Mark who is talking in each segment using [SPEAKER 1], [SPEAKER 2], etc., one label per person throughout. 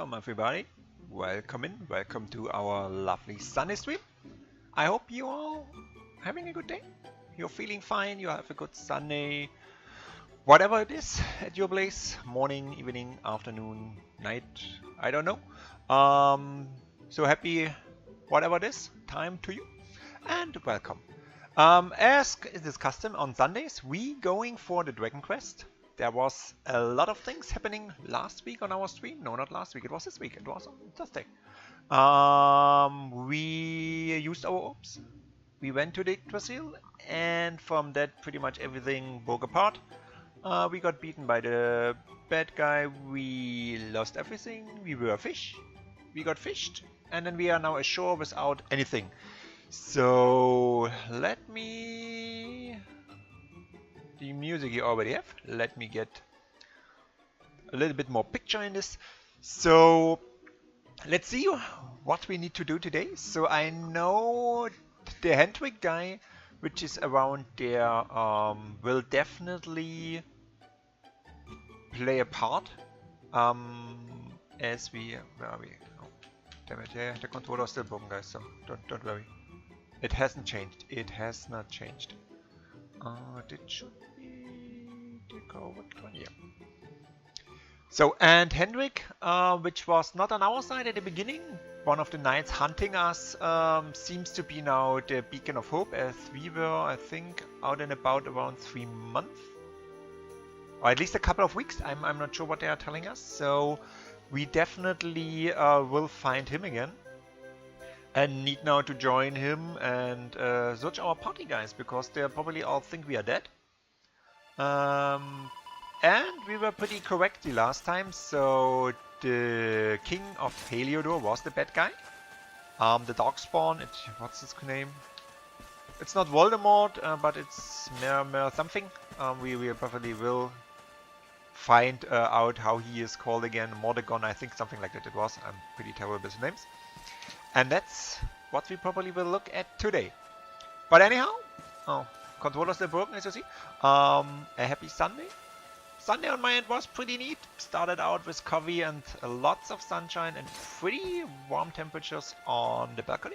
[SPEAKER 1] Welcome everybody, welcome to our lovely Sunday stream. I hope you all having a good day, you're feeling fine, you have a good Sunday, whatever it is at your place, morning, evening, afternoon, night, I don't know. So happy whatever it is, time to you, and welcome. As is this custom on Sundays, we going for the Dragon Quest. There was a lot of things happening last week on our stream. No, not last week. It was this week. It was on Thursday. We used our orbs. We went to the Yggdrasil, and from that, pretty much everything broke apart. We got beaten by the bad guy. We lost everything. We were a fish. We got fished, and then we are now ashore without anything. So let me. The music you already have. Let me get a little bit more picture in this. So let's see what we need to do today. So I know the Hendrik guy, which is around there, will definitely play a part. As we, where are we? Oh, damn it! Yeah, the controller is still broken, guys. So don't worry. It hasn't changed. It has not changed. It should be the correct one, yeah. So, and Hendrik, which was not on our side at the beginning, one of the knights hunting us, seems to be now the beacon of hope, as we were, I think, out and about around 3 months. Or at least a couple of weeks, I'm not sure what they are telling us. So, we definitely will find him again. And need now to join him and search our party guys, because they probably all think we are dead. And we were pretty correct the last time, so the king of Heliodor was the bad guy. The Darkspawn, what's his name? It's not Voldemort, but it's Mer something. We probably will find out how he is called again. Mordegon, I think, something like that it was. I'm pretty terrible with names. And that's what we probably will look at today. But anyhow, controller's still broken, as you see. A happy Sunday. Sunday on my end was pretty neat. Started out with coffee and lots of sunshine and pretty warm temperatures on the balcony.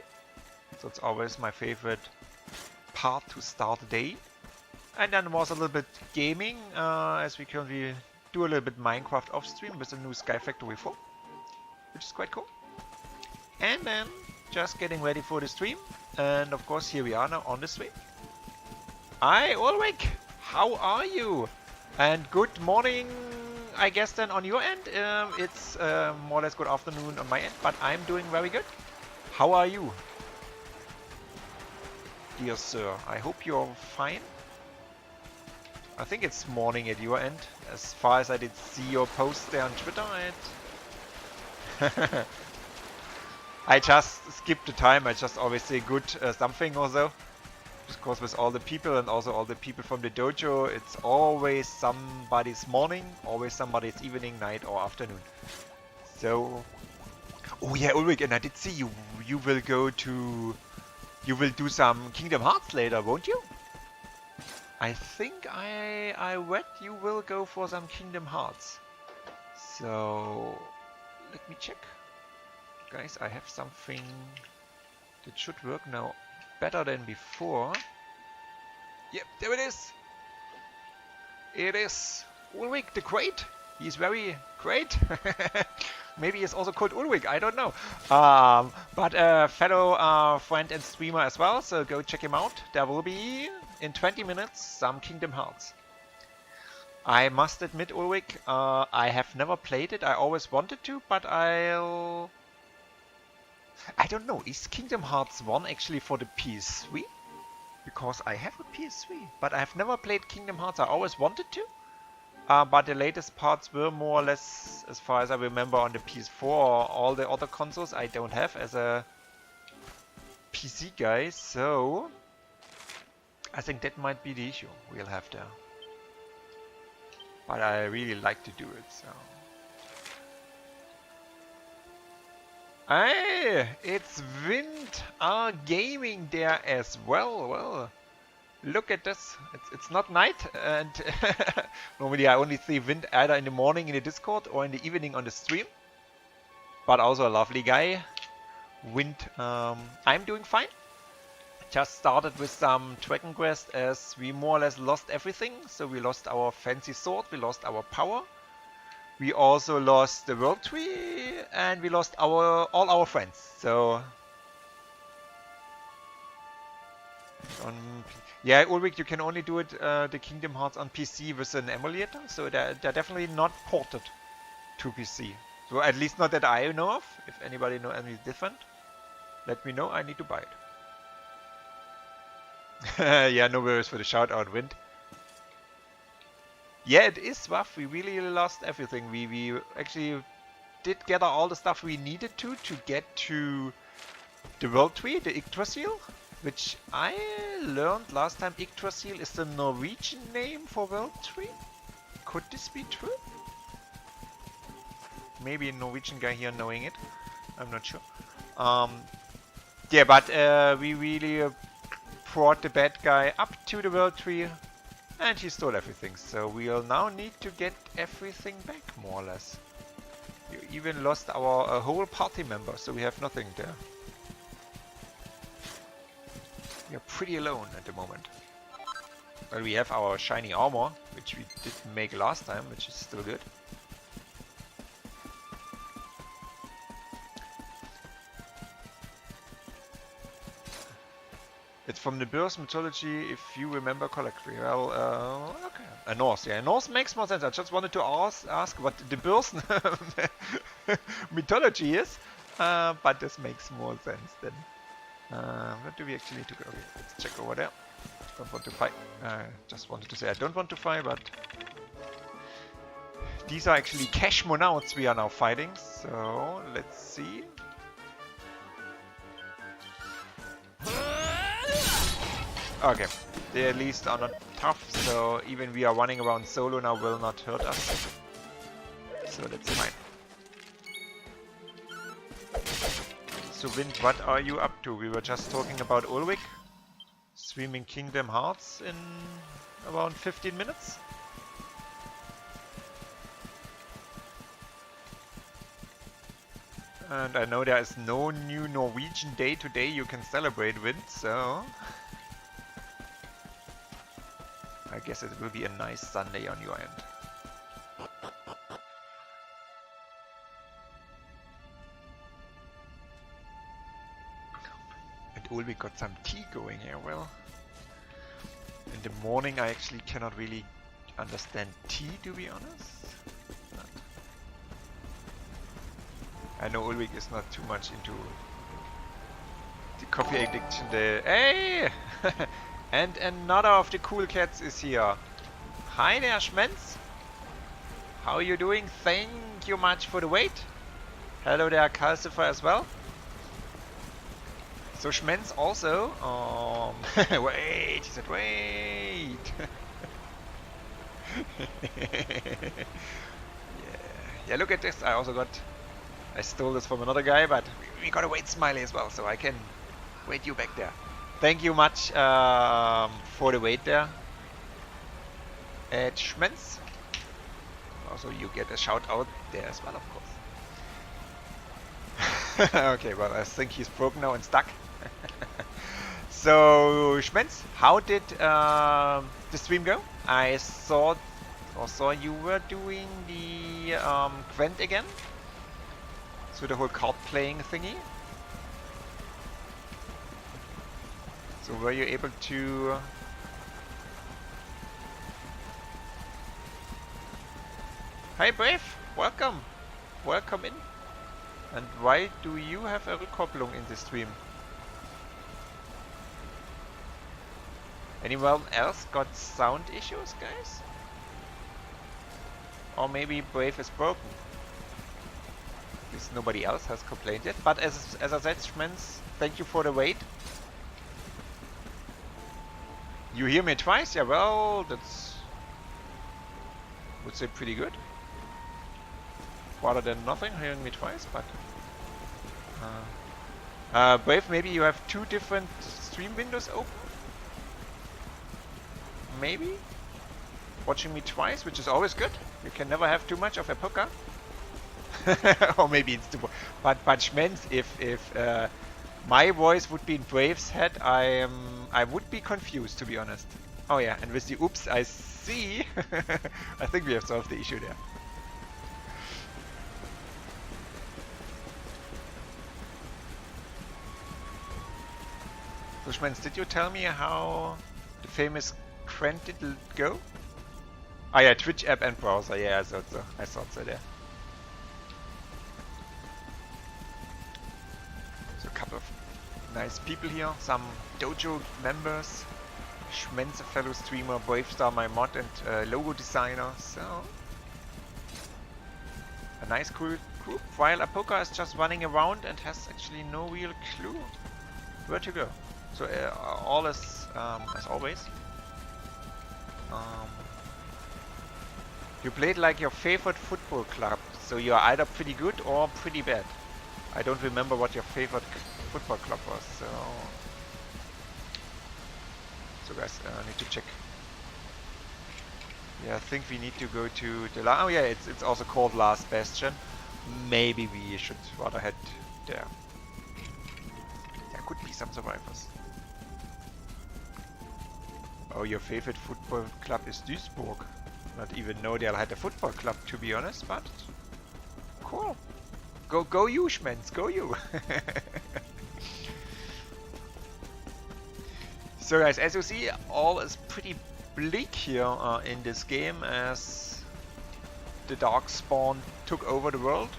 [SPEAKER 1] So it's always my favorite part to start the day. And then was a little bit gaming, as we currently do a little bit Minecraft off stream with the new Sky Factory 4, which is quite cool. And then just getting ready for the stream, and of course here we are now on the stream. Hi Ulrich, how are you? And good morning, I guess then on your end. It's more or less good afternoon on my end, but I'm doing very good. How are you, dear sir? I hope you're fine. I think it's morning at your end, as far as I did see your post there on Twitter. I just skipped the time. I just always say good something or so. Because with all the people and also all the people from the dojo, it's always somebody's morning, always somebody's evening, night or afternoon. So, oh yeah, Ulrich, and I did see you. You will do some Kingdom Hearts later, won't you? I think I read you will go for some Kingdom Hearts. So, let me check. Guys, I have something that should work now better than before. Yep, there it is. It is Ulrich the Great. He's very great. Maybe he's also called Ulrich, I don't know. But a fellow friend and streamer as well, so go check him out. There will be, in 20 minutes, some Kingdom Hearts. I must admit, Ulrich, I have never played it. I always wanted to, but I don't know, is Kingdom Hearts 1 actually for the PS3? Because I have a PS3, but I have never played Kingdom Hearts. I always wanted to. But the latest parts were more or less, as far as I remember, on the PS4 or all the other consoles I don't have as a PC guy. So I think that might be the issue we'll have there. But I really like to do it, so. Hey, it's Wind Gaming there as well. Well, look at this. It's not night, and normally I only see Wind either in the morning in the Discord or in the evening on the stream. but also a lovely guy. Wind, I'm doing fine. Just started with some Dragon Quest as we more or less lost everything. So we lost our fancy sword, we lost our power. We also lost the world tree and we lost all our friends. So yeah, Ulrich, you can only do it the Kingdom Hearts on PC with an emulator, so they're definitely not ported to PC. So at least not that I know of. If anybody knows any different, let me know. I need to buy it. Yeah, no worries for the shout out, Wind. Yeah, it is rough. We really lost everything. We actually did gather all the stuff we needed to get to the world tree, the Yggdrasil, which I learned last time Yggdrasil is the Norwegian name for world tree. Could this be true? Maybe a Norwegian guy here knowing it. I'm not sure. Yeah, but we really brought the bad guy up to the world tree and he stole everything. So we'll now need to get everything back, more or less. You even lost our whole party member, so we have nothing there. We are pretty alone at the moment. Well, we have our shiny armor, which we didn't make last time, which is still good. It's from the Norse mythology, if you remember correctly. Well, okay. Norse, yeah. Norse makes more sense. I just wanted to ask what the Norse mythology is, but this makes more sense then. What do we actually need to go? Okay, let's check over there. Don't want to fight. Just wanted to say I don't want to fight, but these are actually cash monauts we are now fighting. So let's see. Okay, they at least are not tough, so even we are running around solo now will not hurt us. So that's fine. So Wind, what are you up to? We were just talking about Ulrich streaming Kingdom Hearts in around 15 minutes. And I know there is no new Norwegian day today you can celebrate, Wind, so I guess it will be a nice Sunday on your end. And Ulrich got some tea going here. Well, in the morning I actually cannot really understand tea, to be honest. I know Ulrich is not too much into the coffee addiction. Hey! And another of the cool cats is here. Hi there, Schmenz. How are you doing? Thank you much for the wait. Hello there, Calcifer as well. So Schmenz also. Wait, he said wait. Yeah, look at this. I stole this from another guy, but we got a wait smiley as well, so I can wait you back there. Thank you much for the wait there at Schmenz. Also, you get a shout out there as well, of course. Okay, well, I think he's broken now and stuck. So, Schmenz, how did the stream go? I saw you were doing the Gwent again. So the whole card playing thingy. So were you able to... Hi Brave! Welcome! Welcome in! And why do you have a Rückkopplung in the stream? Anyone else got sound issues, guys? Or maybe Brave is broken? At least nobody else has complained yet. But as I said, Schmenz, thank you for the wait. You hear me twice? Yeah, well, that's... I would say pretty good. Rather than nothing, hearing me twice, but... Brave, maybe you have two different stream windows open? Maybe? Watching me twice, which is always good. You can never have too much of Apoka. Or maybe it's too. But Schmenz, if my voice would be in Brave's head, I would be confused, to be honest. Oh yeah, and with the oops, I see. I think we have solved the issue there. So Schmenz, did you tell me how the famous Quent did go? Oh yeah, Twitch app and browser. Yeah, I thought so. I thought so there. So a couple of nice people here. Some dojo members. Schmenz, a fellow streamer. Bravestar, my mod and logo designer. So a nice cool group. While Apoka is just running around and has actually no real clue where to go. So all is as always. You played like your favorite football club, so you're either pretty good or pretty bad. I don't remember what your favorite football club was, so guys, I need to check. Yeah, I think we need to go to the oh yeah, it's also called Last Bastion. Maybe we should rather head there. There could be some survivors. Oh, your favorite football club is Duisburg. Not even know they had a football club, to be honest, but cool. Go you, Schmenz, go you. So guys, as you see, all is pretty bleak here in this game as the Darkspawn took over the world.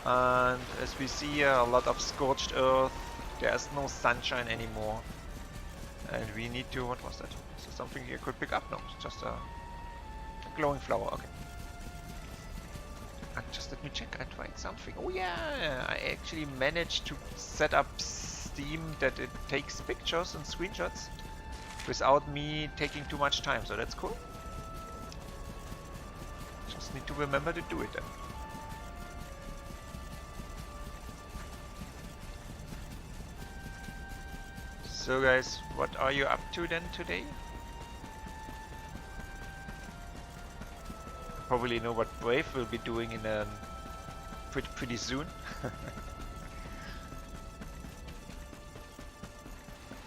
[SPEAKER 1] And as we see, a lot of scorched earth. There's no sunshine anymore. And we need to, what was that? Is there something here could pick up? No, it's just a glowing flower, okay. And just let me check, I tried something. Oh yeah, I actually managed to set up Steam that it takes pictures and screenshots without me taking too much time, so that's cool. Just need to remember to do it then. So guys, what are you up to then today? Probably know what Brave will be doing in pretty soon.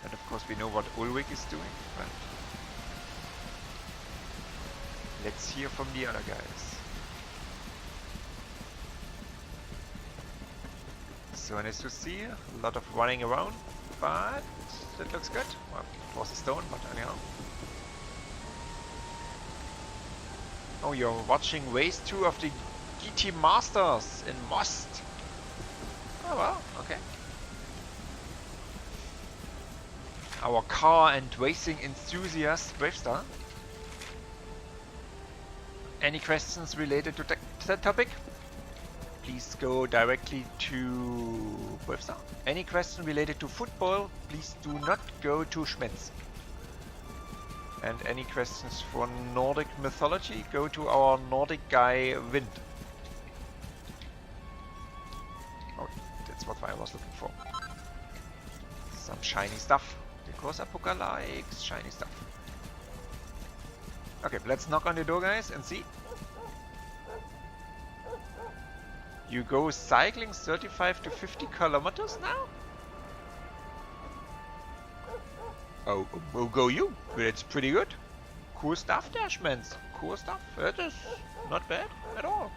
[SPEAKER 1] And of course we know what Ulrich is doing, but let's hear from the other guys. So as you see, a lot of running around, but that looks good. Well, it was a stone, but anyhow. Oh, you're watching race 2 of the GT Masters in Most. Oh well, okay. Our car and racing enthusiast, Bravestar. Any questions related to that topic? Please go directly to Bravestar. Any question related to football, please do not go to Schmenz. And any questions for Nordic mythology, go to our Nordic guy, Wind. Oh, that's what I was looking for. Some shiny stuff, because Apoka likes shiny stuff. Okay, let's knock on the door, guys, and see. You go cycling 35 to 50 kilometers now? Oh, go you. It's pretty good. Cool stuff there, Schmenz. Cool stuff. It is not bad at all.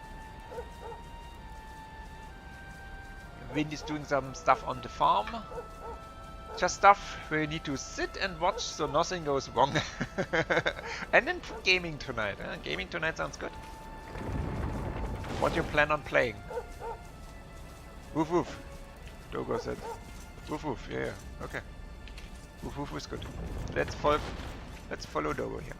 [SPEAKER 1] Wind is doing some stuff on the farm. Just stuff where you need to sit and watch so nothing goes wrong. And then gaming tonight. Gaming tonight sounds good. What do you plan on playing? Woof woof. Dogo said. Woof woof, yeah, okay. Woof woof is good. Let's follow Dogo here.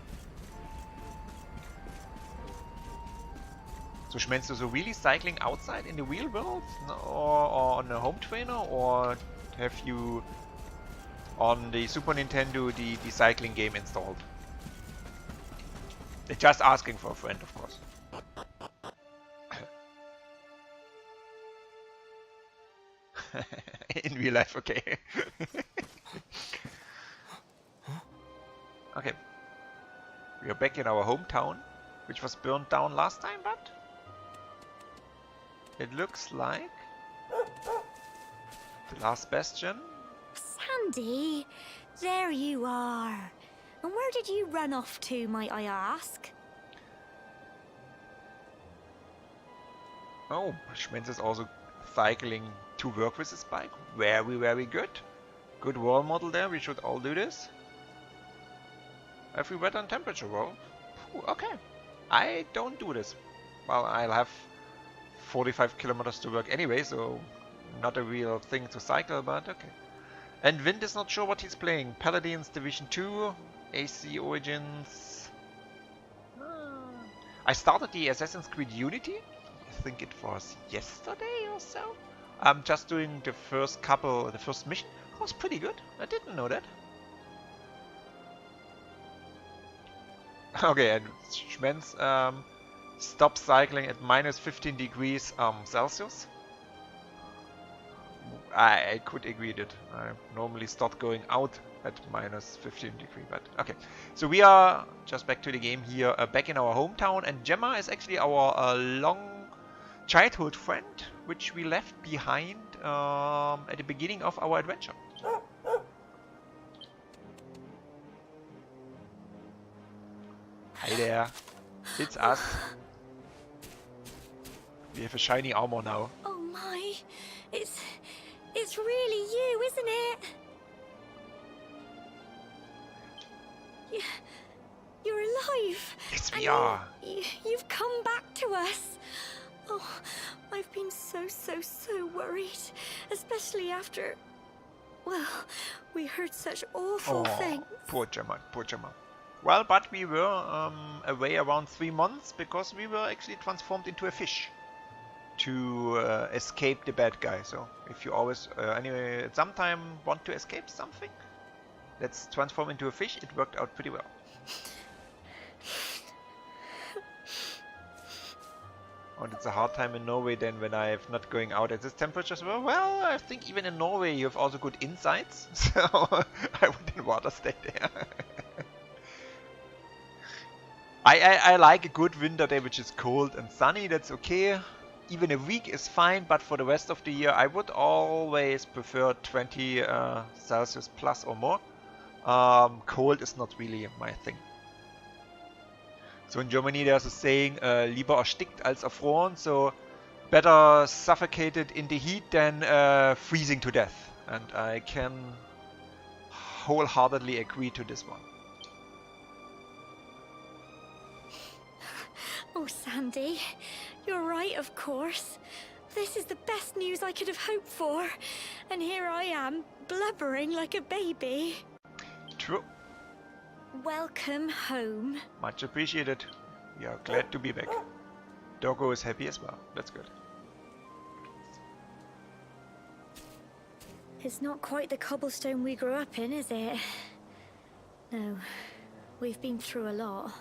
[SPEAKER 1] So Schmenz, so really cycling outside in the real world? Or on a home trainer? Or have you on the Super Nintendo the cycling game installed? They're just asking for a friend, of course. In real life, okay. Okay. We are back in our hometown, which was burned down last time, but it looks like the last bastion.
[SPEAKER 2] Sandy, there you are. And where did you run off to, might I ask?
[SPEAKER 1] Oh, Schmentz is also cycling to work with his bike. Very, very good. Good role model there. We should all do this. Have we weather and temperature roll? Okay. I don't do this. Well, I'll have 45 kilometers to work anyway, so not a real thing to cycle, but okay. And Wind is not sure what he's playing. Paladins, Division 2, AC Origins. I started the Assassin's Creed Unity. I think it was yesterday or so. I'm just doing the first mission. It was pretty good. I didn't know that. Okay, and Schmentz stopped cycling at minus 15 degrees Celsius. I could agree that I normally start going out at minus 15 degree, but okay. So we are just back to the game here, back in our hometown, and Gemma is actually our long childhood friend, which we left behind at the beginning of our adventure. Hi there, it's us. We have a shiny armor now.
[SPEAKER 2] Oh my, it's really you, isn't it? You're alive.
[SPEAKER 1] Yes, we are.
[SPEAKER 2] You've come back to us. Oh, I've been so worried, especially after, well, we heard such awful things.
[SPEAKER 1] Poor Gemma, poor Gemma. Well, but we were away around 3 months because we were actually transformed into a fish to escape the bad guy. So if you always, anyway, at some time want to escape something, let's transform into a fish. It worked out pretty well. And it's a hard time in Norway then when I'm not going out at this temperature as well. Well, I think even in Norway you have also good insights, so I wouldn't rather stay there. I like a good winter day which is cold and sunny, that's okay. Even a week is fine, but for the rest of the year I would always prefer 20 Celsius plus or more. Cold is not really my thing. So in Germany there's a saying, lieber erstickt als erfroren, so better suffocated in the heat than freezing to death. And I can wholeheartedly agree to this one.
[SPEAKER 2] Oh, Sandy, you're right, of course. This is the best news I could have hoped for. And here I am, blubbering like a baby.
[SPEAKER 1] True.
[SPEAKER 2] Welcome home.
[SPEAKER 1] Much appreciated. We are glad to be back. Doggo is happy as well. That's good.
[SPEAKER 2] It's not quite the cobblestone we grew up in, is it? No, we've been through a lot.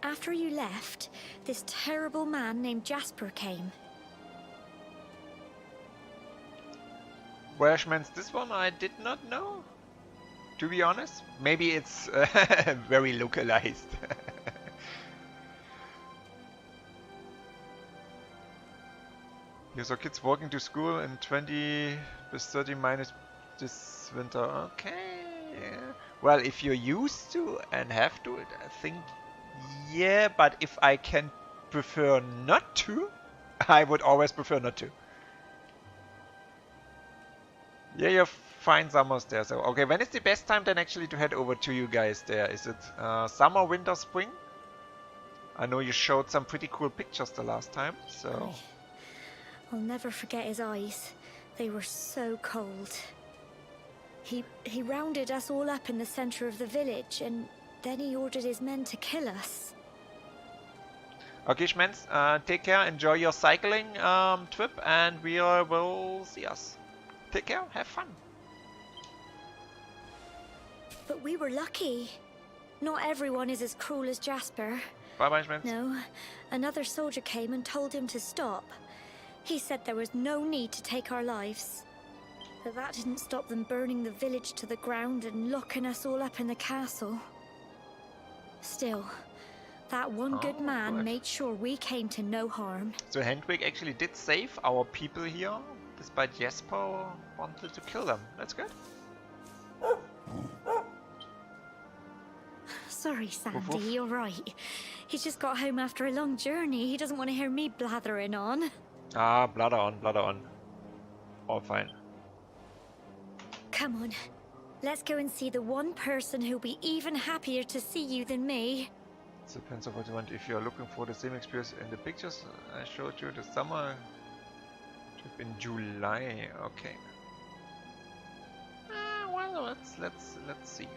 [SPEAKER 2] After you left, this terrible man named Jasper came.
[SPEAKER 1] Where's this one? I did not know. To be honest, maybe it's very localized. Here's our kids walking to school in 20 bis 30 minus this winter. Okay. Yeah. Well, if you're used to and have to, I think, yeah, but if I can prefer not to, I would always prefer not to. Yeah, you're fine summers there. So, okay, when is the best time then actually to head over to you guys there? Is it summer, winter, spring? I know you showed some pretty cool pictures the last time, so...
[SPEAKER 2] I'll never forget his eyes. They were so cold. He rounded us all up in the center of the village, and then he ordered his men to kill us.
[SPEAKER 1] Okay, Schmentz, take care, enjoy your cycling trip, and we will see us. Take care, have fun.
[SPEAKER 2] But we were lucky. Not everyone is as cruel as Jasper.
[SPEAKER 1] Bye-bye, Schmentz.
[SPEAKER 2] No, another soldier came and told him to stop. He said there was no need to take our lives. But that didn't stop them burning the village to the ground and locking us all up in the castle. Still, That one good man
[SPEAKER 1] good.
[SPEAKER 2] made sure we came to no harm.
[SPEAKER 1] So Hendrik actually did save our people here, despite Jasper wanted to kill them. That's good.
[SPEAKER 2] Sorry, Sandy,
[SPEAKER 1] Woof, woof.
[SPEAKER 2] you're right. He's just got home after a long journey. He doesn't want to hear me blathering on.
[SPEAKER 1] Ah, bladder on, bladder on. All fine.
[SPEAKER 2] Come on. Let's go and see the one person who'll be even happier to see you than me.
[SPEAKER 1] It depends on what you want. If you are looking for the same experience in the pictures I showed you, the summer trip in July. Okay. Well, let's see.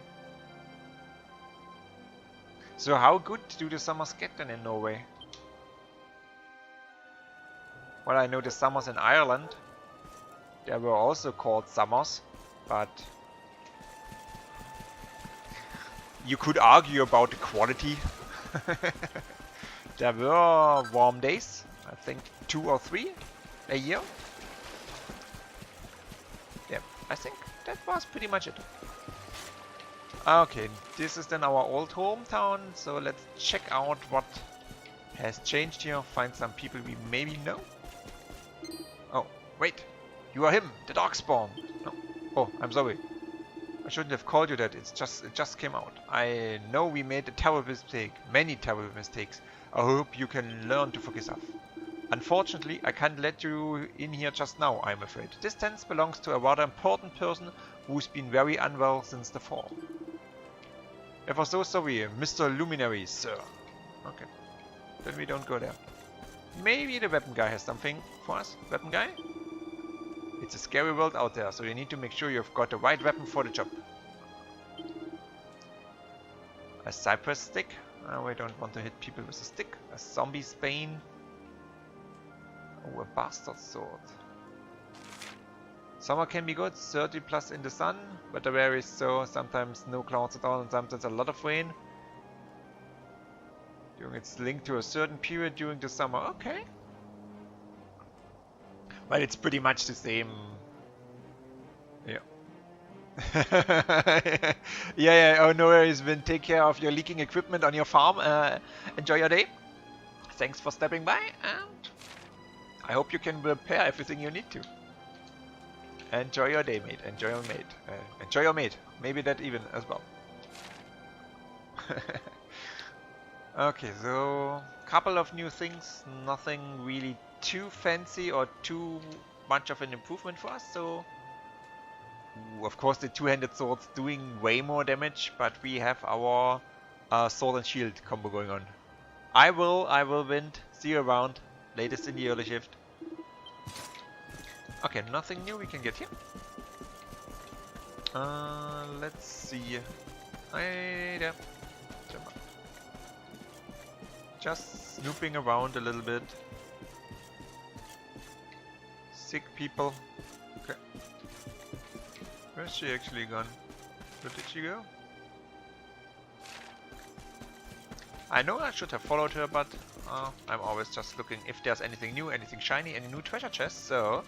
[SPEAKER 1] So how good do the summers get then in Norway? Well, I know the summers in Ireland, they were also called summers, but you could argue about the quality. There were warm days, I think 2 or 3 a year. Yeah, I think that was pretty much it. Okay, this is then our old hometown, so let's check out what has changed here, find some people we maybe know. Oh, wait, you are him, the Darkspawn. No. Oh, I'm sorry. I shouldn't have called you that, it just came out. I know we made a terrible mistake, many terrible mistakes. I hope you can learn to forgive us. Unfortunately, I can't let you in here just now, I'm afraid. This tent belongs to a rather important person who's been very unwell since the fall. Ever so sorry, Mr. Luminary, sir. Okay, then we don't go there. Maybe the weapon guy has something for us. Weapon guy? It's a scary world out there, so you need to make sure you've got the right weapon for the job. A cypress stick? Oh, I don't want to hit people with a stick. A zombie spane. Oh, a bastard sword. Summer can be good, 30 plus in the sun, but the varies so sometimes no clouds at all and sometimes a lot of rain. It's linked to a certain period during the summer. Okay. But it's pretty much the same. Yeah. yeah, oh no worries, Vin. Take care of your leaking equipment on your farm. Enjoy your day. Thanks for stepping by, and I hope you can repair everything you need to. Enjoy your day, mate. Enjoy your mate. Enjoy your mate. Maybe that even as well. Okay, so couple of new things. Nothing really too fancy or too much of an improvement for us. So, of course, the two-handed sword's doing way more damage, but we have our sword and shield combo going on. I will win. See you around. Latest in the early shift. Okay, nothing new we can get here. Let's see. Hey there. Jump up. Just snooping around a little bit. Sick people. Okay. Where's she actually gone? Where did she go? I know I should have followed her, but I'm always just looking if there's anything new, anything shiny, any new treasure chests, so...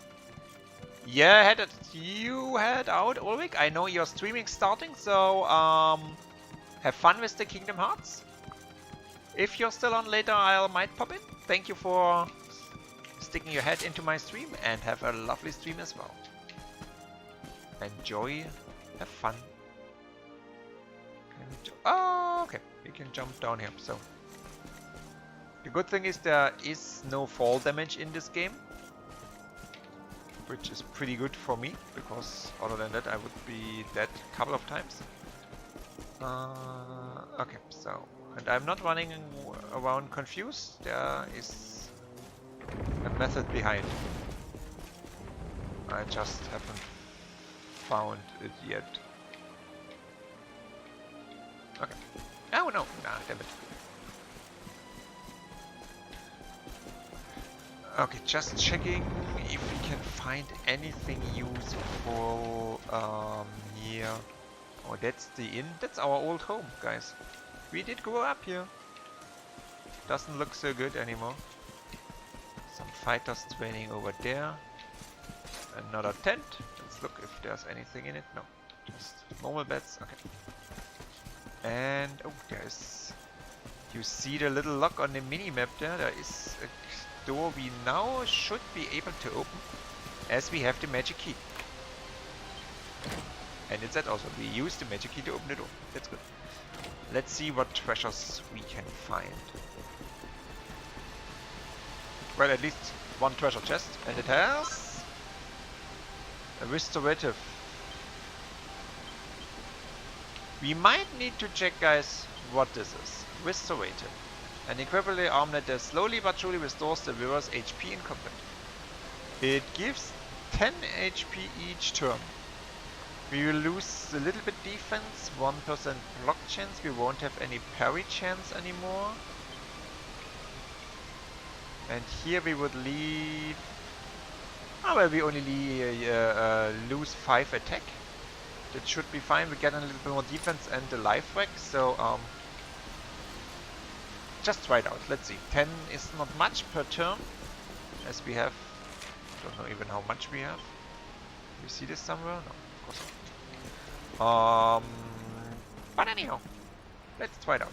[SPEAKER 1] Yeah, you head out, Ulrich. I know you're streaming starting, so have fun with the Kingdom Hearts. If you're still on later, I might pop in. Thank you for sticking your head into my stream, and have a lovely stream as well. Enjoy, have fun. Oh, okay, we can jump down here. So the good thing is there is no fall damage in this game, which is pretty good for me, because other than that I would be dead a couple of times. Okay, so, and I'm not running around confused, there is a method behind. I just haven't found it yet. Okay. Oh no, nah, damn it. Okay, just checking if we can find anything useful here. Oh, that's the inn. That's our old home, guys. We did grow up here. Doesn't look so good anymore. Some fighters training over there. Another tent. Let's look if there's anything in it. No, just normal beds. Okay. And oh, there's You see the little lock on the mini-map there? There is a door we now should be able to open, as we have the magic key. And it's that also. We use the magic key to open the door. That's good. Let's see what treasures we can find. Well, at least one treasure chest, and it has a restorative. We might need to check, guys, what this is. Restorative. An incredibly armlet that slowly but surely restores the wearer's HP in combat. It gives 10 HP each turn. We will lose a little bit defense, 1% block chance, we won't have any parry chance anymore. And here we would leave... Oh, well, we only lose 5 attack. That should be fine. We get a little bit more defense and the life rack, so just try it out. Let's see. 10 is not much per turn, as we have... don't know even how much we have. You see this somewhere? No, of course not. But anyhow, let's try it out.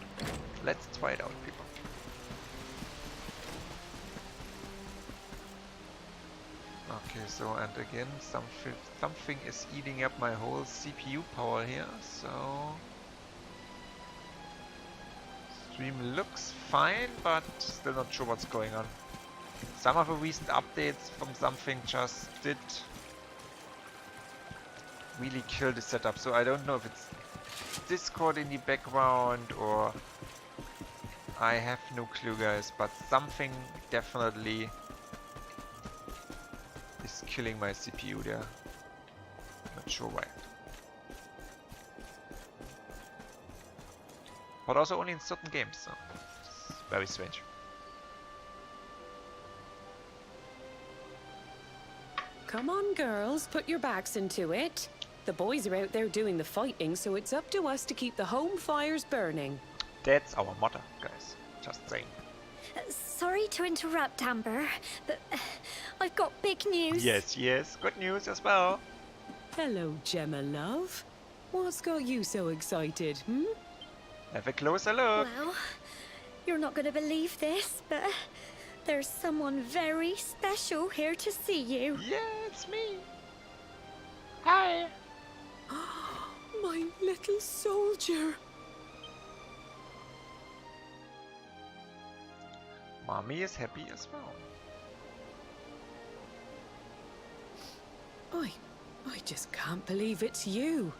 [SPEAKER 1] Let's try it out, people. Okay, so and again, something is eating up my whole CPU power here, so... Stream looks fine, but still not sure what's going on. Some of the recent updates from something just did really kill the setup, so I don't know if it's Discord in the background or... I have no clue, guys, but something definitely is killing my CPU there. Not sure why. But also only in certain games, so it's very strange.
[SPEAKER 3] Come on, girls, put your backs into it. The boys are out there doing the fighting, so it's up to us to keep the home fires burning.
[SPEAKER 1] That's our motto, guys. Just saying.
[SPEAKER 2] Sorry to interrupt, Amber, but I've got big news.
[SPEAKER 1] Yes, yes, good news as well.
[SPEAKER 3] Hello, Gemma, love. What's got you so excited, hmm?
[SPEAKER 1] Have a closer look.
[SPEAKER 2] Well, you're not going to believe this, but there's someone very special here to see you.
[SPEAKER 1] Yeah, it's me. Hi.
[SPEAKER 3] My little soldier.
[SPEAKER 1] Mommy is happy as well.
[SPEAKER 3] I just can't believe it's you.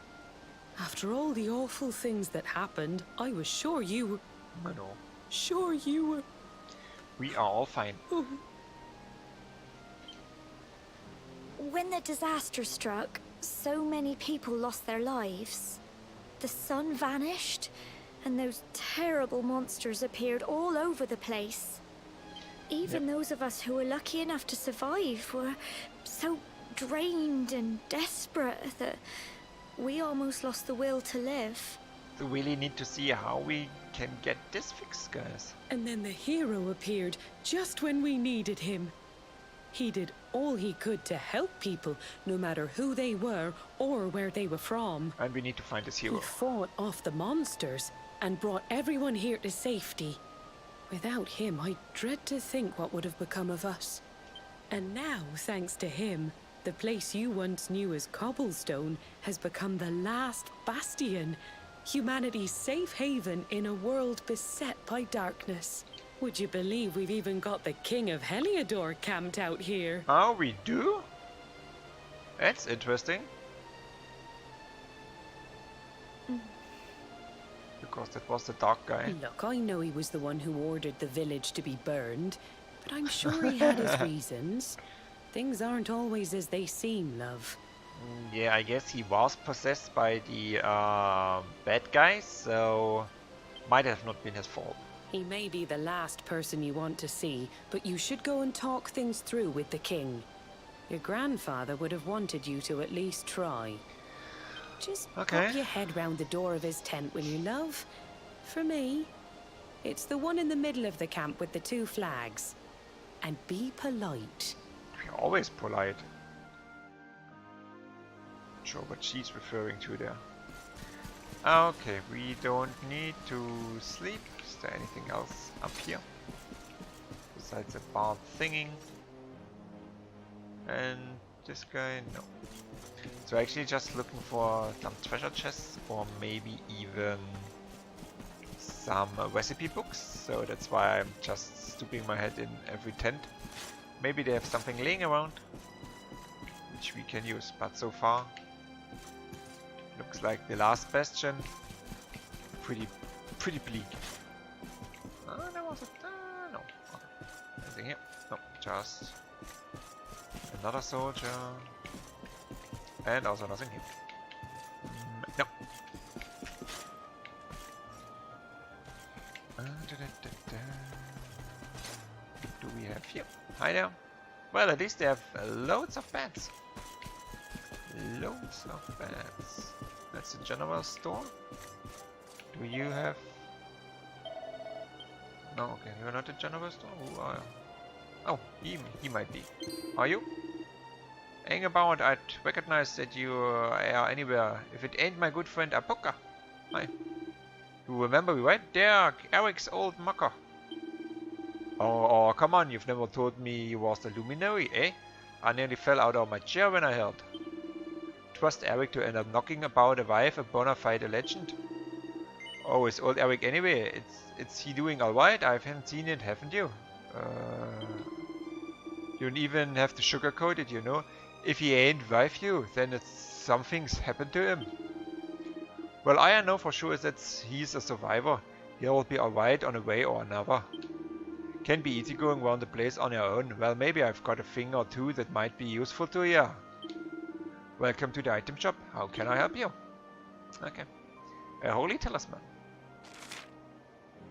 [SPEAKER 3] After all the awful things that happened, I was sure you were...
[SPEAKER 1] I know.
[SPEAKER 3] Sure you were...
[SPEAKER 1] We are all fine.
[SPEAKER 3] Oh.
[SPEAKER 2] When the disaster struck, so many people lost their lives. The sun vanished, and those terrible monsters appeared all over the place. Even those of us who were lucky enough to survive were so drained and desperate that we almost lost the will to live.
[SPEAKER 1] We really need to see how we can get this fixed, guys.
[SPEAKER 3] And then the hero appeared just when we needed him. He did all he could to help people, no matter who they were or where they were from.
[SPEAKER 1] And we need to find this hero.
[SPEAKER 3] He fought off the monsters and brought everyone here to safety. Without him, I dread to think what would have become of us. And now, thanks to him, the place you once knew as Cobblestone has become the last bastion. Humanity's safe haven in a world beset by darkness. Would you believe we've even got the King of Heliodor camped out here?
[SPEAKER 1] Oh, we do? That's interesting. Because that was the dark guy.
[SPEAKER 3] Look, I know he was the one who ordered the village to be burned, but I'm sure he had his reasons. Things aren't always as they seem, love.
[SPEAKER 1] Yeah, I guess he was possessed by the bad guys, so might have not been his fault.
[SPEAKER 3] He may be the last person you want to see, but you should go and talk things through with the king. Your grandfather would have wanted you to at least try. Just pop your head round the door of his tent, will you, love? For me. It's the one in the middle of the camp with the 2 flags. And be polite.
[SPEAKER 1] We're always polite. Not sure what she's referring to there. Okay, we don't need to sleep. Is there anything else up here? Besides a bar thinging. And this guy, no. So actually just looking for some treasure chests or maybe even some recipe books. So that's why I'm just stooping my head in every tent. Maybe they have something laying around which we can use, but so far looks like the last bastion. Pretty bleak. There was a... no. Okay. Anything here? No, just another soldier. And also nothing here. No. What do we have here? Hi there. Well, at least they have loads of beds. Loads of beds. That's a general store. Do you have... no, okay, you're not a general store. Who are you? Oh, he might be. Are you? Hang about, I'd recognize that you are anywhere if it ain't my good friend Apoka. Hi. You remember me, right? There, Eric's old mucker. Oh, come on, you've never told me you was the luminary, eh? I nearly fell out of my chair when I heard. Trust Eric to end up knocking about a wife, a bona fide legend. Oh, is old Eric anyway? It's he doing alright? I haven't seen it, haven't you? You don't even have to sugarcoat it, you know. If he ain't wife you, then it's something's happened to him. Well, all I know for sure is that he's a survivor. He'll be alright on a way or another. Can be easy going around the place on your own. Well, maybe I've got a thing or two that might be useful to you. Welcome to the item shop. How can I help you? Okay. A holy talisman.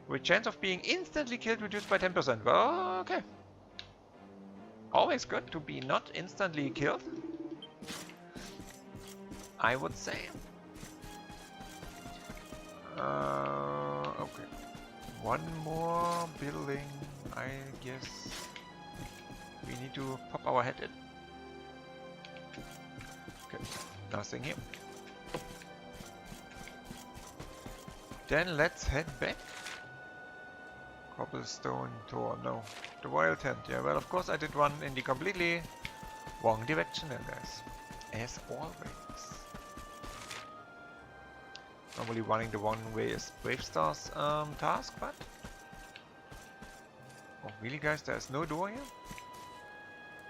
[SPEAKER 1] With chance of being instantly killed reduced by 10%. Well, okay. Always good to be not instantly killed, I would say. Okay. One more building, I guess. We need to pop our head in. Okay, nothing here. Then let's head back. Cobblestone door, no. The royal tent, yeah, well, of course I did one in the completely wrong direction there, guys. As always. Normally running the wrong way is Brave Star's task, but... oh, really, guys? There's no door here?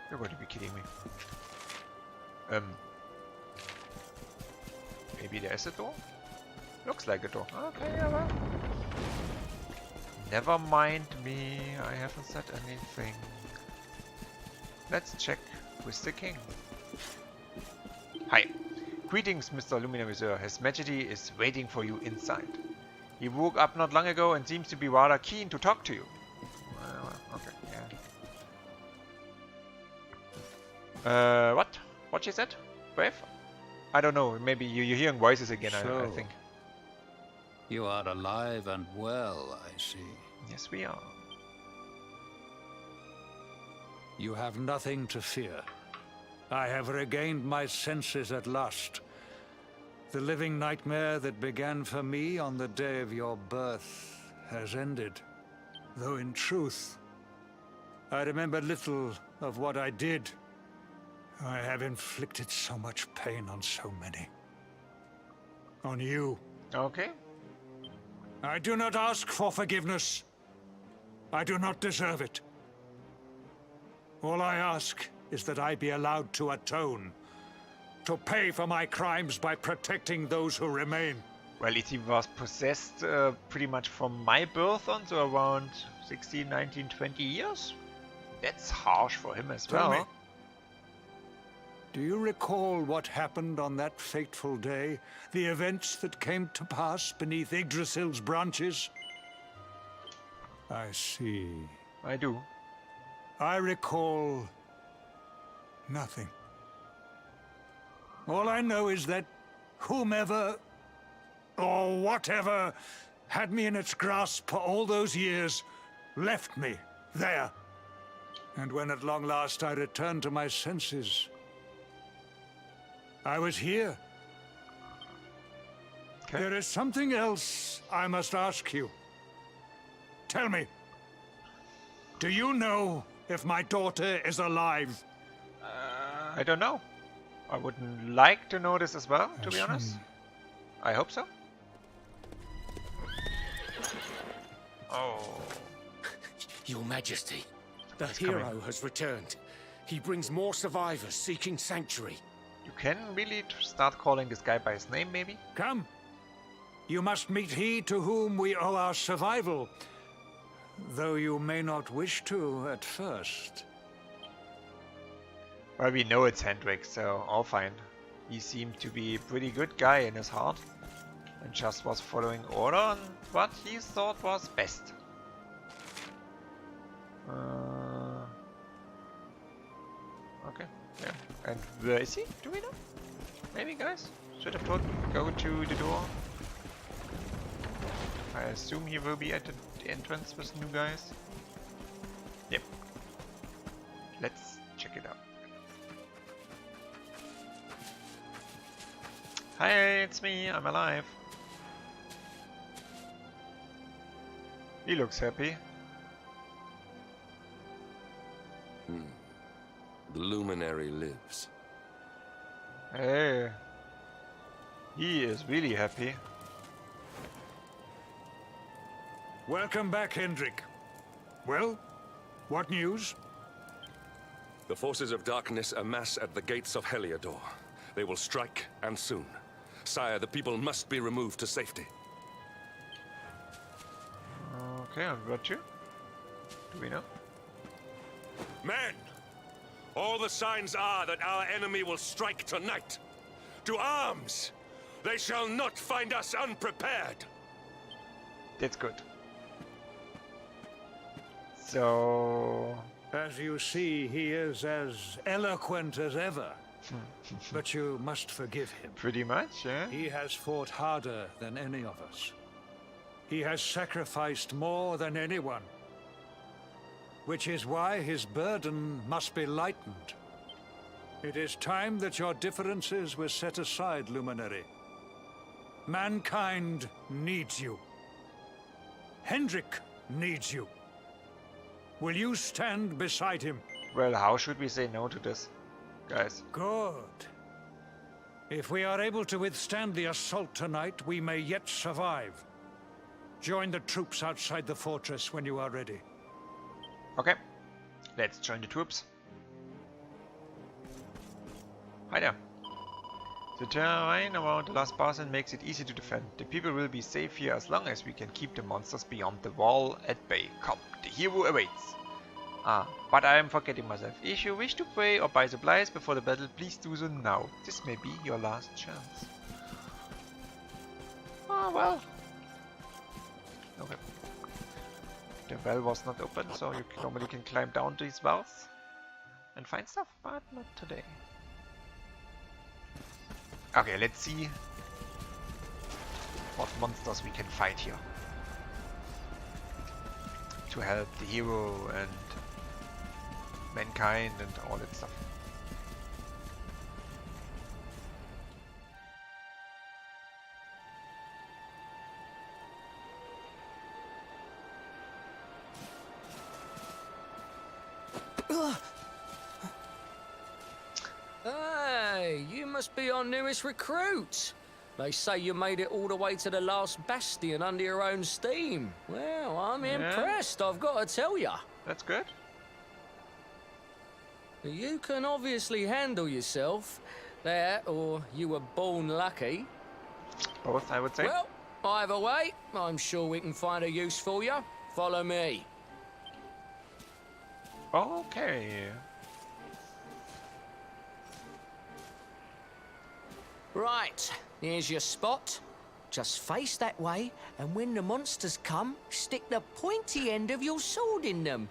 [SPEAKER 1] You're going to be kidding me. Maybe there's a door? Looks like a door. Okay, yeah, well. Never mind me, I haven't said anything. Let's check with the king. Hi. Greetings, Mr. Luminary Sir. His Majesty is waiting for you inside. He woke up not long ago and seems to be rather keen to talk to you. Okay, yeah. What? What she said? Brave? I don't know, maybe you're hearing voices again,
[SPEAKER 4] So,
[SPEAKER 1] I think.
[SPEAKER 4] you are alive and well, I see.
[SPEAKER 1] Yes, we are.
[SPEAKER 4] You have nothing to fear. I have regained my senses at last. The living nightmare that began for me on the day of your birth has ended. Though in truth, I remember little of what I did. I have inflicted so much pain on so many. On you.
[SPEAKER 1] Okay.
[SPEAKER 4] I do not ask for forgiveness. I do not deserve it. All I ask is that I be allowed to atone, to pay for my crimes by protecting those who remain.
[SPEAKER 1] Well, he was possessed pretty much from my birth on, so around 16, 19, 20 years. That's harsh for him as
[SPEAKER 4] Tell
[SPEAKER 1] well.
[SPEAKER 4] me, do you recall what happened on that fateful day? The events that came to pass beneath Yggdrasil's branches? I see.
[SPEAKER 1] I do.
[SPEAKER 4] I recall nothing. All I know is that whomever or whatever had me in its grasp for all those years left me there. And when at long last I returned to my senses, I was here.
[SPEAKER 1] Okay.
[SPEAKER 4] There is something else I must ask you. Tell me, do you know if my daughter is alive?
[SPEAKER 1] I don't know. I wouldn't like to know this as well, to be
[SPEAKER 4] Yes,
[SPEAKER 1] honest. I hope so. Oh.
[SPEAKER 5] Your Majesty, the
[SPEAKER 1] He's
[SPEAKER 5] hero
[SPEAKER 1] coming.
[SPEAKER 5] has returned. He brings more survivors seeking sanctuary.
[SPEAKER 1] You can really start calling this guy by his name, maybe?
[SPEAKER 4] Come. You must meet he to whom we owe our survival, though you may not wish to at first.
[SPEAKER 1] Well, we know it's Hendrik, so all fine. He seemed to be a pretty good guy in his heart, and just was following order on what he thought was best. Okay, yeah. And where is he? Do we know? Maybe, guys? Should I go to the door? I assume he will be at the entrance with new guys. Yep. Let's check it out. Hi, it's me. I'm alive. He looks happy.
[SPEAKER 6] The luminary lives.
[SPEAKER 1] Hey. He is really happy.
[SPEAKER 4] Welcome back, Hendrik. Well, what news?
[SPEAKER 6] The forces of darkness amass at the gates of Heliodor. They will strike, and soon. Sire, the people must be removed to safety.
[SPEAKER 1] Okay, I've got you. Do we know?
[SPEAKER 6] Men! All the signs are that our enemy will strike tonight. To arms! They shall not find us unprepared!
[SPEAKER 1] That's good. So...
[SPEAKER 4] As you see, he is as eloquent as ever. But you must forgive him.
[SPEAKER 1] pretty much, yeah?
[SPEAKER 4] He has fought harder than any of us. He has sacrificed more than anyone. Which is why his burden must be lightened. It is time that your differences were set aside, Luminary. Mankind needs you. Hendrik needs you. Will you stand beside him?
[SPEAKER 1] Well, how should we say no to this, guys?
[SPEAKER 4] Good. If we are able to withstand the assault tonight, we may yet survive. Join the troops outside the fortress when you are ready.
[SPEAKER 1] Okay, let's join the troops. Hi there. The terrain around the last basin makes it easy to defend. The people will be safe here as long as we can keep the monsters beyond the wall at bay. Come, the hero awaits. But I am forgetting myself. If you wish to pray or buy supplies before the battle, please do so now. This may be your last chance. Ah, well. Okay. The well was not open, so you normally can climb down these wells and find stuff, but not today. Okay, let's see what monsters we can fight here to help the hero and mankind and all that stuff.
[SPEAKER 5] Hey, you must be our newest recruit. They say you made it all the way to the last bastion under your own steam. Well, I'm impressed, I've got to tell ya.
[SPEAKER 1] That's good.
[SPEAKER 5] You can obviously handle yourself. That, or you were born lucky.
[SPEAKER 1] Both, I would say.
[SPEAKER 5] Well, either way, I'm sure we can find a use for you. Follow me.
[SPEAKER 1] Okay.
[SPEAKER 5] Right, here's your spot. Just face that way, and when the monsters come, stick the pointy end of your sword in them.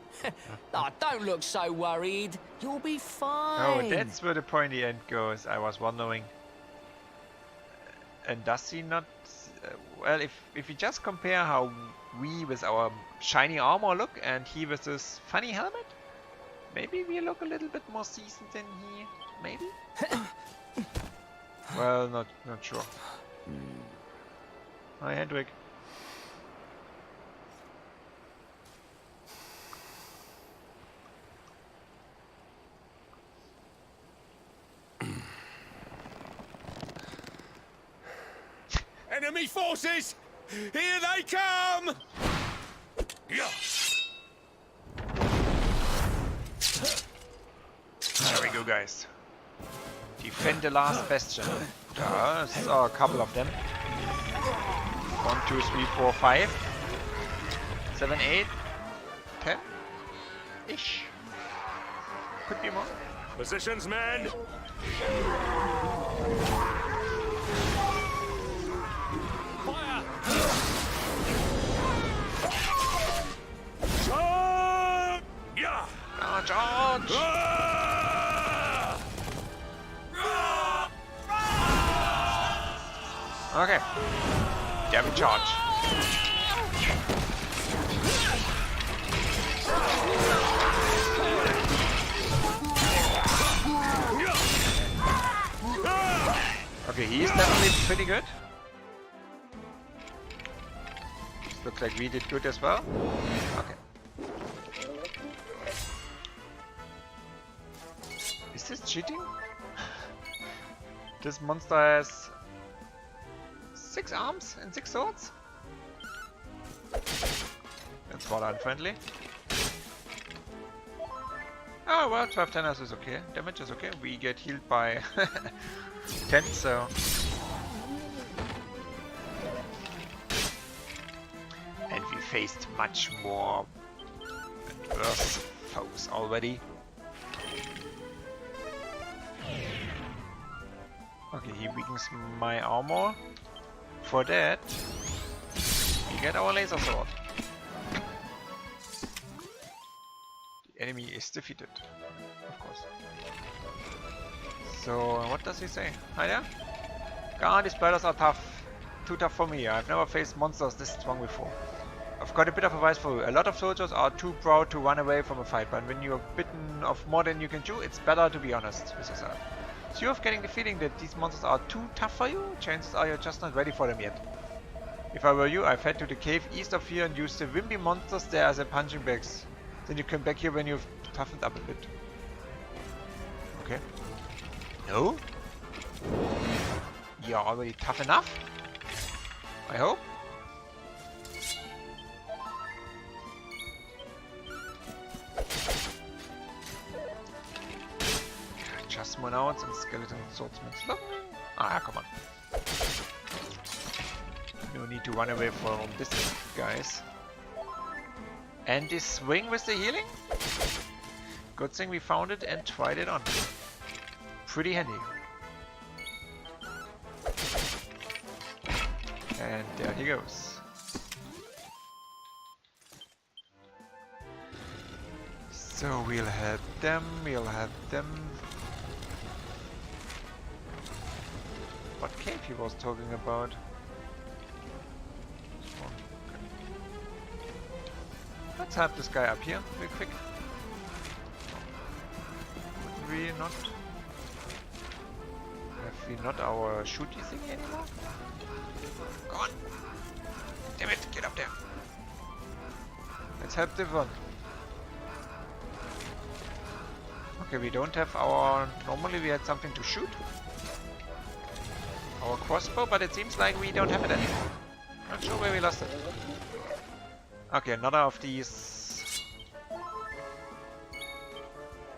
[SPEAKER 5] Oh, don't look so worried. You'll be fine.
[SPEAKER 1] Oh, that's where the pointy end goes. I was wondering. And does he not? Well, if you just compare how we with our shiny armor look and he with this funny helmet, maybe we look a little bit more seasoned than he. Maybe. Well, not sure. Hi, Hendrik.
[SPEAKER 6] Enemy forces! Here they come! Yeah.
[SPEAKER 1] There we go, guys. Defend the last bastion. I saw a couple of them. 1, 2, 3, 4, 5, 7, 8, 10 ish. Could be more.
[SPEAKER 6] Positions, men! Fire! Charge! Yeah!
[SPEAKER 1] Charge! Okay. Damn charge. Okay, he's definitely pretty good. Looks like we did good as well. Okay. Is this cheating? This monster has 6 arms and 6 swords? That's rather unfriendly. Oh well, 12 tenors is okay. Damage is okay. We get healed by 10, so... And we faced much more and worse foes already. Okay, he weakens my armor. For that, we get our laser sword. The enemy is defeated, of course. So, what does he say? Hi there? God, these battles are tough. Too tough for me. I've never faced monsters this strong before. I've got a bit of advice for you. A lot of soldiers are too proud to run away from a fight, but when you're bitten of more than you can chew, it's better to be honest with yourself. So you're getting the feeling that these monsters are too tough for you? Chances are you're just not ready for them yet. If I were you, I'd head to the cave east of here and use the wimpy monsters there as a punching bags. Then you come back here when you've toughened up a bit. Okay. No? You're already tough enough? I hope? Just monauts and skeleton swordsmen. Look. Ah, come on. No need to run away from this guys. And this swing with the healing? Good thing we found it and tried it on. Pretty handy. And there he goes. So we'll help them, What cave he was talking about? Let's help this guy up here real quick. Would we not? Have we not our shooty thing anymore? Go on! Damn it, get up there! Let's help the one. Okay, we don't have our... Normally we had something to shoot. Our crossbow, but it seems like we don't have it anymore. Not sure where we lost it. Okay, another of these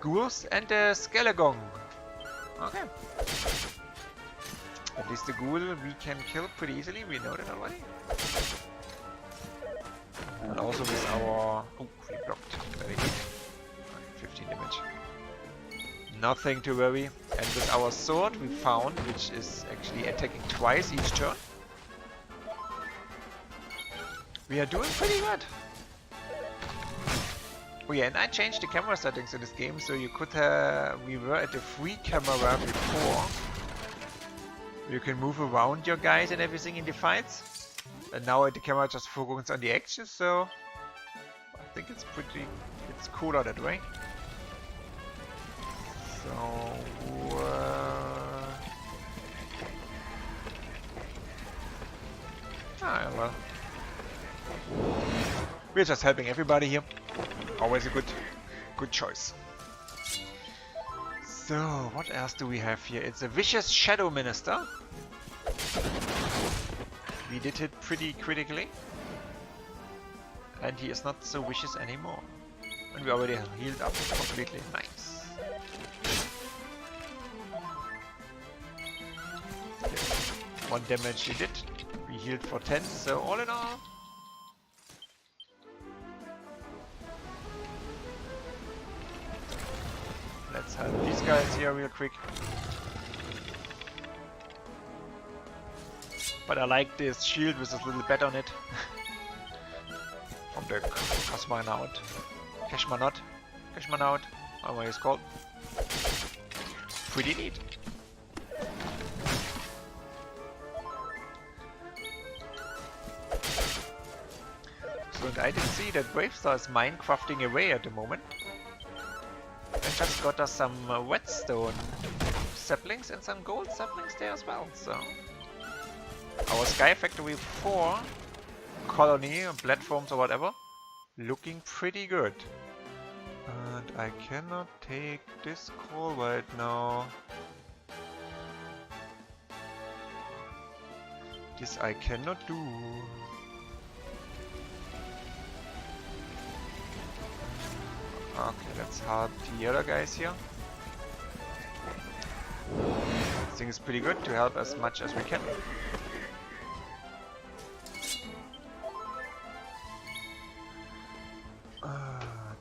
[SPEAKER 1] ghouls and the skeleton. Okay. At least the ghoul we can kill pretty easily, we know that already. And also with our... Oh, we blocked. Very good. 15 damage. Nothing to worry. And with our sword we found, which is actually attacking twice each turn. We are doing pretty good. Oh yeah, and I changed the camera settings in this game, so you could we were at the free camera before. You can move around your guys and everything in the fights. And now the camera just focuses on the action, so I think it's cooler that way. So Ah, well. We're just helping everybody here. Always a good choice. So, what else do we have here? It's a vicious Shadow Minister. We did hit pretty critically. And he is not so vicious anymore. And we already healed up completely. Nice. Okay. 1 damage he did. We healed for 10, so all in all. Let's help these guys here real quick. But I like this shield with this little bat on it. From the Cosmonaut. Cashmanaut, however it's called. Pretty neat. So, and I did see that Bravestar is minecrafting away at the moment. And just got us some whetstone saplings and some gold saplings there as well, so... Our Sky Factory 4 colony, platforms or whatever, looking pretty good. And I cannot take this call right now. This I cannot do. Okay, let's help the other guys here. I think it's pretty good to help as much as we can.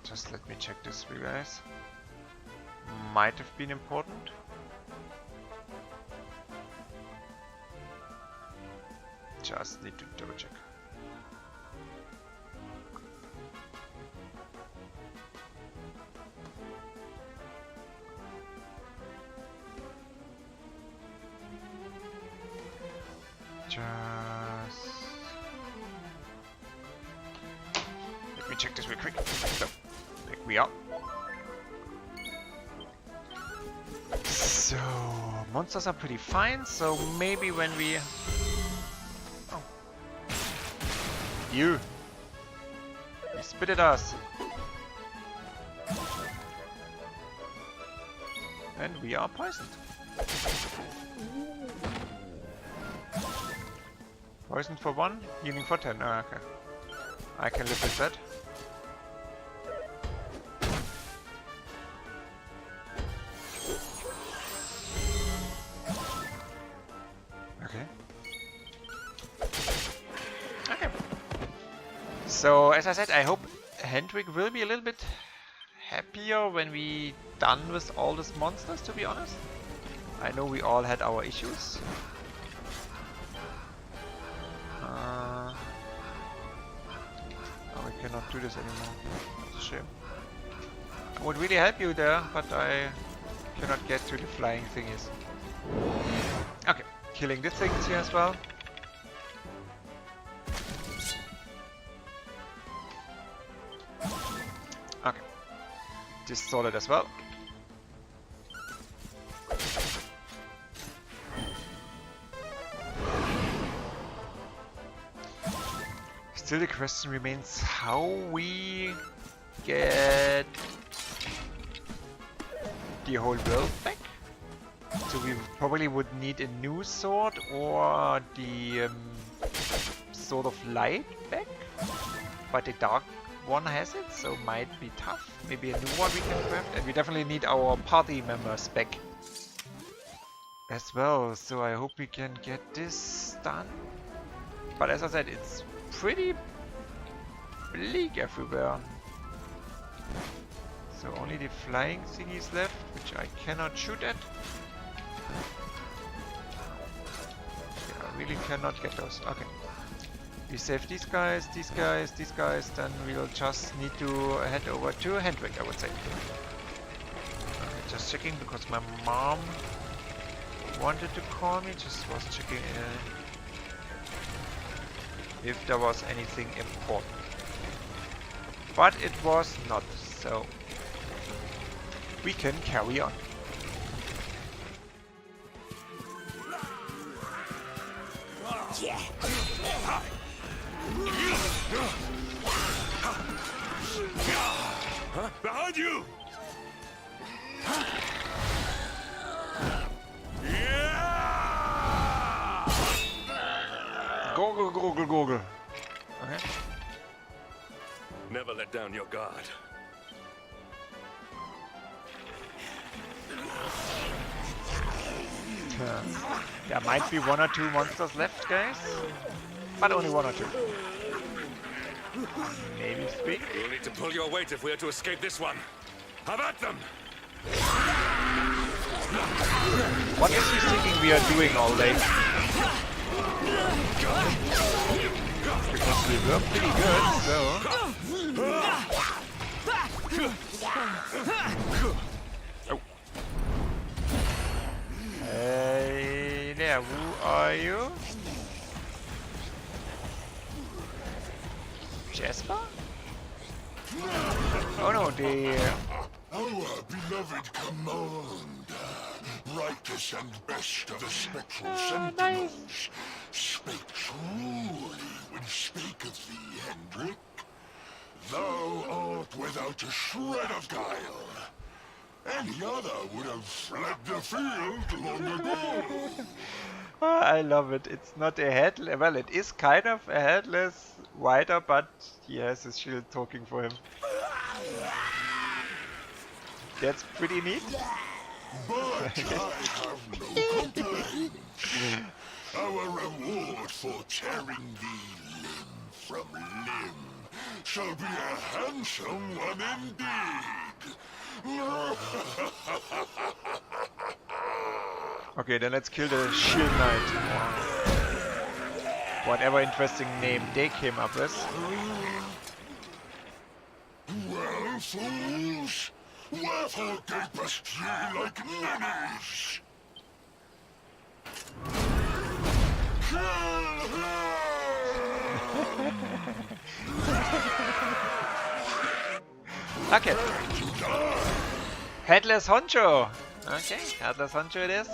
[SPEAKER 1] Just let me check this for you guys. Might have been important. Just need to double check. Let me check this real quick. So, there we are. So, monsters are pretty fine, so maybe when we... Oh. You spit at us. And we are poisoned. Poisoned for 1, healing for 10. Oh, okay. I can live with that. Okay. Okay. So, as I said, I hope Hendrik will be a little bit happier when we done with all these monsters, to be honest. I know we all had our issues. I cannot do this anymore. It's a shame. I would really help you there, but I cannot get to the flying thingies. Okay, killing these things here as well. Okay, this solid as well. Still the question remains how we get the whole world back. So we probably would need a new sword or the Sword of Light back. But the dark one has it, so might be tough. Maybe a new one we can craft. And we definitely need our party members back as well. So I hope we can get this done. But as I said, it's pretty bleak everywhere. So only the flying thingies left, which I cannot shoot at. Yeah, I really cannot get those. Okay. We save these guys, these guys, these guys, then we'll just need to head over to Hendrik, I would say. Okay, just checking because my mom wanted to call me, just was checking if there was anything important. But it was not, so we can carry on.
[SPEAKER 5] Yeah.
[SPEAKER 6] Huh? Behind you!
[SPEAKER 1] Gurgle, gurgle, gurgle. Okay.
[SPEAKER 6] Never let down your guard.
[SPEAKER 1] There might be 1 or 2 monsters left, guys. But only 1 or 2. Maybe 3.
[SPEAKER 6] You'll need to pull your weight if we are to escape this one. Have at them!
[SPEAKER 1] What is he thinking we are doing all day? Because we were pretty good, so... Oh. Hey there, who are you? Jasper? Oh no,
[SPEAKER 7] Our beloved commander, brightest and best of the spectral sentinels, spake truly when spake of thee, Hendrik. Thou art without a shred of guile. Any other would have fled the field long ago.
[SPEAKER 1] I love it. It's not a headless. Well, it is kind of a headless rider, but he has his shield talking for him. That's pretty neat.
[SPEAKER 7] But I have no complaints. Our reward for tearing thee limb from limb shall be a handsome one indeed.
[SPEAKER 1] Okay, then let's kill the Shield Knight. Whatever interesting name they came up with.
[SPEAKER 7] Well, fools, wherefore gapest ye like ninnies? Kill
[SPEAKER 1] Okay. Headless Honcho. Okay, Headless Honcho it is.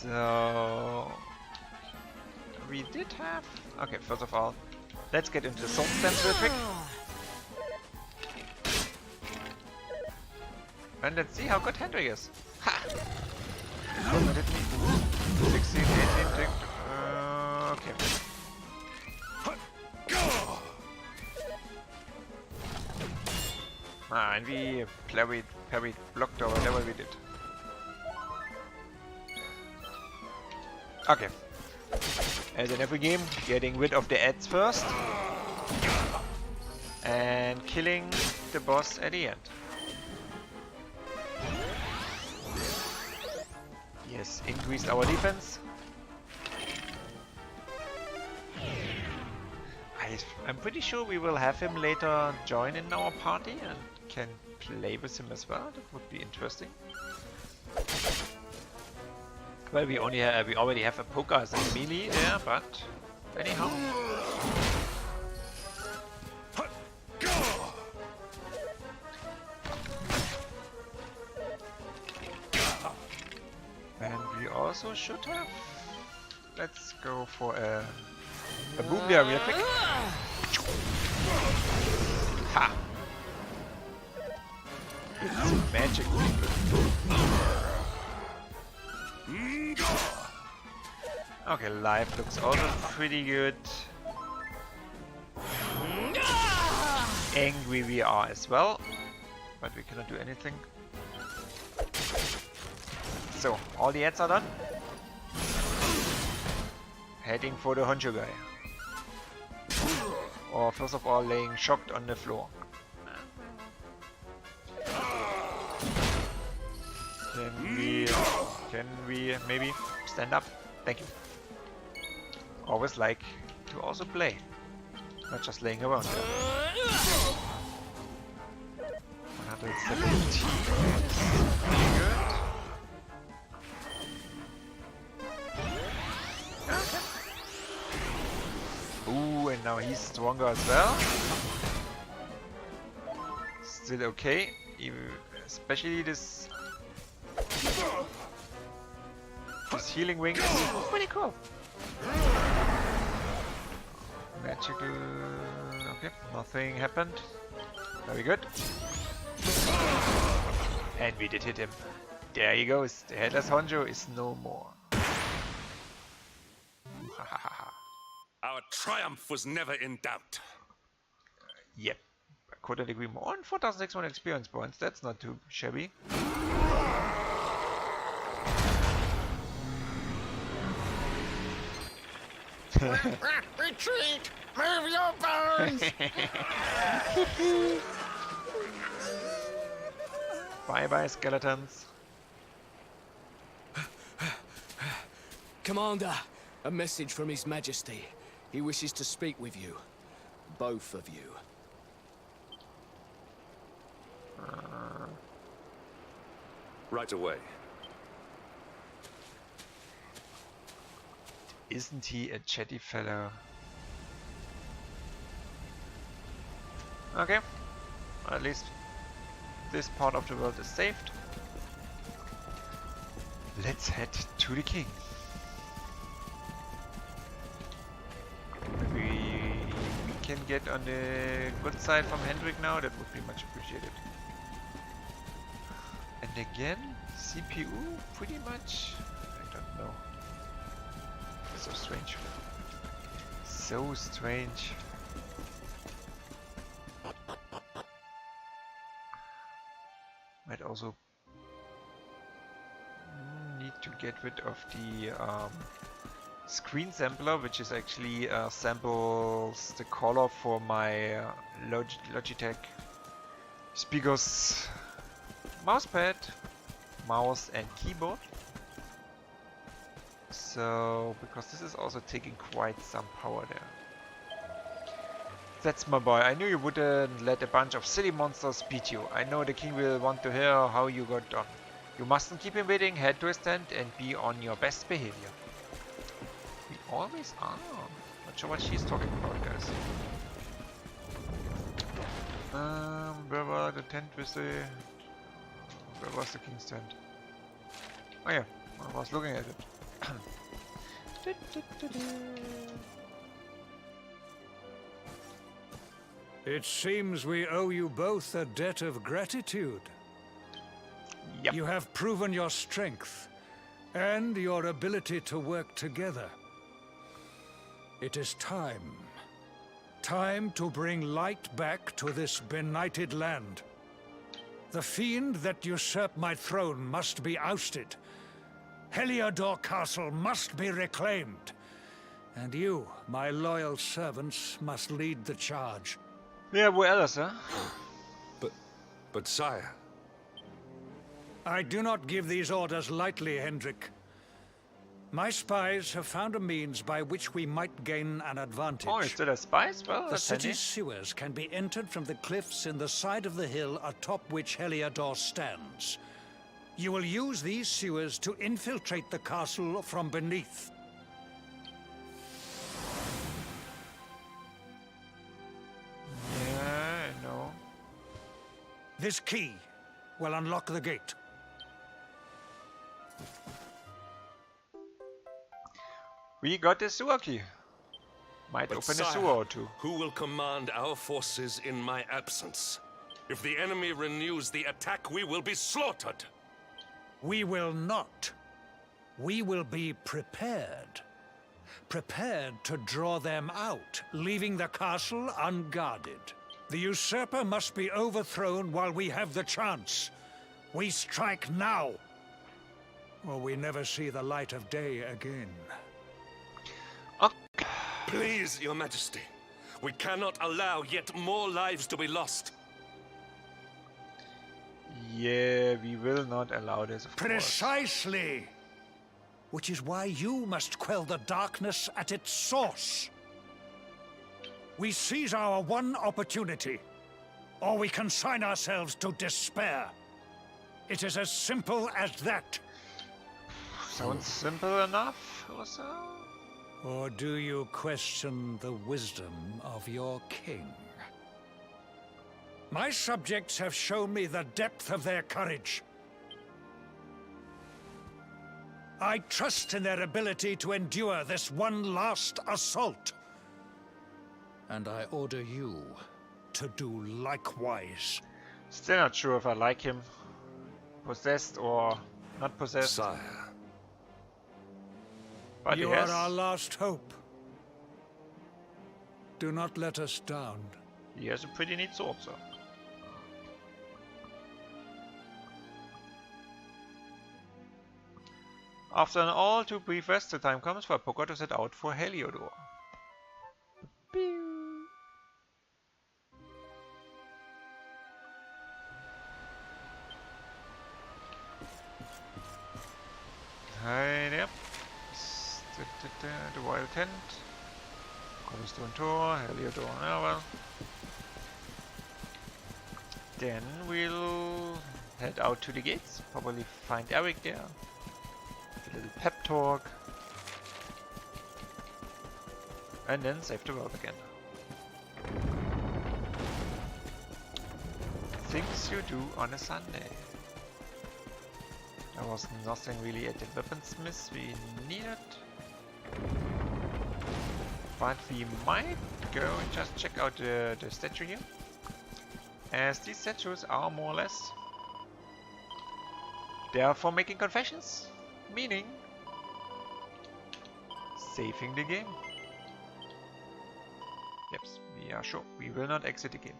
[SPEAKER 1] So we did have. Okay, first of all, let's get into the sword stance real quick. And let's see how good Hendrik is. Ha! 16, 18, okay. And we parried, blocked or whatever we did. Okay. As in every game, getting rid of the ads first. And killing the boss at the end. Yes, increased our defense. I'm pretty sure we will have him later join in our party and can play with him as well. That would be interesting. Well, we already have Apoka as a melee there, but anyhow. And we also should have. Let's go for a boom there real quick. Ha! It's magic. Okay, life looks also pretty good. Angry we are as well, but we cannot do anything. So, all the ads are done. Heading for the Honcho guy. Or first of all, laying shocked on the floor. Can we maybe stand up? Thank you. Always like to also play, not just laying around. 117. Pretty good. Okay. Ooh, and now he's stronger as well. Still okay, especially this healing wing is pretty cool. magical... Okay, nothing happened. Very good. And we did hit him. There he goes. The Headless Honjo is no more.
[SPEAKER 6] Our triumph was never in doubt.
[SPEAKER 1] Yep. I couldn't agree more. And 4,600 experience points. That's not too shabby.
[SPEAKER 7] Retreat! Move your bones!
[SPEAKER 1] Bye bye, skeletons.
[SPEAKER 5] Commander, a message from His Majesty. He wishes to speak with you. Both of you.
[SPEAKER 6] Right away.
[SPEAKER 1] Isn't he a chatty fellow? Okay. At least this part of the world is saved. Let's head to the king. Maybe we can get on the good side from Hendrik now. That would be much appreciated. And again, CPU pretty much. I don't know. So strange. So strange. Might also need to get rid of the screen sampler, which is actually samples the color for my Logitech speakers, mousepad, mouse and keyboard. So, because this is also taking quite some power there. That's my boy. I knew you wouldn't let a bunch of silly monsters beat you. I know the king will want to hear how you got on. You mustn't keep him waiting. Head to his tent and be on your best behavior. We always are. Not sure what she's talking about, guys. Where was the tent with the... Where was the king's tent? Oh yeah, I was looking at it.
[SPEAKER 4] It seems we owe you both a debt of gratitude.
[SPEAKER 1] Yep.
[SPEAKER 4] You have proven your strength and your ability to work together. It is time. Time to bring light back to this benighted land. The fiend that usurped my throne must be ousted. Heliodor Castle must be reclaimed. And you, my loyal servants, must lead the charge.
[SPEAKER 1] Yeah, where else, huh?
[SPEAKER 6] But sire...
[SPEAKER 4] I do not give these orders lightly, Hendrik. My spies have found a means by which we might gain an advantage.
[SPEAKER 1] Oh, instead of spies? Well,
[SPEAKER 4] the
[SPEAKER 1] that's
[SPEAKER 4] city's
[SPEAKER 1] handy.
[SPEAKER 4] sewers can be entered from the cliffs in the side of the hill atop which Heliodor stands. You will use these sewers to infiltrate the castle from beneath.
[SPEAKER 1] Yeah, I know.
[SPEAKER 4] This key will unlock the gate.
[SPEAKER 1] We got the sewer key. Might
[SPEAKER 6] But
[SPEAKER 1] open
[SPEAKER 6] sire,
[SPEAKER 1] a sewer or two.
[SPEAKER 6] who will command our forces in my absence? If the enemy renews the attack, we will be slaughtered.
[SPEAKER 4] We will not. We will be prepared. Prepared to draw them out, leaving the castle unguarded. The usurper must be overthrown while we have the chance. We strike now, or we never see the light of day again.
[SPEAKER 6] Please, Your Majesty. We cannot allow yet more lives to be lost.
[SPEAKER 1] Yeah, we will not allow this, of course.
[SPEAKER 4] Precisely! Which is why you must quell the darkness at its source. We seize our one opportunity, or we consign ourselves to despair. It is as simple as that.
[SPEAKER 1] Sounds simple enough, or so?
[SPEAKER 4] Or do you question the wisdom of your king? My subjects have shown me the depth of their courage. I trust in their ability to endure this one last assault. and I order you to do likewise.
[SPEAKER 1] Still not sure if I like him. Possessed or not possessed.
[SPEAKER 6] Sire,
[SPEAKER 1] But
[SPEAKER 4] You
[SPEAKER 1] yes,
[SPEAKER 4] are our last hope. Do not let us down.
[SPEAKER 1] he has a pretty neat sword, so. After an all too brief rest, the time comes for Apoka to set out for Heliodor. Hi there. The wild tent. Cobblestone tour, Heliodor, oh well. Then we'll head out to the gates, probably find Eric there. A little pep talk. And then save the world again. Things you do on a Sunday. There was nothing really at the weaponsmith we needed. But we might go and just check out the statue here. As these statues are more or less there for making confessions. Meaning saving the game. Yep, we are sure we will not exit the game.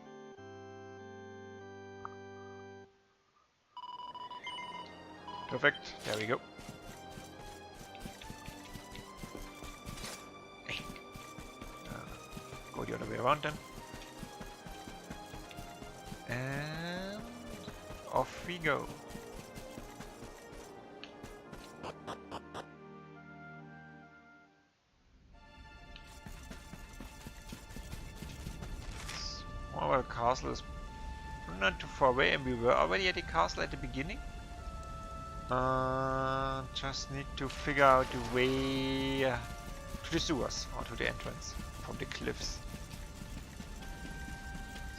[SPEAKER 1] Perfect, there we go. Go the other way around then. And off we go. Our castle is not too far away, and we were already at the castle at the beginning. Just need to figure out the way to the sewers or to the entrance from the cliffs.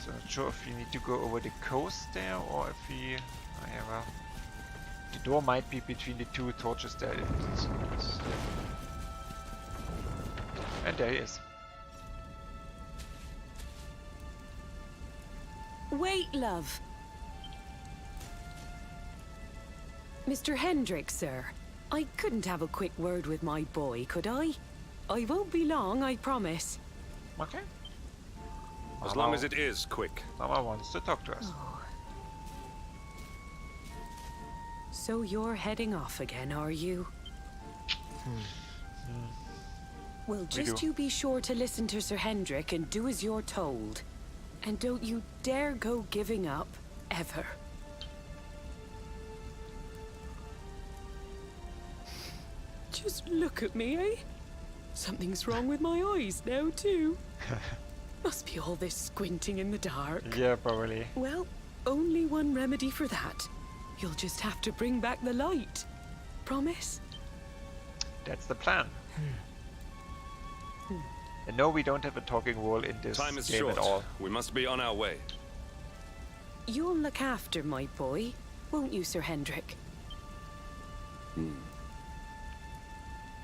[SPEAKER 1] So not sure if we need to go over the coast there or if we... Oh yeah, well, the door might be between the two torches there. And there he is.
[SPEAKER 3] Wait, love. Mr. Hendrik, sir. I couldn't have a quick word with my boy, could I? I won't be long, I promise.
[SPEAKER 1] Okay.
[SPEAKER 6] as long as it is quick.
[SPEAKER 1] Mama wants to talk to us.
[SPEAKER 3] Oh. So you're heading off again, are you? Well, just you be sure to listen to Sir Hendrik and do as you're told. And don't you dare go giving up, ever. Just look at me, eh? Something's wrong with my eyes now, too. Must be all this squinting in the dark.
[SPEAKER 1] Yeah, probably.
[SPEAKER 3] Well, only one remedy for that. You'll just have to bring back the light. Promise?
[SPEAKER 1] That's the plan. And no, we don't have a talking wall in this
[SPEAKER 6] Time is
[SPEAKER 1] game
[SPEAKER 6] short.
[SPEAKER 1] at all.
[SPEAKER 6] We must be on our way.
[SPEAKER 3] You'll look after my boy, won't you, Sir Hendrik?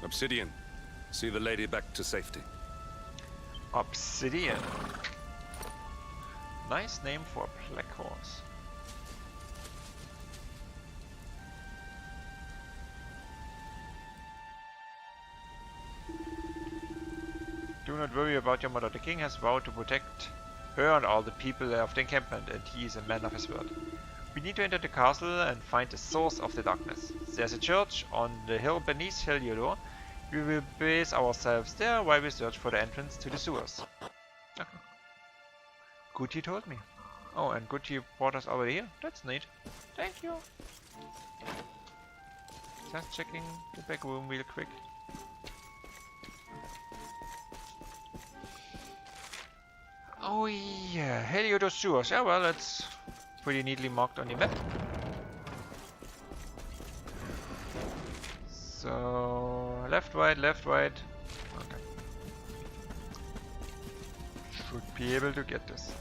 [SPEAKER 6] Obsidian, see the lady back to safety.
[SPEAKER 1] Obsidian. Nice name for a black horse. Do not worry about your mother. The king has vowed to protect her and all the people of the encampment, and he is a man of his word. We need to enter the castle and find the source of the darkness. There's a church on the hill beneath Heliodor. We will base ourselves there while we search for the entrance to the sewers. Okay. Good, he told me. Oh, and good he brought us over here. That's neat. Thank you. Just checking the back room real quick. Oh yeah, Heliodor sewers. Yeah, well, that's pretty neatly marked on the map. So left, right, left, right. Okay. Should be able to get this.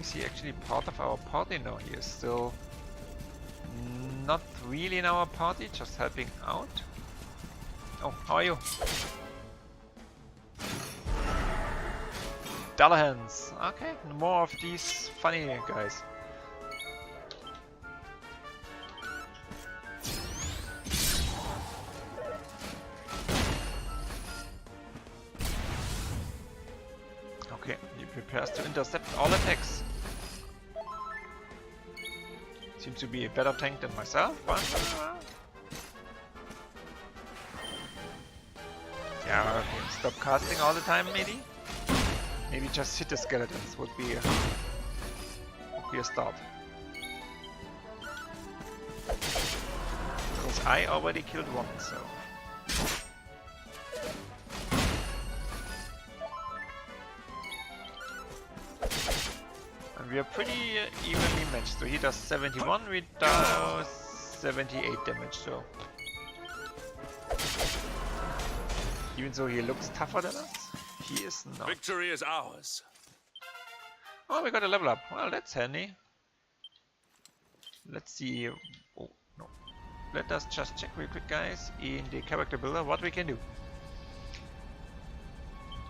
[SPEAKER 1] Is he actually part of our party? No, he is still not really in our party, just helping out. Oh, how are you? Dullahans. Okay, more of these funny guys. Okay, he prepares to intercept all attacks. Seems to be a better tank than myself, but yeah, okay. Stop casting all the time, maybe. Maybe just hit the skeletons would be a start. Because I already killed one, so. And we are pretty evenly matched. So he does 71, we do 78 damage, so. Even though he looks tougher than us, he is not.
[SPEAKER 6] Victory is ours.
[SPEAKER 1] Oh, we got a level up. Well, that's handy. Let's see. Oh, no. Let us just check real quick, guys, in the character builder what we can do.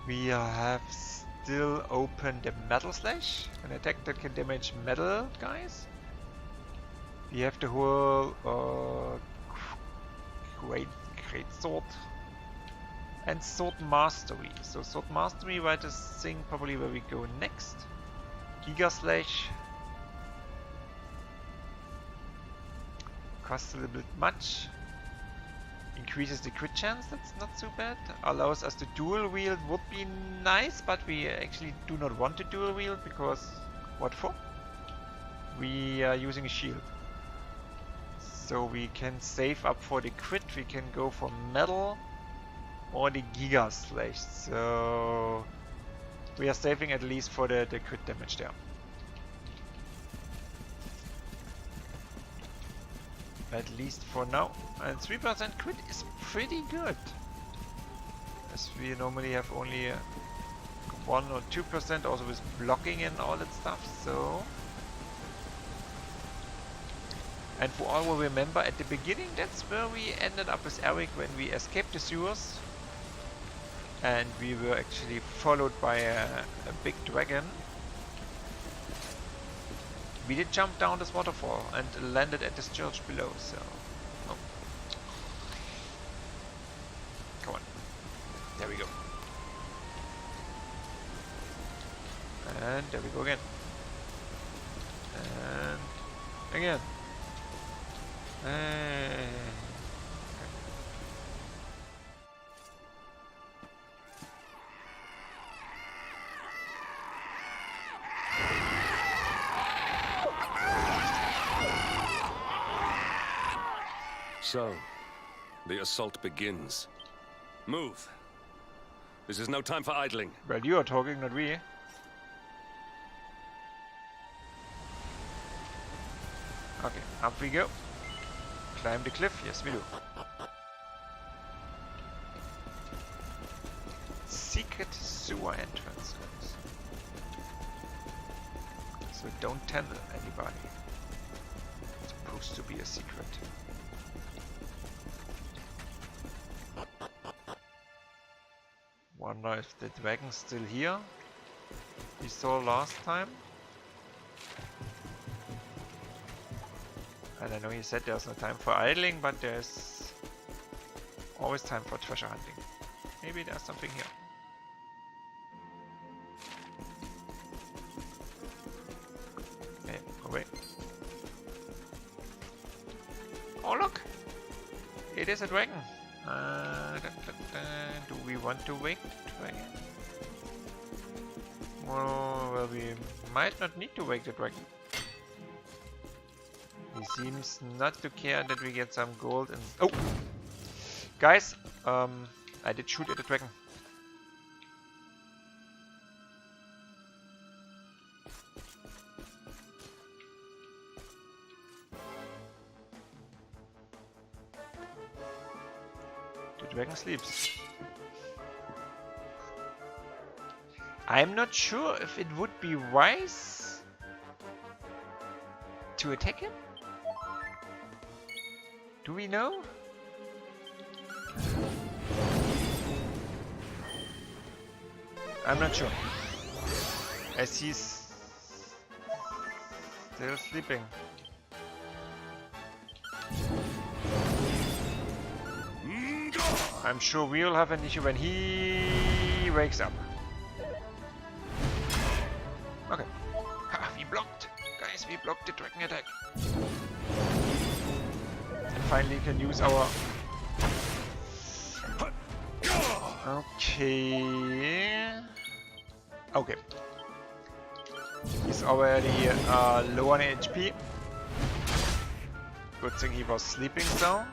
[SPEAKER 1] We have still open the Metal Slash, an attack that can damage metal guys. We have the whole great sword and sword mastery. So sword mastery, right, is thing probably where we go next. Giga Slash costs a little bit much. Increases the crit chance, that's not so bad. Allows us to dual wield would be nice, but we actually do not want to dual wield because what for? We are using a shield. So we can save up for the crit, we can go for metal or the Giga Slash. So we are saving at least for the crit damage there. At least for now. And 3% crit is pretty good. As we normally have only 1 or 2% also with blocking and all that stuff, so. And for all who remember at the beginning, that's where we ended up with Eric when we escaped the sewers. And we were actually followed by a big dragon. We did jump down this waterfall and landed at this church below, so. Oh. Come on. There we go. And there we go again. And again. And
[SPEAKER 6] so, the assault begins. Move. This is no time for idling.
[SPEAKER 1] well, you are talking, not we. Okay, up we go. Climb the cliff, yes we do. Secret sewer entrance. So don't tell anybody. It's supposed to be a secret. Wonder if the dragon's still here. We saw last time. And I know he said there's no time for idling, but there's always time for treasure hunting. Maybe there's something here. Hey, away. Oh look! It is a dragon! Do we want to wake the dragon? Well, we might not need to wake the dragon. He seems not to care that we get some gold and... Oh! Guys, I did shoot at the dragon. The dragon sleeps. I'm not sure if it would be wise to attack him. Do we know? I'm not sure. as he's still sleeping. I'm sure we'll have an issue when he wakes up. Okay. Ha, we blocked. Guys, we blocked the dragon attack. And finally can use our... Okay. Okay. He's already low on HP. Good thing he was sleeping though.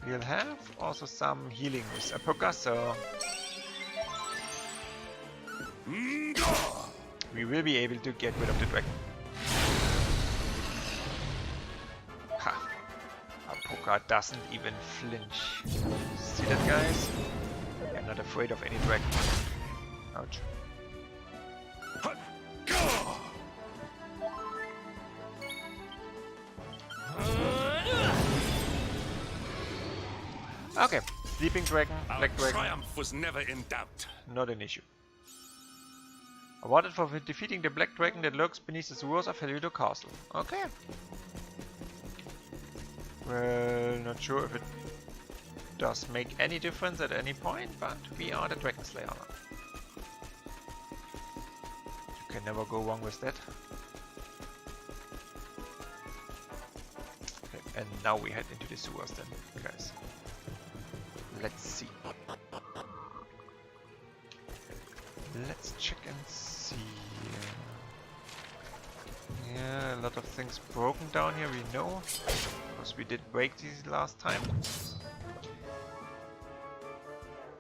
[SPEAKER 1] We'll have also some healing with Apoka, so we will be able to get rid of the dragon. Ha! Apoka doesn't even flinch. See that, guys? I'm not afraid of any dragon. Ouch. Okay, sleeping dragon, black dragon.
[SPEAKER 6] Triumph was never in doubt.
[SPEAKER 1] Not an issue. Awarded for defeating the black dragon that lurks beneath the sewers of Heliodor Castle. Okay. Well, not sure if it does make any difference at any point, but we are the Dragon Slayer. You can never go wrong with that. Okay, and now we head into the sewers then, guys. Let's see. Let's check and see. Yeah, a lot of things broken down here, we know. Because we did break these last time.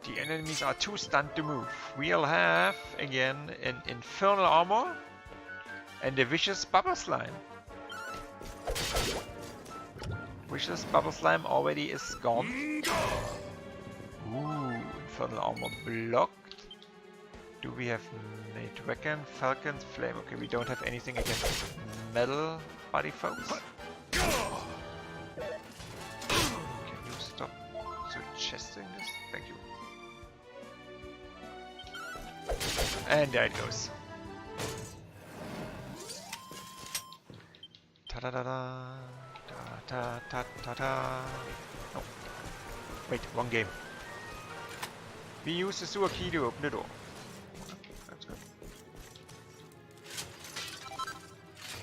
[SPEAKER 1] The enemies are too stunned to move. We'll have, again, an infernal armor and a vicious bubble slime. Vicious bubble slime already is gone. Ooh, infernal armor blocked. Do we have dragon, falcons, flame? Okay, we don't have anything against metal body foes. Can you stop suggesting this? Thank you. And there it goes. Ta da da da ta ta ta ta. No. Wait, wrong game. We use the sewer key to open the door. That's good.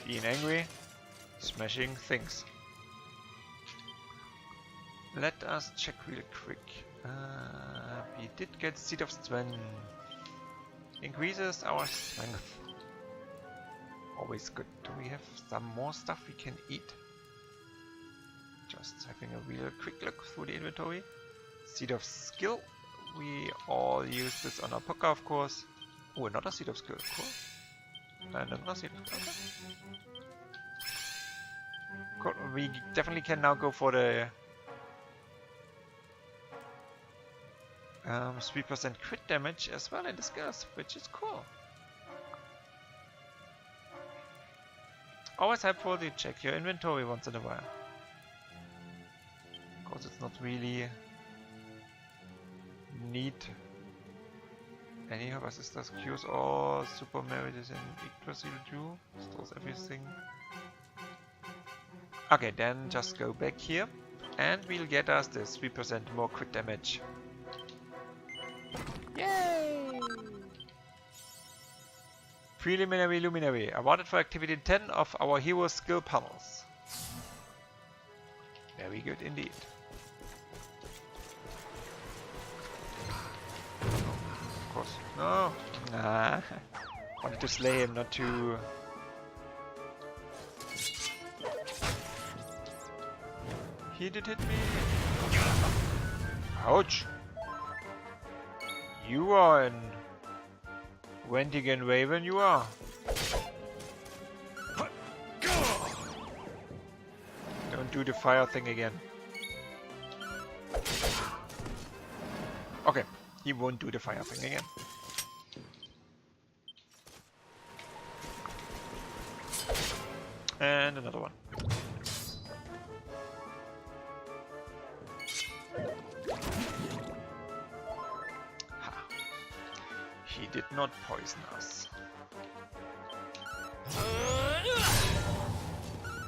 [SPEAKER 1] Being angry, smashing things. Let us check real quick. We did get Seed of Strength. Increases our strength. Always good. Do we have some more stuff we can eat? Just having a real quick look through the inventory. Seed of Skill. We all use this on Apoka, of course. Oh, another Seed of Skill. Cool. And another Seed of Skill. Cool. We definitely can now go for the 3% crit damage as well in the skills, which is cool. Always helpful to check your inventory once in a while. Of course, it's not really neat. Any of us is das cures all super merit in Yggdrasil do. Stores everything. Okay, then just go back here and we'll get us the 3% more crit damage. Yay! Preliminary Luminary, awarded for activity 10 of our hero skill panels. Very good indeed. Of course. No! Nah. Wanted to slay him, not to... He did hit me! Ouch! You are an Wentigan Raven, you are. Don't do the fire thing again. Okay, he won't do the fire thing again. And another one. He did not poison us.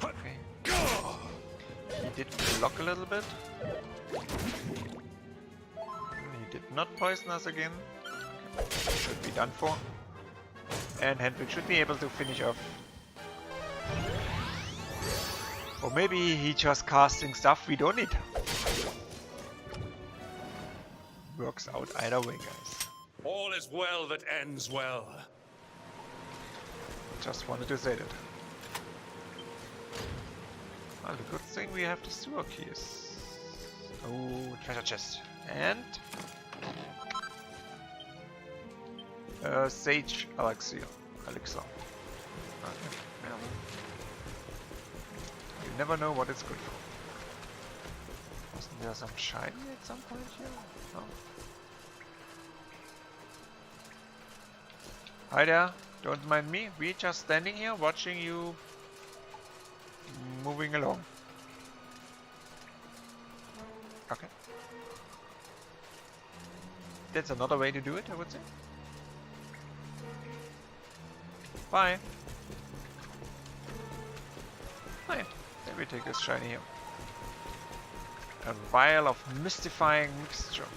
[SPEAKER 1] Okay. He did block a little bit. He did not poison us again. Okay. Should be done for. And Hendrik should be able to finish off. Or maybe he just casting stuff we don't need. Works out either way, guys.
[SPEAKER 6] All is well that ends well.
[SPEAKER 1] Just wanted to say that. Well, the good thing we have the sewer keys. Oh, treasure chest. And sage elixir. Okay. Yeah. You never know what it's good for. Wasn't there some shiny at some point here? No. Hi there, don't mind me. We're just standing here watching you moving along. Okay. That's another way to do it, I would say. Bye. Hi. Then we take this shiny here. A vial of mystifying mixture.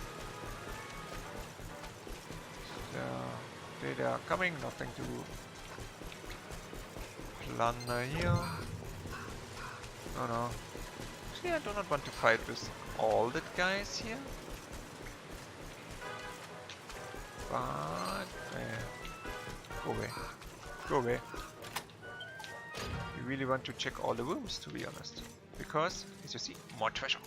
[SPEAKER 1] They are coming, nothing to plunder here. No. See, I do not want to fight with all the guys here. But go away. Go away. We really want to check all the rooms, to be honest. Because, as you see, more treasure.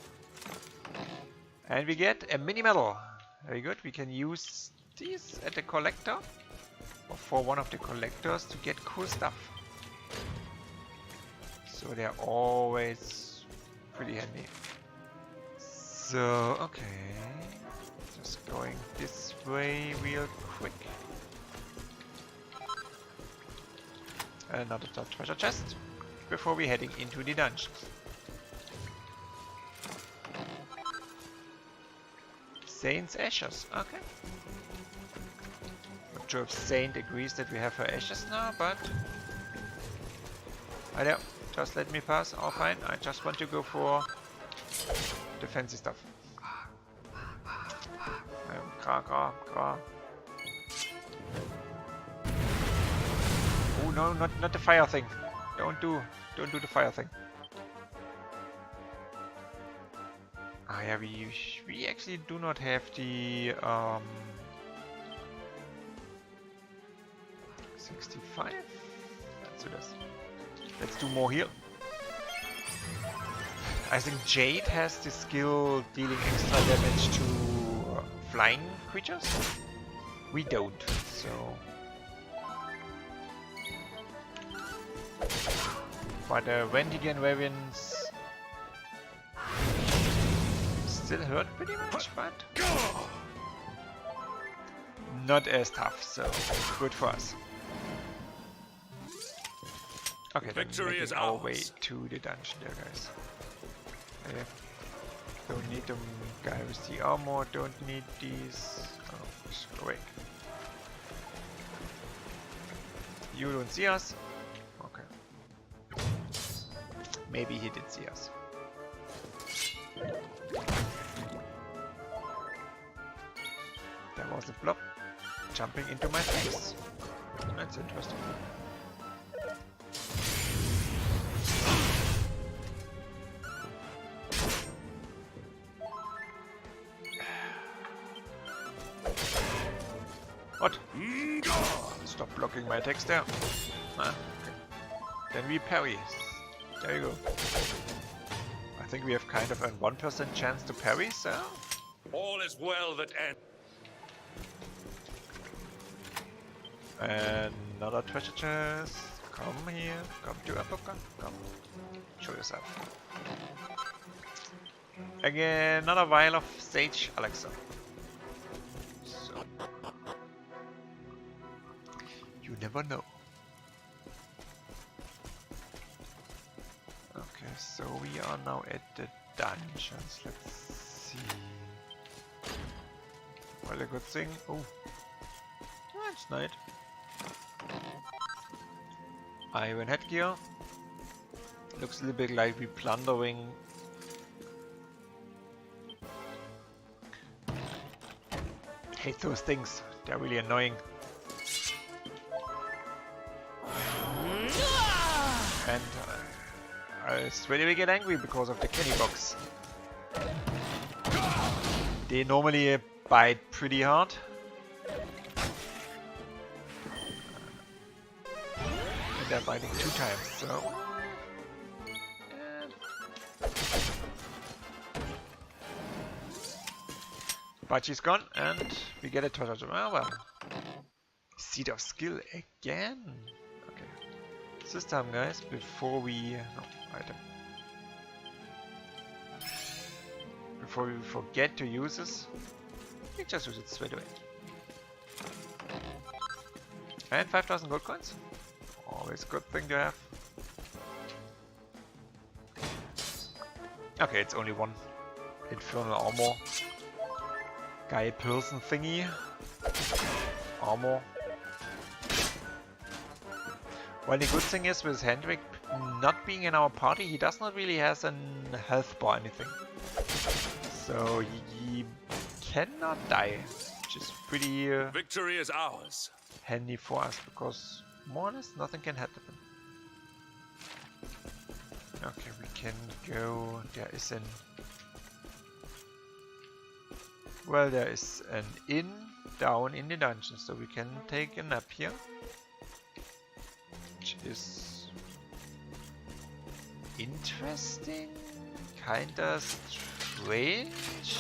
[SPEAKER 1] And we get a mini medal. Very good, we can use these at the collector. Or for one of the collectors to get cool stuff. So they're always pretty handy. So, okay. Just going this way real quick. Another treasure chest before we're heading into the dungeons. Saint's ashes, okay. Not sure if Saint agrees that we have her ashes now, but I don't. Just let me pass. Oh, fine. I just want to go for the fancy stuff. Gra. Oh no, not the fire thing. Don't do the fire thing. Ah yeah, we actually do not have the 65. Let's do this. Let's do more here. I think Jade has the skill dealing extra damage to flying creatures. We don't, so. But Vendigan Ravens still hurt pretty much, but not as tough, so good for us. Okay,
[SPEAKER 6] victory is
[SPEAKER 1] our
[SPEAKER 6] ours.
[SPEAKER 1] way to the dungeon there, guys. Okay. Don't need them, guy with the armor, don't need these. Oh, just go away. You don't see us? Okay. Maybe he did see us. There was a blob jumping into my face. That's interesting. What? Stop blocking my attacks there. Ah, okay. Then we parry. There you go. I think we have kind of a 1% chance to parry, so...
[SPEAKER 6] All is well that ends.
[SPEAKER 1] Another treasure chest. Come here. Come to Apoka. Come. Show yourself. Again, another vial of sage elixir. So... You never know. Okay, so we are now at the dungeons. Let's see. Well, a good thing. Oh. It's night. Iron headgear. Looks a little bit like we're plundering. Hate those things. They're really annoying. And I straight away get angry because of the candy box. They normally bite pretty hard. And they're biting 2 times, so... But she's gone, and we get a treasure. Oh well. Seed of skill again? Okay. This time, guys, before we... No, item. Before we forget to use this, we just use it straight away. And 5,000 gold coins. Always a good thing to have. Okay, it's only one infernal armor. Guy person thingy. Armor. Well, the good thing is with Hendrik not being in our party, he does not really has a health bar or anything. So he cannot die, which is pretty
[SPEAKER 6] Victory is ours.
[SPEAKER 1] handy for us, because more or less nothing can happen. Okay, we can go... There is an... Well, there is an inn down in the dungeon, so we can take a nap here. Which is... interesting? Kinda strange?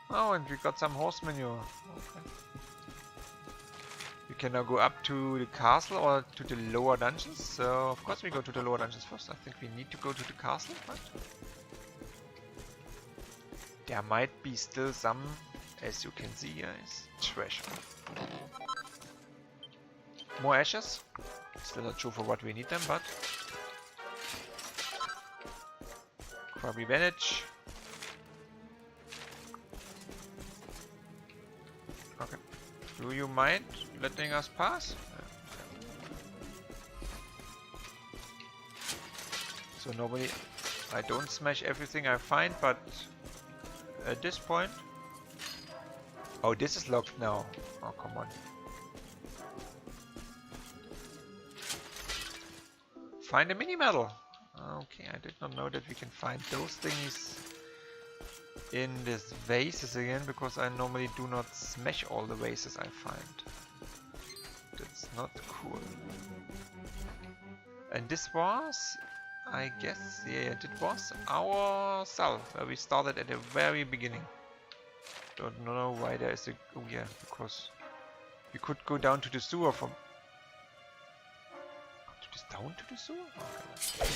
[SPEAKER 1] Oh, and we got some horse manure. Okay. We can now go up to the castle or to the lower dungeons. So, of course, we go to the lower dungeons first. I think we need to go to the castle, but there might be still some, as you can see, guys, treasure. More ashes. Still not sure for what we need them, but probably bandage. Okay. Do you mind letting us pass? So normally I don't smash everything I find, but at this point... Oh, this is locked now. Oh, come on. Find a mini medal. Okay, I did not know that we can find those things in these vases again, because I normally do not smash all the vases I find. That's not cool. And this was, I guess, yeah, it was our cell where we started at the very beginning. Don't know why there is a... Oh yeah, because we could go down to the sewer from... Down to the sewer? Okay.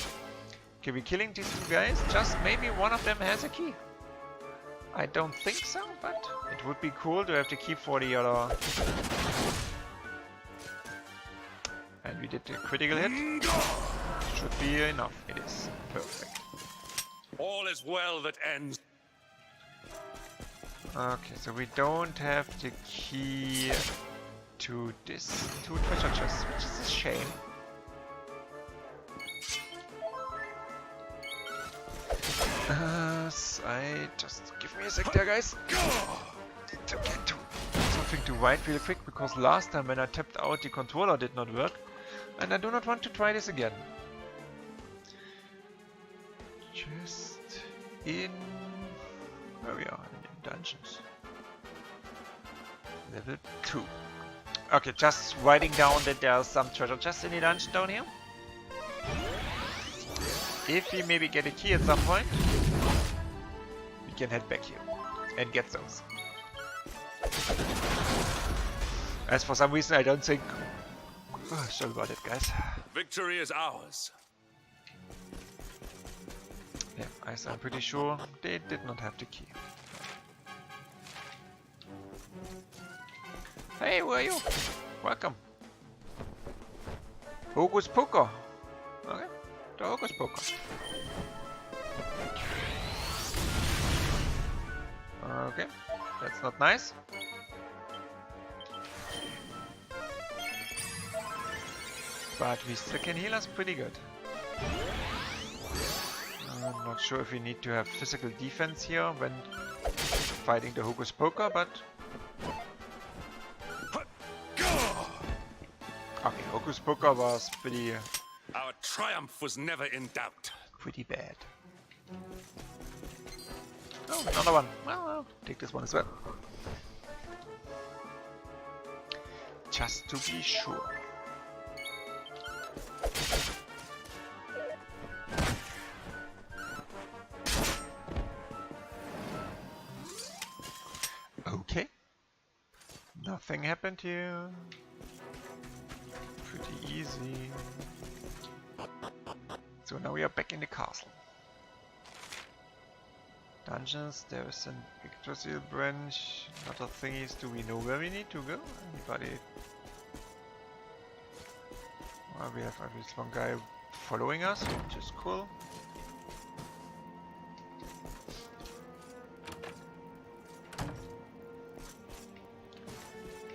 [SPEAKER 1] Okay, we're killing these 2 guys. Just maybe one of them has a key. I don't think so, but it would be cool to have the key for the other. And we did the critical hit. Should be enough. It is. Perfect.
[SPEAKER 6] All is well that ends.
[SPEAKER 1] Okay, so we don't have the key to this 2 treasure chests, which is a shame. I just give me a sec there, guys. Need to get to something to write real quick, because last time when I tapped out the controller did not work, and I do not want to try this again. Just in where we are in dungeons. Level 2. Okay, just writing down that there are some treasure chests in the dungeon down here. If we maybe get a key at some point, we can head back here and get those. As for some reason I don't think... Oh, sorry about it, guys.
[SPEAKER 6] Victory is ours.
[SPEAKER 1] Yeah, I'm pretty sure they did not have the key. Hey, where are you? Welcome. Hocus Poker. Okay. The Hocus Poker. Okay, that's not nice. But we still can heal us pretty good. I'm not sure if we need to have physical defense here when fighting the Hocus Poker, but... Okay, Hocus Poker was pretty...
[SPEAKER 6] Our triumph was never in doubt.
[SPEAKER 1] pretty bad. Oh, another one. Well, I'll take this one as well. Just to be sure. Okay. Nothing happened here. Pretty easy. So now we are back in the castle. Dungeons, there is an Yggdrasil branch, other thingies. Do we know where we need to go? Anybody? Well, we have at least one guy following us, which is cool.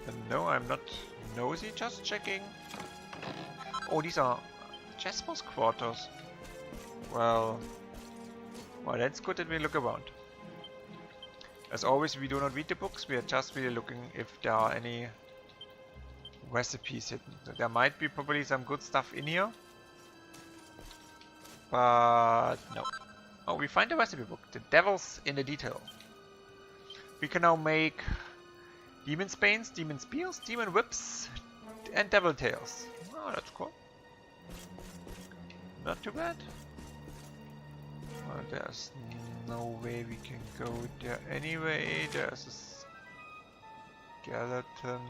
[SPEAKER 1] And no, I'm not nosy, just checking. Oh, these are Jasper's quarters. Well, that's good that we look around. As always, we do not read the books, we are just really looking if there are any recipes hidden. So there might be probably some good stuff in here. But no. Oh, we find a recipe book. The Devil's in the Detail. We can now make demon spanes, demon spears, demon whips, and devil tails. Oh, that's cool. Not too bad. Well, there's no way we can go there anyway. There's a skeleton.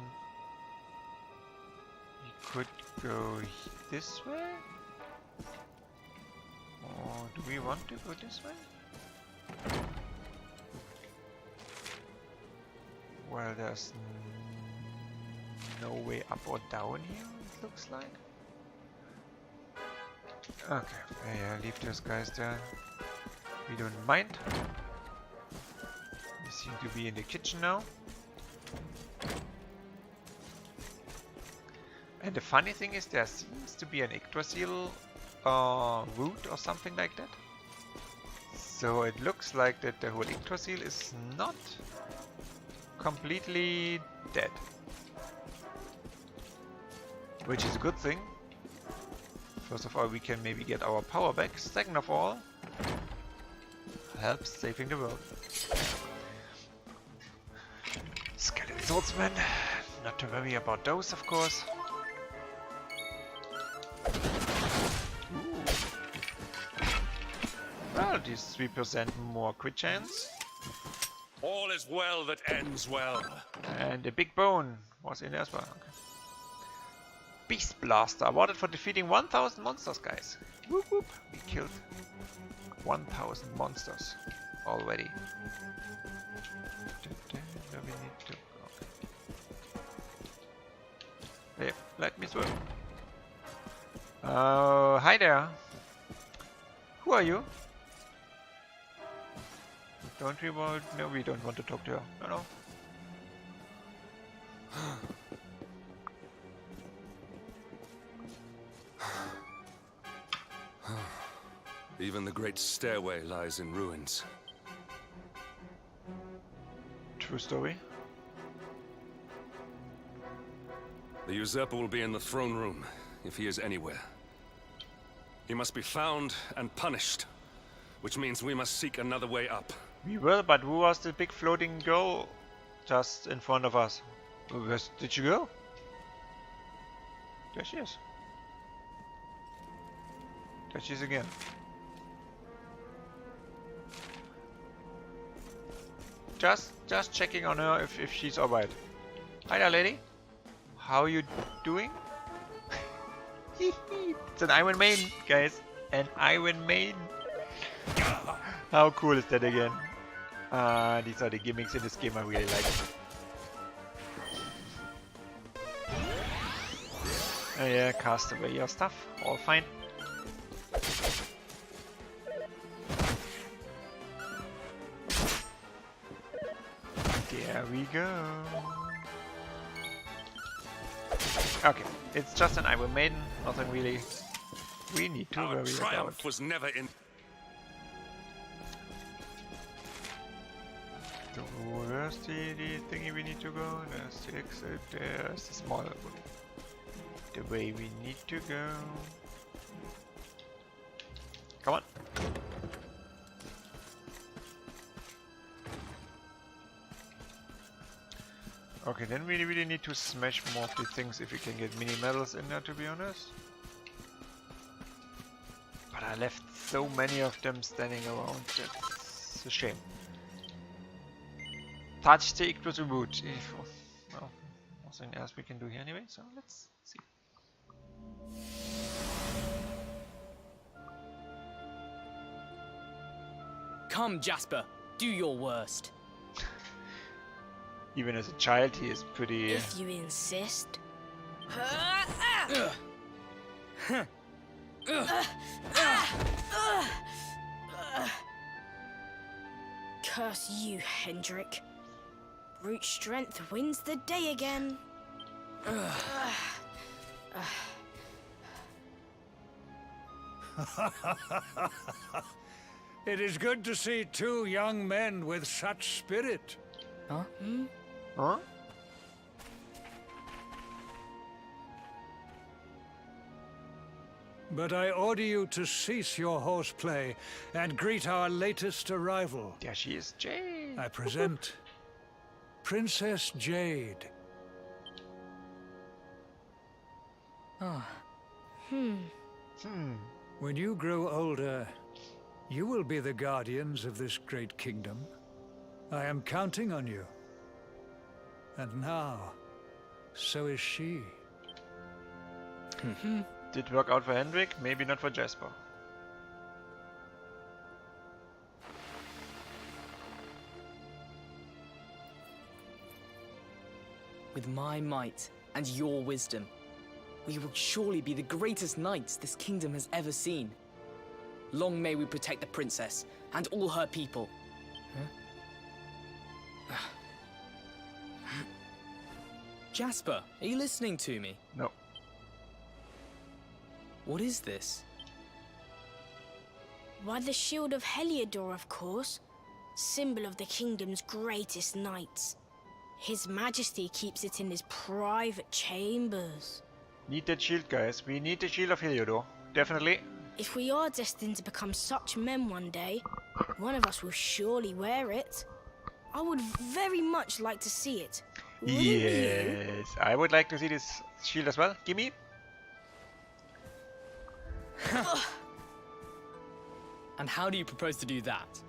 [SPEAKER 1] We could go this way? Or do we want to go this way? Well, there's no way up or down here, it looks like. Okay, yeah, leave those guys there. We don't mind. We seem to be in the kitchen now. And the funny thing is, there seems to be an Yggdrasil root or something like that. So it looks like that the whole Yggdrasil is not completely dead. Which is a good thing. First of all, we can maybe get our power back. Second of all, helps saving the world. Skeleton swordsman. Not to worry about those, of course. Ooh. Well, these 3% more crit chance.
[SPEAKER 6] All is well that ends well.
[SPEAKER 1] And the big bone was in there as well. Okay. Beast Blaster, awarded for defeating 1000 monsters, guys. Whoop whoop. We killed 1000 monsters already. Where we need to go. Hey, let me swim. Hi there. Who are you? Don't we want... No, we don't want to talk to her. No, no.
[SPEAKER 6] Even the great stairway lies in ruins.
[SPEAKER 1] True story.
[SPEAKER 6] The usurper will be in the throne room, if he is anywhere. He must be found and punished, which means we must seek another way up.
[SPEAKER 1] We will, but who was the big floating girl just in front of us? Where did she go? There she is. There she is again. Just checking on her if she's alright. Hi there, lady. How are you doing? It's an Iron Maiden, guys. An Iron Maiden. How cool is that again? These are the gimmicks in this game I really like. Oh yeah, cast away your stuff. All fine. There we go. Okay, it's just an Iron Maiden, nothing really we need to
[SPEAKER 6] Our
[SPEAKER 1] worry
[SPEAKER 6] triumph
[SPEAKER 1] about.
[SPEAKER 6] was never in.
[SPEAKER 1] So where's the thingy we need to go? There's the exit, there's the small one. The way we need to go. Come on. Okay, then we really need to smash more of the things if we can get mini medals in there, to be honest. But I left so many of them standing around, that's a shame. Touch the Yggdrasil wood. Well, nothing else we can do here anyway, so let's see.
[SPEAKER 8] Come, Jasper, do your worst.
[SPEAKER 1] Even as a child, he is pretty.
[SPEAKER 9] If you insist. Curse you, Hendrik. Brute strength wins the day again.
[SPEAKER 4] It is good to see two young men with such spirit.
[SPEAKER 8] Huh?
[SPEAKER 1] Huh?
[SPEAKER 4] But I order you to cease your horseplay and greet our latest arrival.
[SPEAKER 1] There she is, Jade.
[SPEAKER 4] I present Princess Jade. When you grow older, you will be the guardians of this great kingdom. I am counting on you. And now, so is she.
[SPEAKER 1] Did work out for Hendrik, maybe not for Jasper.
[SPEAKER 8] With my might and your wisdom, we will surely be the greatest knights this kingdom has ever seen. Long may we protect the princess and all her people. Jasper, are you listening to me?
[SPEAKER 1] No.
[SPEAKER 8] What is this?
[SPEAKER 9] Why, the shield of Heliodor, of course. Symbol of the kingdom's greatest knights. His Majesty keeps it in his private chambers.
[SPEAKER 1] Need that shield, guys. We need the shield of Heliodor. Definitely.
[SPEAKER 9] If we are destined to become such men one day, one of us will surely wear it. I would very much like to see it. Wouldn't you?
[SPEAKER 1] Yes, I would like to see this shield as well. Gimme.
[SPEAKER 8] And how do you propose to do that?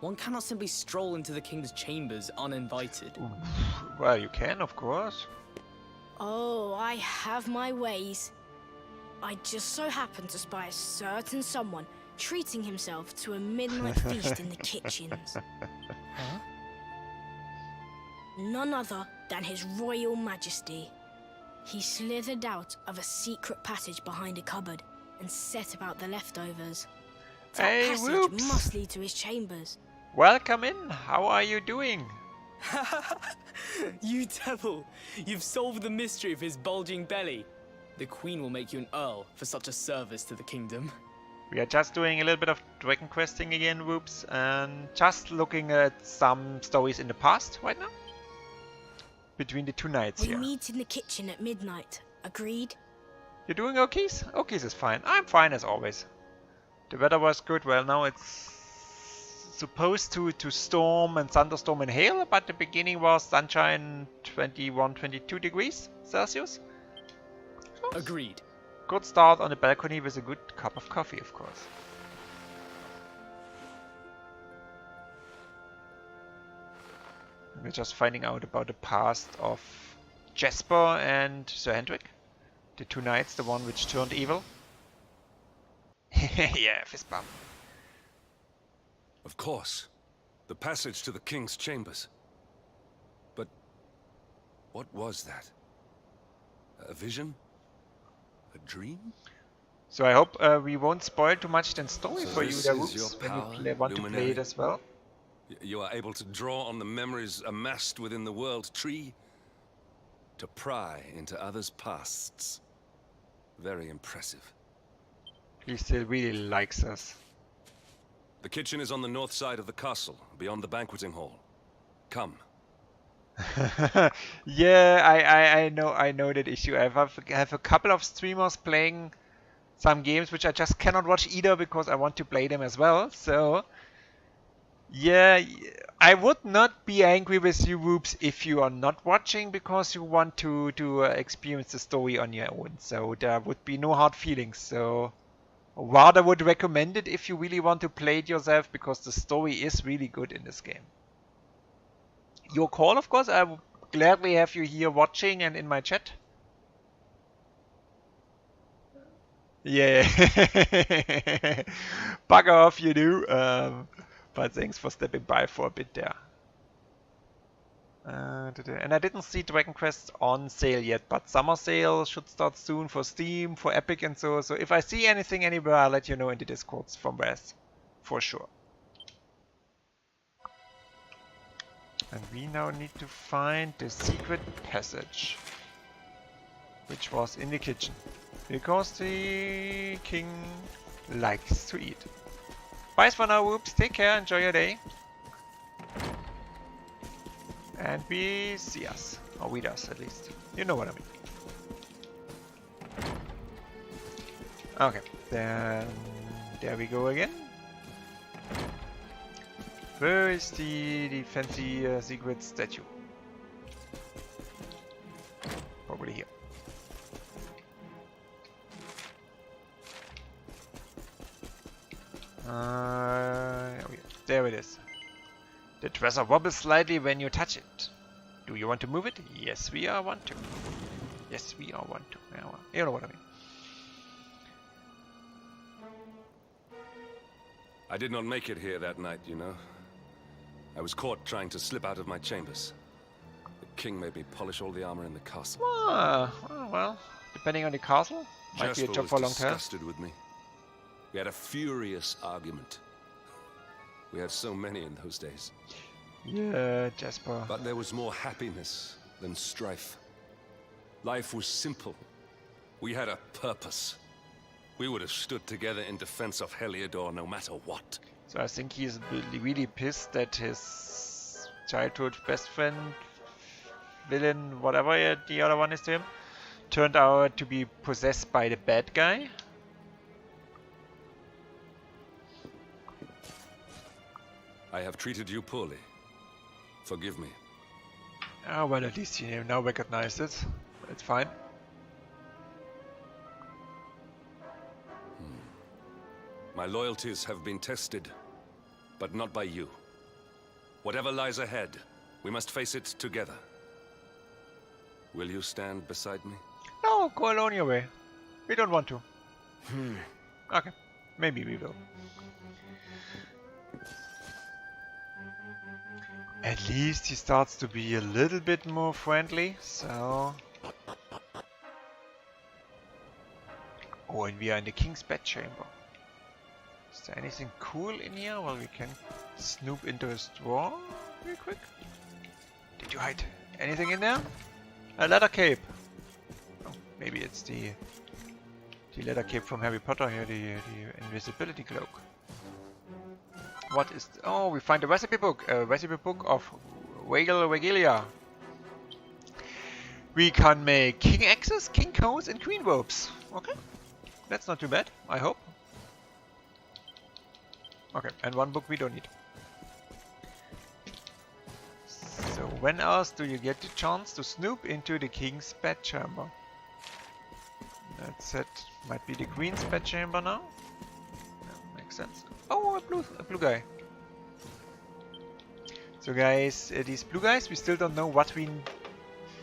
[SPEAKER 8] One cannot simply stroll into the king's chambers uninvited.
[SPEAKER 1] Well, you can, of course.
[SPEAKER 9] Oh, I have my ways. I just so happened to spy a certain someone treating himself to a midnight feast in the kitchens.
[SPEAKER 8] Huh?
[SPEAKER 9] None other than His Royal Majesty. He slithered out of a secret passage behind a cupboard and set about the leftovers. That
[SPEAKER 1] Hey,
[SPEAKER 9] passage
[SPEAKER 1] whoops.
[SPEAKER 9] must lead to his chambers.
[SPEAKER 1] Welcome in. How are you doing?
[SPEAKER 8] You devil! You've solved the mystery of his bulging belly. The queen will make you an earl for such a service to the kingdom.
[SPEAKER 1] We are just doing a little bit of Dragon Questing again, whoops, and just looking at some stories in the past right now. Between the two nights
[SPEAKER 9] We
[SPEAKER 1] here.
[SPEAKER 9] meet in the kitchen at midnight. Agreed?
[SPEAKER 1] You're doing Okies? Okies is fine. I'm fine as always. The weather was good. Well, now it's supposed to storm and thunderstorm and hail, but the beginning was sunshine, 21, 22 degrees Celsius. So,
[SPEAKER 8] Agreed.
[SPEAKER 1] good start on the balcony with a good cup of coffee, of course. We're just finding out about the past of Jasper and Sir Hendrik. The two knights, the one which turned evil. Yeah, fist bump.
[SPEAKER 6] Of course. The passage to the king's chambers. But what was that? A vision? A dream?
[SPEAKER 1] So I hope we won't spoil too much the story
[SPEAKER 6] So
[SPEAKER 1] for you
[SPEAKER 6] this
[SPEAKER 1] there,
[SPEAKER 6] is
[SPEAKER 1] Whoops,
[SPEAKER 6] your
[SPEAKER 1] when
[SPEAKER 6] power,
[SPEAKER 1] you want to play
[SPEAKER 6] Luminary?
[SPEAKER 1] it as well.
[SPEAKER 6] You are able to draw on the memories amassed within the world tree? to pry into others' pasts. Very impressive.
[SPEAKER 1] He still really likes us.
[SPEAKER 6] The kitchen is on the north side of the castle, beyond the banqueting hall. Come.
[SPEAKER 1] Yeah, I know that issue. I have a couple of streamers playing some games which I just cannot watch either because I want to play them as well. So yeah, I would not be angry with you, Whoops, if you are not watching because you want to experience the story on your own. So there would be no hard feelings. So rather would recommend it if you really want to play it yourself because the story is really good in this game. Your call, of course. I would gladly have you here watching and in my chat. Yeah. Bugger off, you do. But thanks for stepping by for a bit there. And I didn't see Dragon Quest on sale yet, but summer sale should start soon for Steam, for Epic and so. So if I see anything anywhere, I'll let you know in the Discords from Wes, for sure. And we now need to find the secret passage, which was in the kitchen, because the king likes to eat. Bye for now, Whoops. Take care, enjoy your day. And we see us. Or we does, at least. You know what I mean. Okay, then there we go again. Where is the fancy secret statue? Probably here. There it is. The dresser wobbles slightly when you touch it. Do you want to move it? Yes, we are want to. Yes, we are want to. Yeah, well, you know what I mean.
[SPEAKER 6] I did not make it here that night, you know. I was caught trying to slip out of my chambers. The king made me polish all the armor in the castle.
[SPEAKER 1] Well, depending on the castle, might be a job for a long time.
[SPEAKER 6] Jasper was disgusted with me. We had a furious argument. We had so many in those days.
[SPEAKER 1] Yeah, Jasper.
[SPEAKER 6] But there was more happiness than strife. Life was simple. We had a purpose. We would have stood together in defense of Heliodor no matter what.
[SPEAKER 1] So I think he's really pissed that his childhood best friend, villain, whatever the other one is to him, turned out to be possessed by the bad guy.
[SPEAKER 6] I have treated you poorly. Forgive me.
[SPEAKER 1] Oh, well, at least you now recognize it. It's fine.
[SPEAKER 6] My loyalties have been tested, but not by you. Whatever lies ahead, we must face it together. Will you stand beside me?
[SPEAKER 1] No, go alone your way. We don't want to. Okay, maybe we will. At least he starts to be a little bit more friendly, so... Oh, and we are in the king's bedchamber. Is there anything cool in here? Well, we can snoop into his drawer real quick. Did you hide anything in there? A leather cape. Oh, maybe it's the leather cape from Harry Potter here, the invisibility cloak. What is... Oh, we find a recipe book of regalia. We can make king axes, king coats, and queen robes. Okay, that's not too bad, I hope. Okay, and one book we don't need. So when else do you get the chance to snoop into the king's bedchamber? That's it. Might be the queen's bedchamber now. Yeah, makes sense. Oh, a blue guy. So guys, these blue guys, we still don't know what we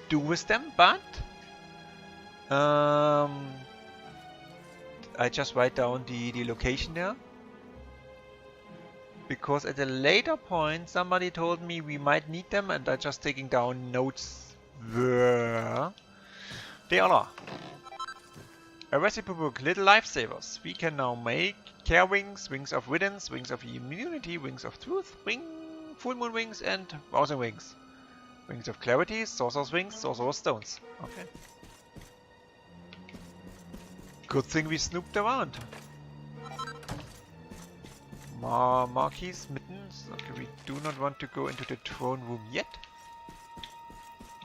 [SPEAKER 1] do with them, but I just write down the location there. Because at a later point somebody told me we might need them and I'm just taking down notes where they all are. A recipe book, Little Lifesavers. We can now make care wings, wings of riddance, wings of immunity, wings of truth, full moon wings and rousing wings. Wings of Clarity, Sorcerer's Wings, Sorcerer's Stones. Okay. Good thing we snooped around. Marquis, mittens. Okay, we do not want to go into the throne room yet.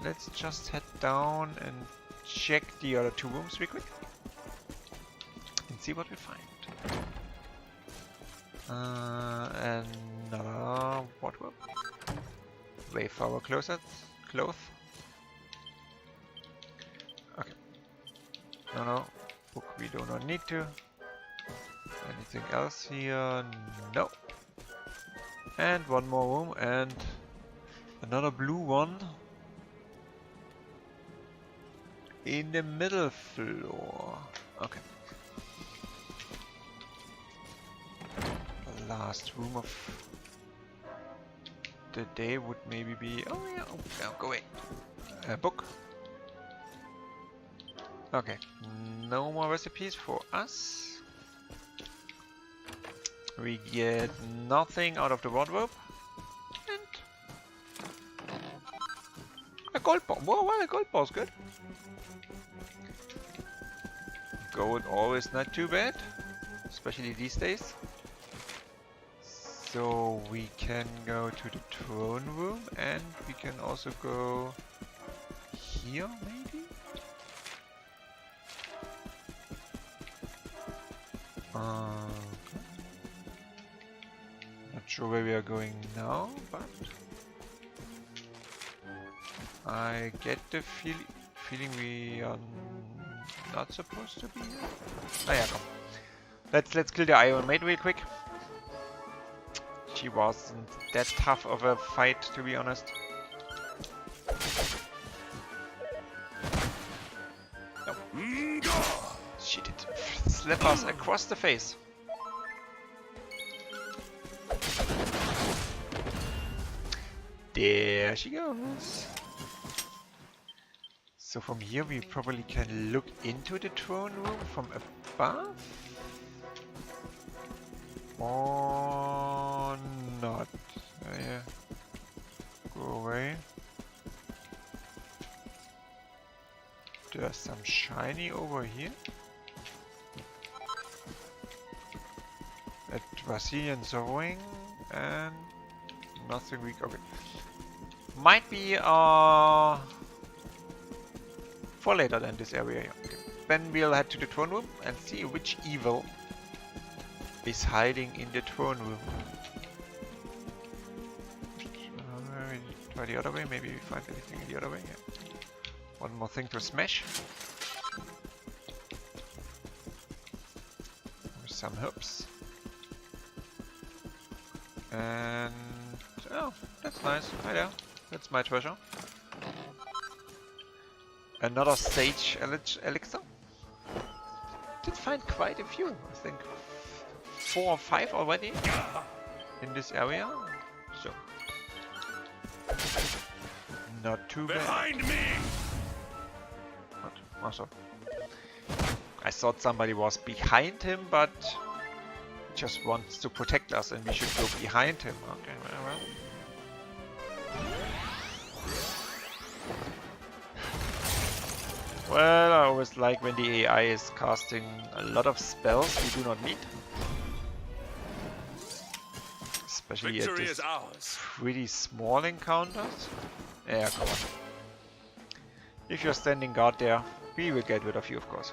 [SPEAKER 1] Let's just head down and check the other two rooms real quick. And see what we find. Another wardrobe. Wayfarer closet. Cloth. Okay. No. Book we do not need to. Anything else here? No. And one more room and another blue one in the middle floor. Okay. The last room of the day would maybe be... Oh yeah, go away. A book. Okay, no more recipes for us. We get nothing out of the wardrobe. And a gold bar. Whoa, well, a gold bar is good. Gold always not too bad, especially these days. So we can go to the throne room and we can also go here maybe? Not sure where we are going now, but I get the feeling we are not supposed to be here. Oh yeah, come. Let's kill the Iron Maid real quick. She wasn't that tough of a fight, to be honest. Nope. She did slap us across the face. There she goes. So from here we probably can look into the throne room from above? Or not? Yeah. Go away. There's some shiny over here. A Brazilian Ring and nothing we... Okay. Might be for later than this area here. Okay. Then we'll head to the throne room and see which evil is hiding in the throne room. Try the other way, maybe we find anything the other way. Yeah. One more thing to smash. Some herbs. And oh, that's nice. Hi there. That's my treasure. Another sage elixir. Did find quite a few. I think 4 or 5 already in this area. So not too bad.
[SPEAKER 6] Behind me!
[SPEAKER 1] What? Also, I thought somebody was behind him, but he just wants to protect us, and we should go behind him. Okay, well. Well, I always like when the AI is casting a lot of spells we do not need. Especially
[SPEAKER 6] Victory
[SPEAKER 1] at this
[SPEAKER 6] is ours.
[SPEAKER 1] pretty small encounters. Yeah, come on. If you're standing guard there, we will get rid of you, of course.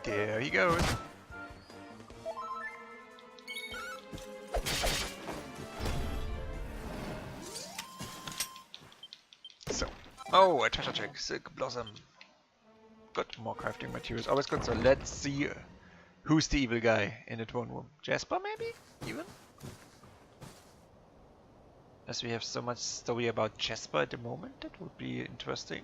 [SPEAKER 1] There he goes. So, oh, a treasure check, Silk Blossom. Good, more crafting materials, always good. So let's see who's the evil guy in the throne room. Jasper, maybe? Even? As we have so much story about Jasper at the moment, that would be interesting.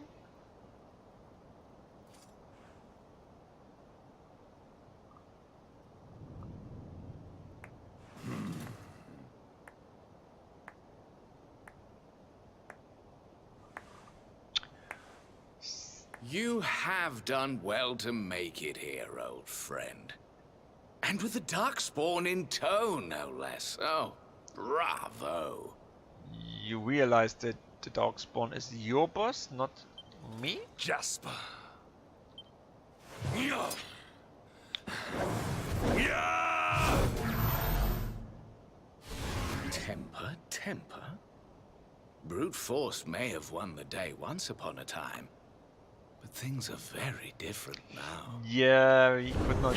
[SPEAKER 10] You have done well to make it here, old friend. And with the Darkspawn in tow, no less. Oh, bravo.
[SPEAKER 1] You realize that the Darkspawn is your boss, not me?
[SPEAKER 6] Jasper. Yeah. Yeah.
[SPEAKER 10] Temper, temper. Brute force may have won the day once upon a time, but things are very different now.
[SPEAKER 1] Yeah, we could not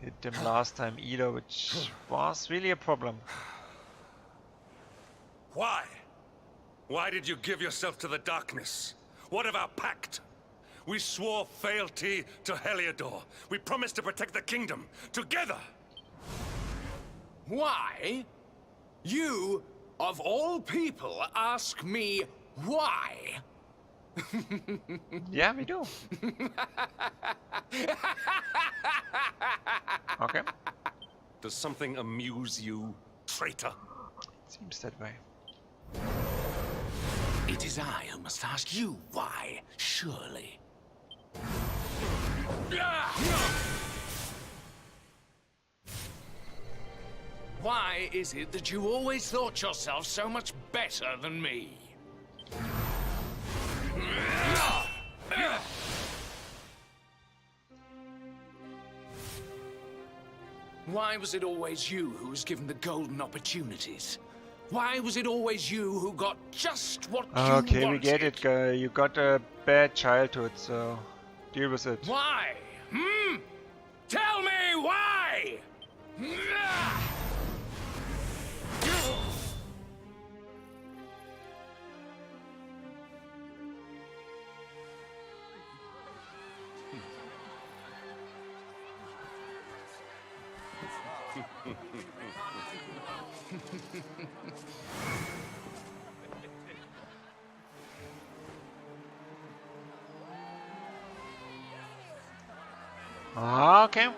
[SPEAKER 1] hit them last time either, which was really a problem.
[SPEAKER 6] Why? Why did you give yourself to the darkness? What of our pact? We swore fealty to Heliodor. We promised to protect the kingdom, together!
[SPEAKER 10] Why? You, of all people, ask me why?
[SPEAKER 1] Yeah, we do. Okay.
[SPEAKER 6] Does something amuse you, traitor?
[SPEAKER 1] Seems that way.
[SPEAKER 10] It is I who must ask you why, surely. Why is it that you always thought yourself so much better than me? Why was it always you who was given the golden opportunities? Why was it always you who got just what you wanted?
[SPEAKER 1] Okay, we get it, guy. You got a bad childhood, so deal with it.
[SPEAKER 10] Why? Tell me why!
[SPEAKER 1] Okay.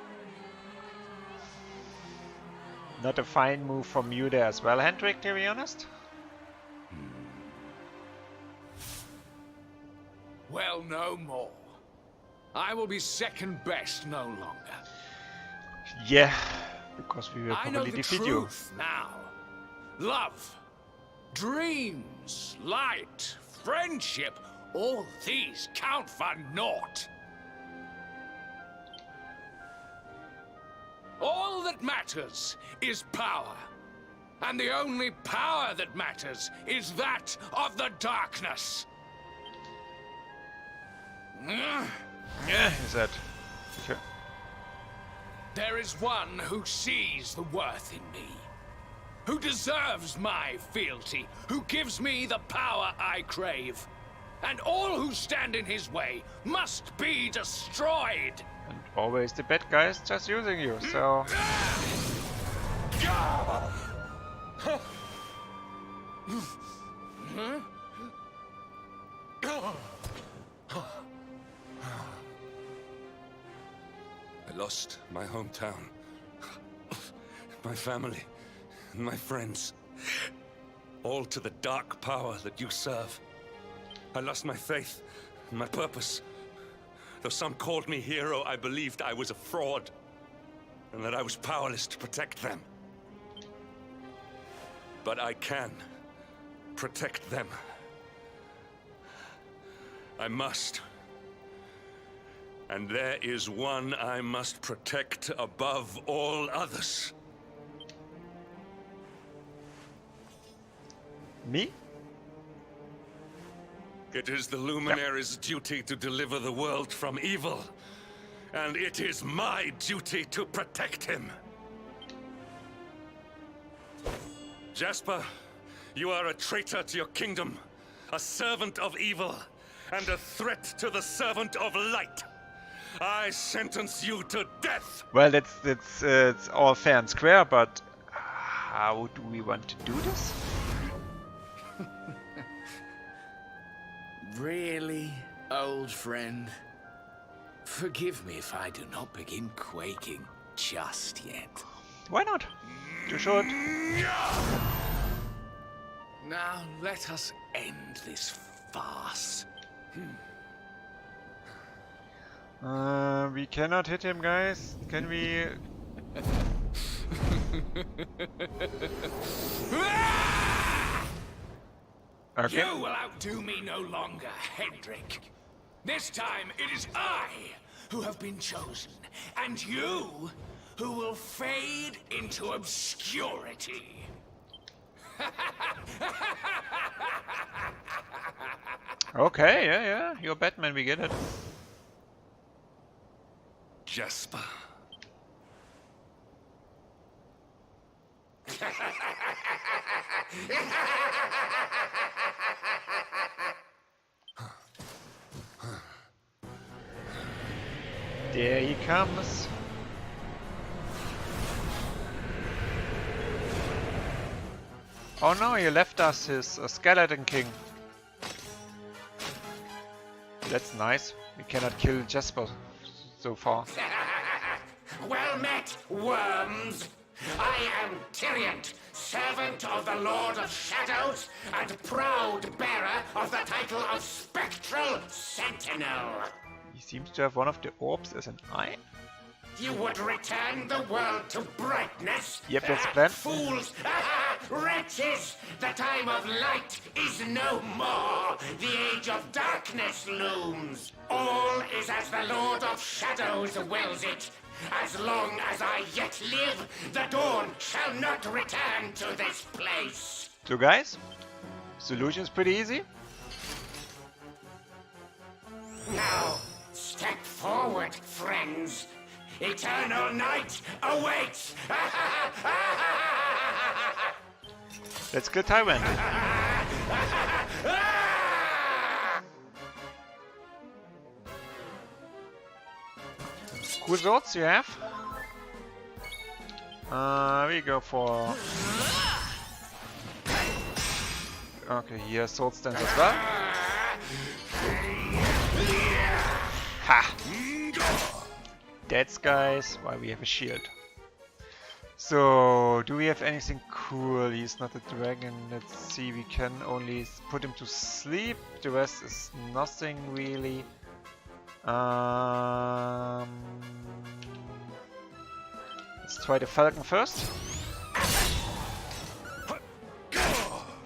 [SPEAKER 1] Not a fine move from you there as well, Hendrik, to be honest.
[SPEAKER 10] Well, no more. I will be second best no longer.
[SPEAKER 1] Yeah, because we will
[SPEAKER 10] I know
[SPEAKER 1] probably
[SPEAKER 10] the
[SPEAKER 1] defeat
[SPEAKER 10] truth now. Love, dreams, light, friendship, all these count for naught. All that matters is power. And the only power that matters is that of the darkness.
[SPEAKER 1] you. Yeah, is that? Sure.
[SPEAKER 10] There is one who sees the worth in me, who deserves my fealty, who gives me the power I crave. And all who stand in his way must be destroyed.
[SPEAKER 1] And always the bad guys just using you, so...
[SPEAKER 6] I lost my hometown, my family, and my friends. All to the dark power that you serve. I lost my faith and my purpose. Though some called me hero, I believed I was a fraud, and that I was powerless to protect them. But I can protect them. I must. And there is one I must protect above all others.
[SPEAKER 1] Me?
[SPEAKER 6] It is the Luminary's duty to deliver the world from evil. And it is my duty to protect him. Jasper, you are a traitor to your kingdom, a servant of evil, and a threat to the servant of light. I sentence you to death!
[SPEAKER 1] Well, it's all fair and square, but how do we want to do this?
[SPEAKER 10] Really, old friend? Forgive me if I do not begin quaking just yet.
[SPEAKER 1] Why not? You should.
[SPEAKER 10] Now let us end this farce.
[SPEAKER 1] We cannot hit him, guys. Can we? Okay.
[SPEAKER 10] You will outdo me no longer, Hendrik. This time it is I who have been chosen, and you who will fade into obscurity.
[SPEAKER 1] Okay, yeah, you're Batman, we get it.
[SPEAKER 6] Jasper.
[SPEAKER 1] There he comes. Oh no, he left us his Skeleton King. That's nice. We cannot kill Jasper so far.
[SPEAKER 11] Well met, worms. I am Tyrion, servant of the Lord of Shadows and proud bearer of the title of Spectral Sentinel.
[SPEAKER 1] He seems to have one of the orbs as an eye.
[SPEAKER 11] You would return the world to brightness?
[SPEAKER 1] Yep, that's the plan.
[SPEAKER 11] Fools! Wretches! The time of light is no more. The age of darkness looms. All is as the Lord of Shadows wills it. As long as I yet live, the dawn shall not return to this place.
[SPEAKER 1] So guys, solution is pretty easy.
[SPEAKER 11] Now, step forward, friends. Eternal night awaits!
[SPEAKER 1] Let's get Tyrant. Cool swords you have. We go for... Okay, here sword stands as well. Ha! That's guys, why we have a shield. So, do we have anything cool? He's not a dragon. Let's see, we can only put him to sleep. The rest is nothing really. Let's try the Falcon first.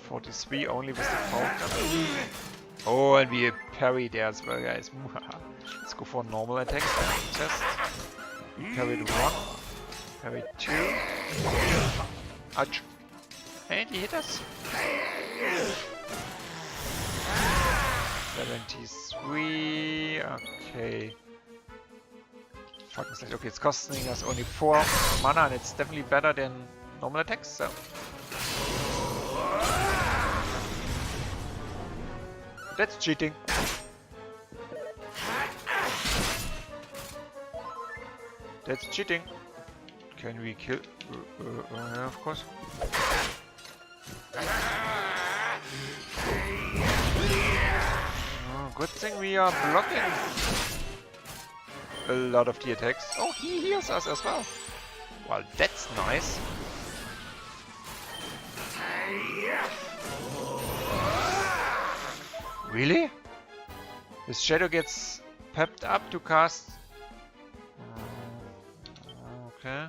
[SPEAKER 1] 43 only with the Falcon. Oh, and we parry there as well, guys. Let's go for normal attacks then. Test. Parry 1. Parry 2. Ouch. And he hit us. 73. Okay. Fucking slash. Okay, it's costing us only 4 mana, and it's definitely better than normal attacks. So. That's cheating. That's cheating. Can we kill? Yeah, of course. Oh, good thing we are blocking a lot of the attacks. Oh, he heals us as well. Well, that's nice. Really? His shadow gets pepped up to cast. Okay.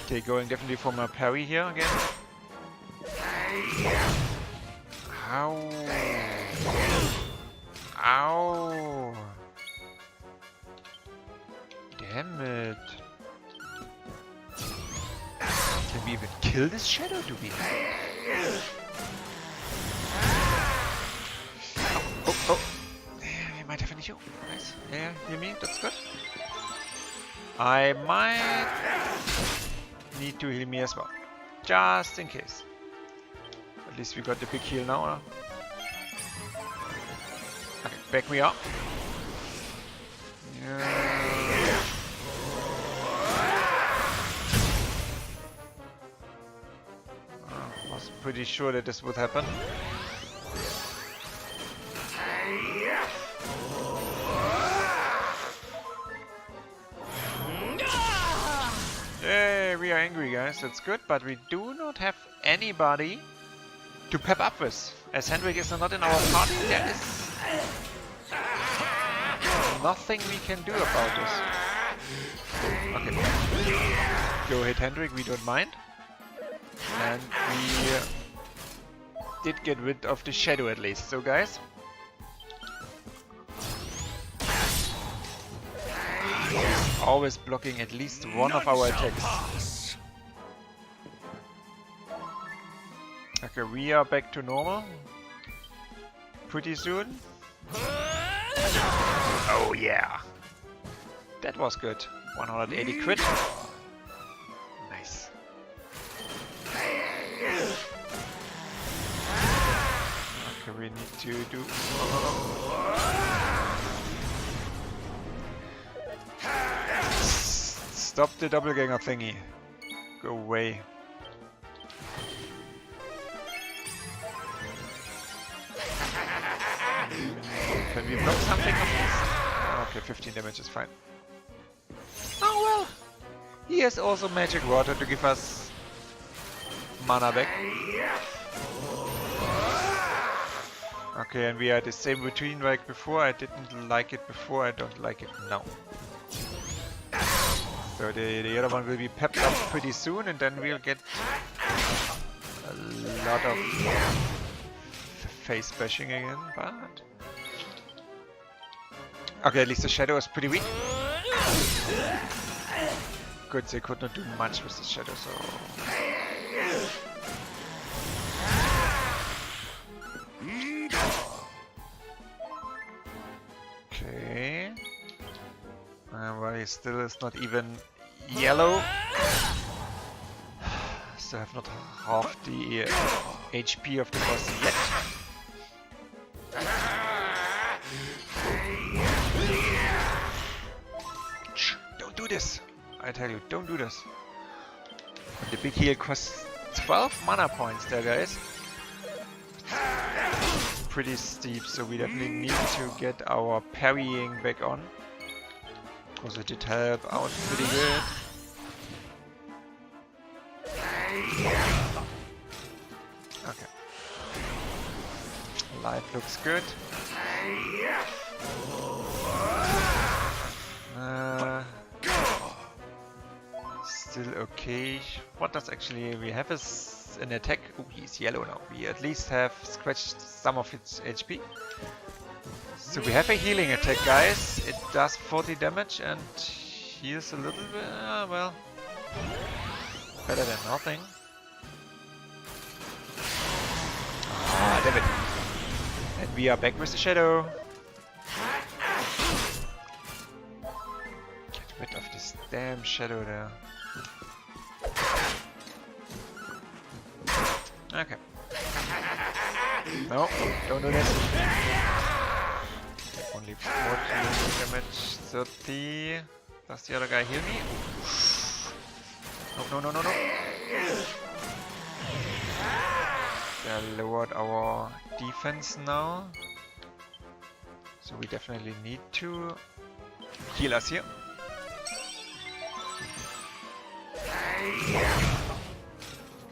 [SPEAKER 1] Okay, going definitely for my parry here again. Ow. Ow. Damn it. Can we even kill this shadow? Do we? Oh. We might have an issue. Nice. Yeah, hear me? That's good. I might need to heal me as well. Just in case. At least we got the big heal now. Huh? Okay, back me up. Yeah. Was pretty sure that this would happen. Yay, we are angry, guys. That's good, but we do not have anybody to pep up with. As Hendrik is not in our party, there is nothing we can do about this. Okay. Go ahead, Hendrik, we don't mind. And we did get rid of the shadow at least. So guys, he's always blocking at least one of our attacks. Okay, we are back to normal pretty soon. Oh yeah, that was good. 180 crit. Nice. Okay, we need to do... Stop the doppelganger thingy. Go away. Can we block something of this? Okay, 15 damage is fine. Oh well! He has also magic water to give us mana back. Okay, and we are the same routine like before. I didn't like it before, I don't like it now. So the other one will be pepped up pretty soon, and then we'll get a lot of face bashing again, but... Okay, at least the shadow is pretty weak. Good, they could not do much with the shadow, so... Okay... well, he still is not even yellow. Still have not half the HP of the boss yet. Don't do this! I tell you, don't do this. And the big heal costs 12 mana points there, guys. Pretty steep, so we definitely need to get our parrying back on. Because it did help out pretty good. Okay. Life looks good. Still okay. What does actually we have is an attack? Oh, he's yellow now. We at least have scratched some of its HP. So we have a healing attack, guys. It does 40 damage and heals a little bit. Well, better than nothing. Ah, damn it. And we are back with the shadow. Get rid of this damn shadow there. Okay. No, don't do this. Only 14 damage, 30. Does the other guy heal me? No, no, no, no, no. They lowered our defense now. So we definitely need to heal us here.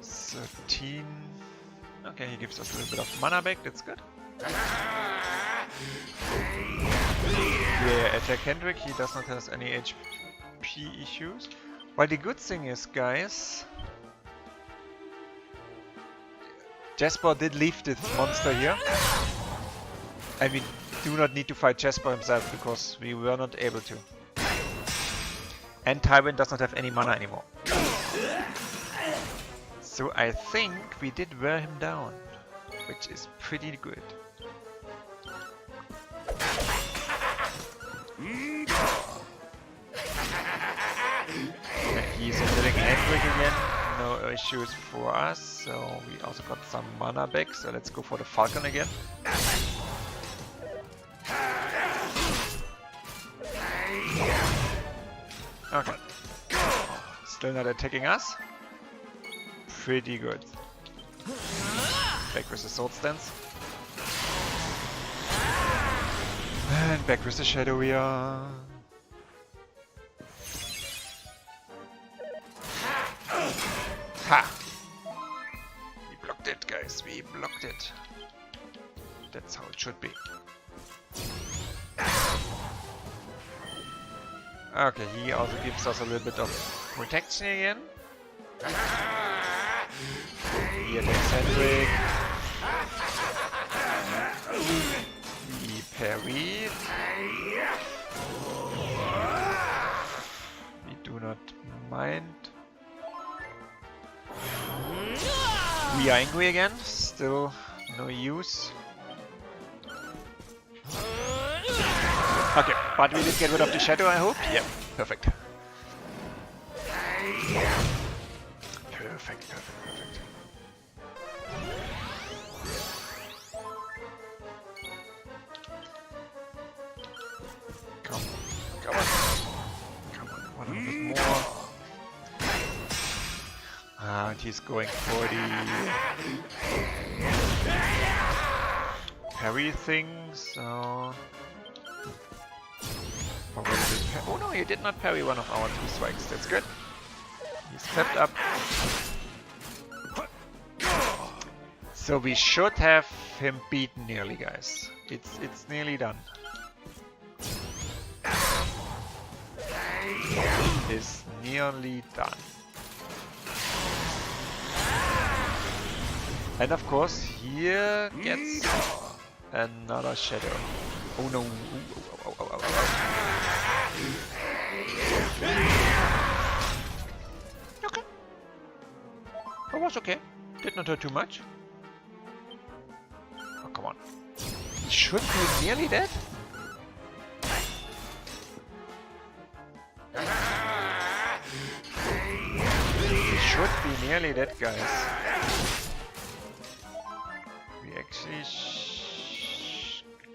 [SPEAKER 1] 13. Okay, he gives us a little bit of mana back, that's good. Yeah, attack Hendrik, he does not have any HP issues. But the good thing is, guys, Jasper did leave this monster here. And we do not need to fight Jasper himself because we were not able to. And Tywin does not have any mana anymore. So I think we did wear him down, which is pretty good. And he's attacking Hendrik again, no issues for us, so we also got some mana back, so let's go for the Falcon again. Okay. Still not attacking us. Pretty good. Back with the sword stance. And back with the shadow we are. Ha! We blocked it, guys. We blocked it. That's how it should be. Okay, he also gives us a little bit of protection again. He attacks Hendrik. We parry. We do not mind. We are angry again. Still no use. Okay, but we did get rid of the shadow, I hope. Yeah, perfect. Perfect. Come on, one little bit more. And he's going for the parry thing, so... Oh no, he did not parry one of our 2 strikes, that's good. He stepped up. So we should have him beaten nearly, guys. It's nearly done. It is nearly done. And of course, here gets another shadow. Oh no. Okay. That was okay. Did not hurt too much. Oh, come on. He should be nearly dead. He should be nearly dead, guys. We actually...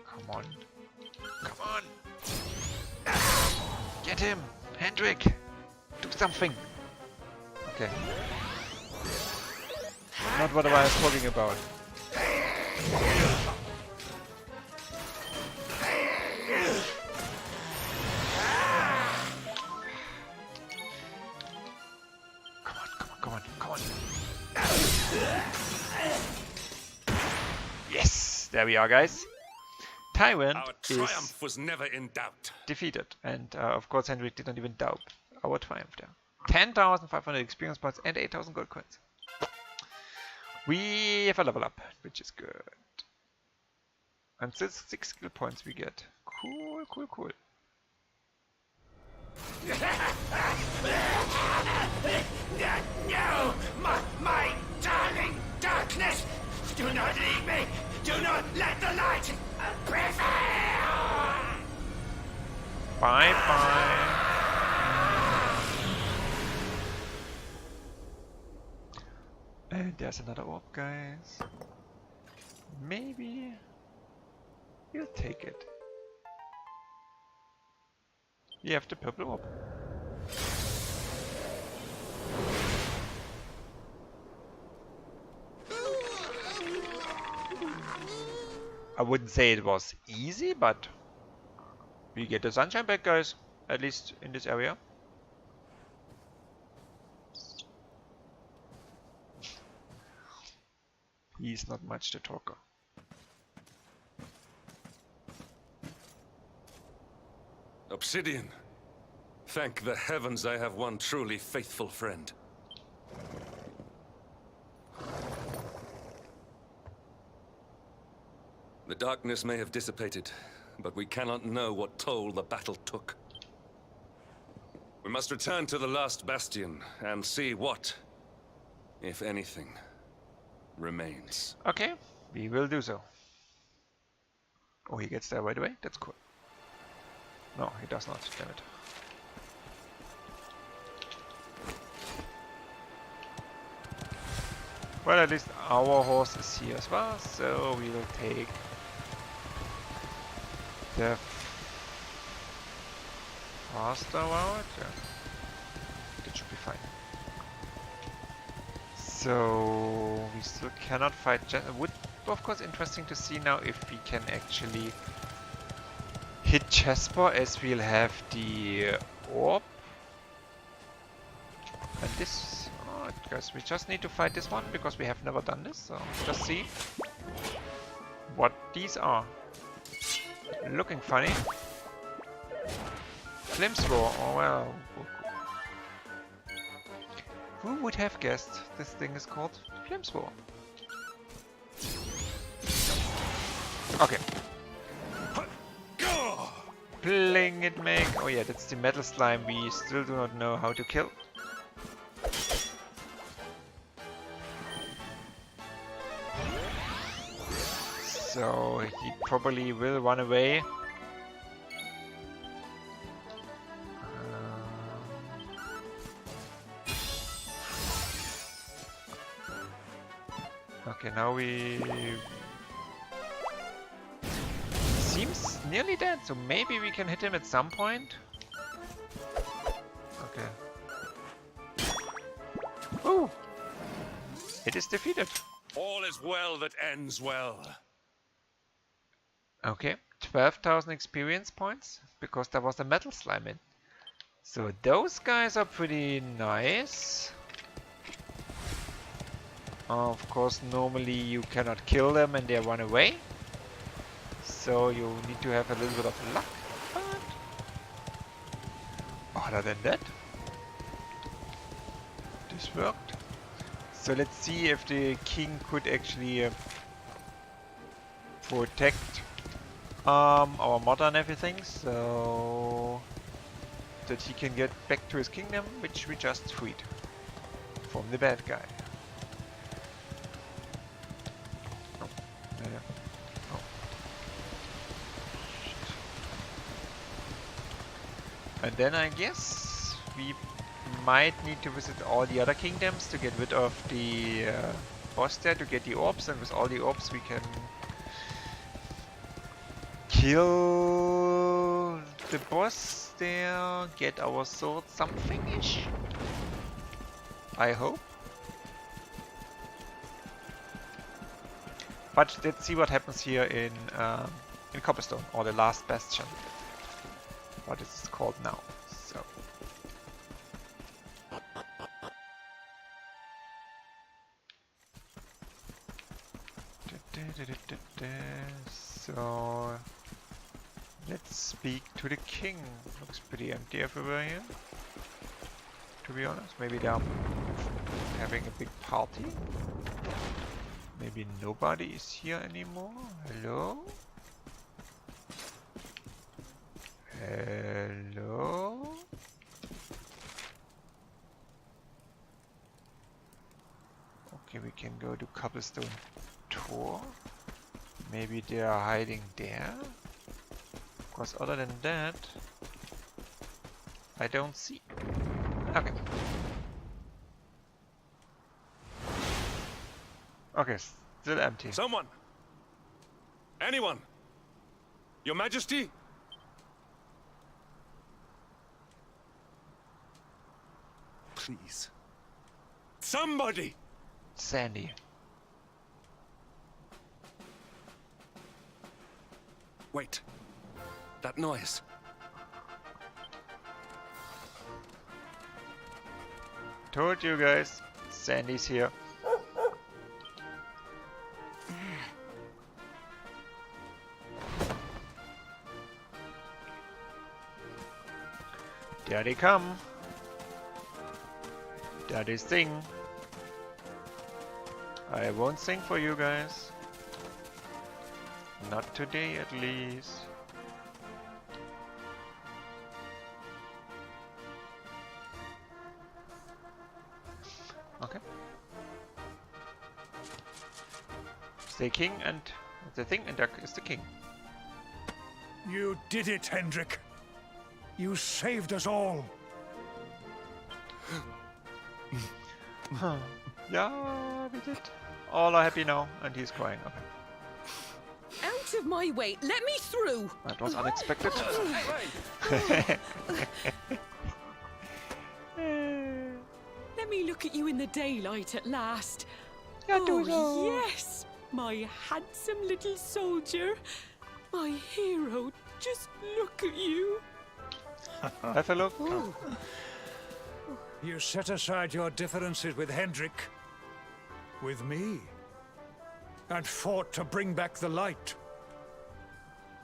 [SPEAKER 1] Come on. Come on. Get him! Hendrik! Do something! Okay. Not what I was talking about. Come on. Yes! There we are, guys. Tyrant
[SPEAKER 6] Our
[SPEAKER 1] is
[SPEAKER 6] triumph was never in doubt.
[SPEAKER 1] defeated, and of course Hendrik did not even doubt our triumph there. 10,500 experience points and 8,000 gold coins. We have a level up, which is good. And still 6 skill points we get. Cool.
[SPEAKER 11] No! My darling darkness! Do not leave me! Do not let the light prevail!
[SPEAKER 1] Bye. And there's another orb, guys. Maybe we'll take it. You have the purple orb. I wouldn't say it was easy, but we get the sunshine back, guys. At least in this area. He's not much the talker.
[SPEAKER 6] Obsidian. Thank the heavens I have one truly faithful friend. The darkness may have dissipated, but we cannot know what toll the battle took. We must return to the last bastion and see what, if anything, remains.
[SPEAKER 1] Okay, we will do so. Oh, he gets there right away? That's cool. No, he does not, damn it. Well, at least our horse is here as well, so we will take the faster route. Yeah. That should be fine. So we still cannot fight Jasper. Would of course interesting to see now if we can actually hit Jasper, as we'll have the orb. And this, oh, guys, we just need to fight this one because we have never done this. So just see what these are. Looking funny. Flamethrower. Oh well. Who would have guessed this thing is called Flamethrower? Okay. Pling it, make. Oh yeah, that's the metal slime we still do not know how to kill. So he probably will run away. Okay, now we... Seems nearly dead, so maybe we can hit him at some point. Okay. Ooh! It is defeated.
[SPEAKER 6] All is well that ends well.
[SPEAKER 1] Okay, 12,000 experience points, because there was a metal slime in. So those guys are pretty nice. Of course, normally you cannot kill them and they run away. So you need to have a little bit of luck. But other than that, this worked. So let's see if the king could actually protect our mother and everything, so that he can get back to his kingdom, which we just freed from the bad guy. And then I guess we might need to visit all the other kingdoms to get rid of the boss there, to get the orbs, and with all the orbs we can kill the boss there, get our sword something-ish. I hope. But let's see what happens here in Copperstone, or the last bastion. What is it called now? So. So let's speak to the king. Looks pretty empty everywhere here, to be honest. Maybe they're having a big party. Maybe nobody is here anymore. Hello? Hello? Okay, we can go to Cobblestone Tor. Maybe they are hiding there. Because other than that, I don't see. Okay. Okay, still empty.
[SPEAKER 6] Someone! Anyone! Your Majesty? Please. Somebody!
[SPEAKER 1] Sandy.
[SPEAKER 6] Wait. That noise.
[SPEAKER 1] Told you guys, Sandy's here. There they come. There they sing. I won't sing for you guys. Not today, at least. Okay. Stay king and the thing, and there is the king.
[SPEAKER 4] You did it, Hendrik. You saved us all.
[SPEAKER 1] Yeah, we did. All are happy now, and he's crying. Okay.
[SPEAKER 3] Out of my way! Let me through!
[SPEAKER 1] That was unexpected.
[SPEAKER 3] Let me look at you in the daylight at last.
[SPEAKER 1] Yeah,
[SPEAKER 3] oh, yes! My handsome little soldier. My hero. Just look at you.
[SPEAKER 1] Have a look.
[SPEAKER 3] Oh.
[SPEAKER 4] You set aside your differences with Hendrik, with me, and fought to bring back the light.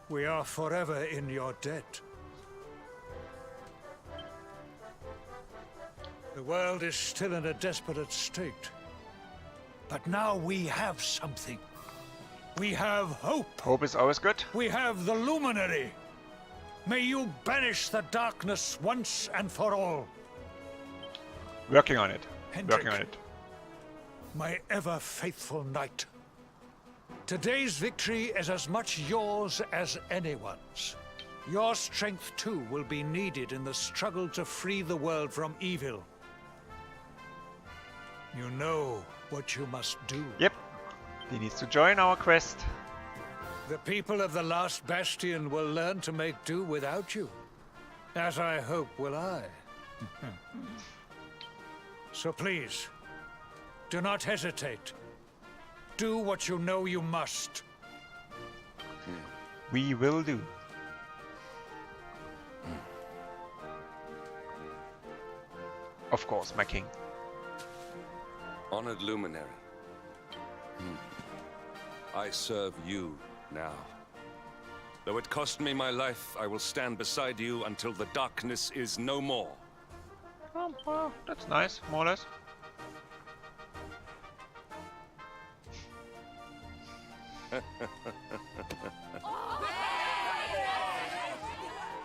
[SPEAKER 4] We are forever in your debt. The world is still in a desperate state. But now we have something. We have hope.
[SPEAKER 1] Hope is always good.
[SPEAKER 4] We have the Luminary. May you banish the darkness once and for all.
[SPEAKER 1] Working on it.
[SPEAKER 4] Hendrik.
[SPEAKER 1] Working on it.
[SPEAKER 4] My ever-faithful knight. Today's victory is as much yours as anyone's. Your strength too will be needed in the struggle to free the world from evil. You know what you must do.
[SPEAKER 1] Yep. He needs to join our quest.
[SPEAKER 4] The people of the last bastion will learn to make do without you. As I hope will I. So please, do not hesitate. Do what you know you must.
[SPEAKER 1] We will do. Of course, my king.
[SPEAKER 6] Honored Luminary. I serve you now. Though it cost me my life, I will stand beside you until the darkness is no more.
[SPEAKER 1] Oh, well, that's nice, more or less.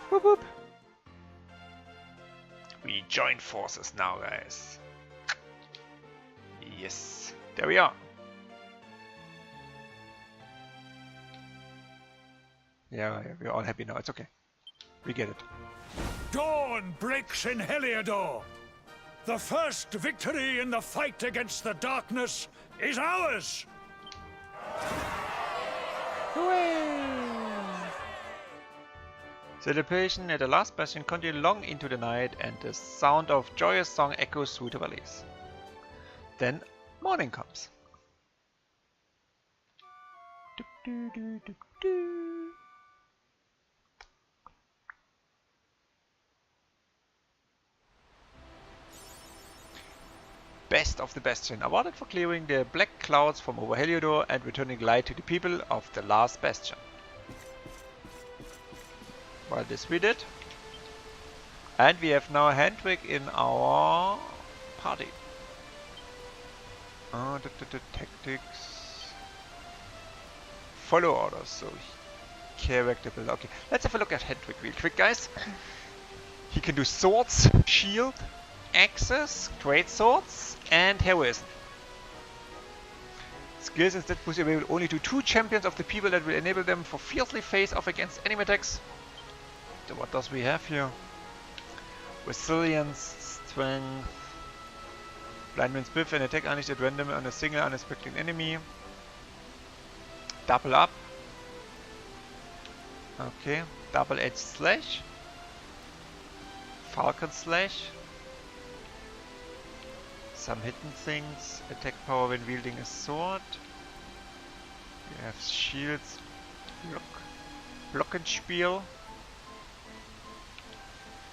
[SPEAKER 1] Whoop whoop. We join forces now, guys. Yes, there we are. Yeah, we're all happy now. It's okay. We get it.
[SPEAKER 4] Dawn breaks in Heliodor. The first victory in the fight against the darkness is ours.
[SPEAKER 1] Celebration at the last bastion continued long into the night, and the sound of joyous song echoes through the valleys. Then morning comes. Best of the Bastion, awarded for clearing the black clouds from over Heliodor and returning light to the people of the last Bastion. Well, this we did. And we have now Hendrik in our party. The tactics. Follow orders, so character build. Okay, let's have a look at Hendrik real quick, guys. He can do swords, shield, axes, great swords, and heroism. Skills instead push available only to 2 champions of the people that will enable them for fiercely face off against enemy attacks. So what does we have here? Resilience, strength, blind man's biff, an attack unleashed at random on a single unexpected enemy. Double up. Okay, double-edged slash. Falcon slash. Some hidden things. Attack power when wielding a sword. We have shields. Glockenspiel.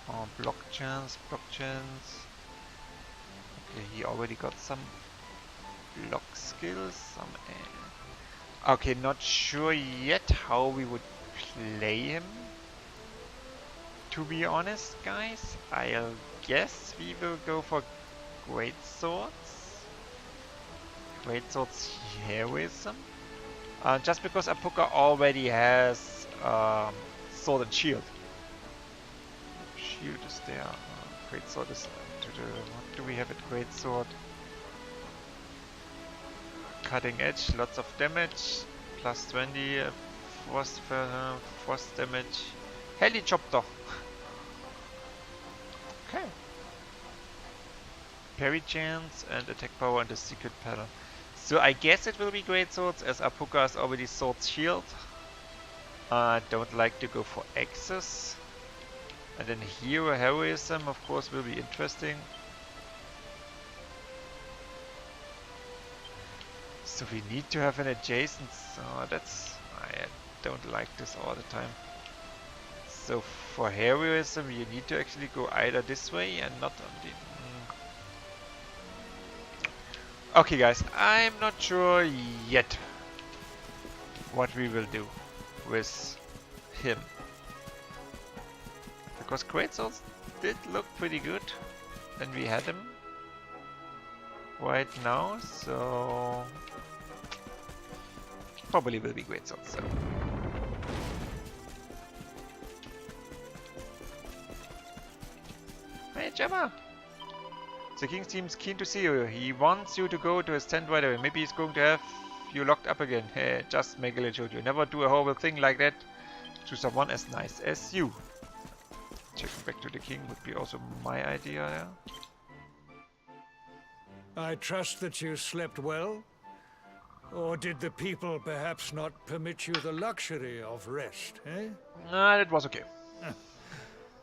[SPEAKER 1] Oh, block chance. Okay, he already got some block skills. Some. Okay, not sure yet how we would play him. To be honest, guys, I'll guess we will go for great swords. Great swords heroism. Just because Apoka already has sword and shield. Shield is there. Great sword is what do we have at great sword? Cutting edge, lots of damage, plus 20 frost damage. Helicopter. Okay. Parry chance and attack power and the secret pattern. So I guess it will be great swords, as Apoka is already sword shield. Don't like to go for axes. And then hero heroism, of course, will be interesting. So we need to have an adjacent. I don't like this all the time. So for heroism, you need to actually go either this way and not on the. Okay, guys, I'm not sure yet what we will do with him. Because great swords did look pretty good. than we had him right now, so probably will be great swords. So. Hey, Gemma! The king seems keen to see you. He wants you to go to his tent right away. Maybe he's going to have you locked up again. Hey, just make a little joke. You never do a horrible thing like that to someone as nice as you. Checking back to the king would be also my idea, yeah?
[SPEAKER 4] I trust that you slept well? Or did the people perhaps not permit you the luxury of rest, eh?
[SPEAKER 1] Nah, that was okay.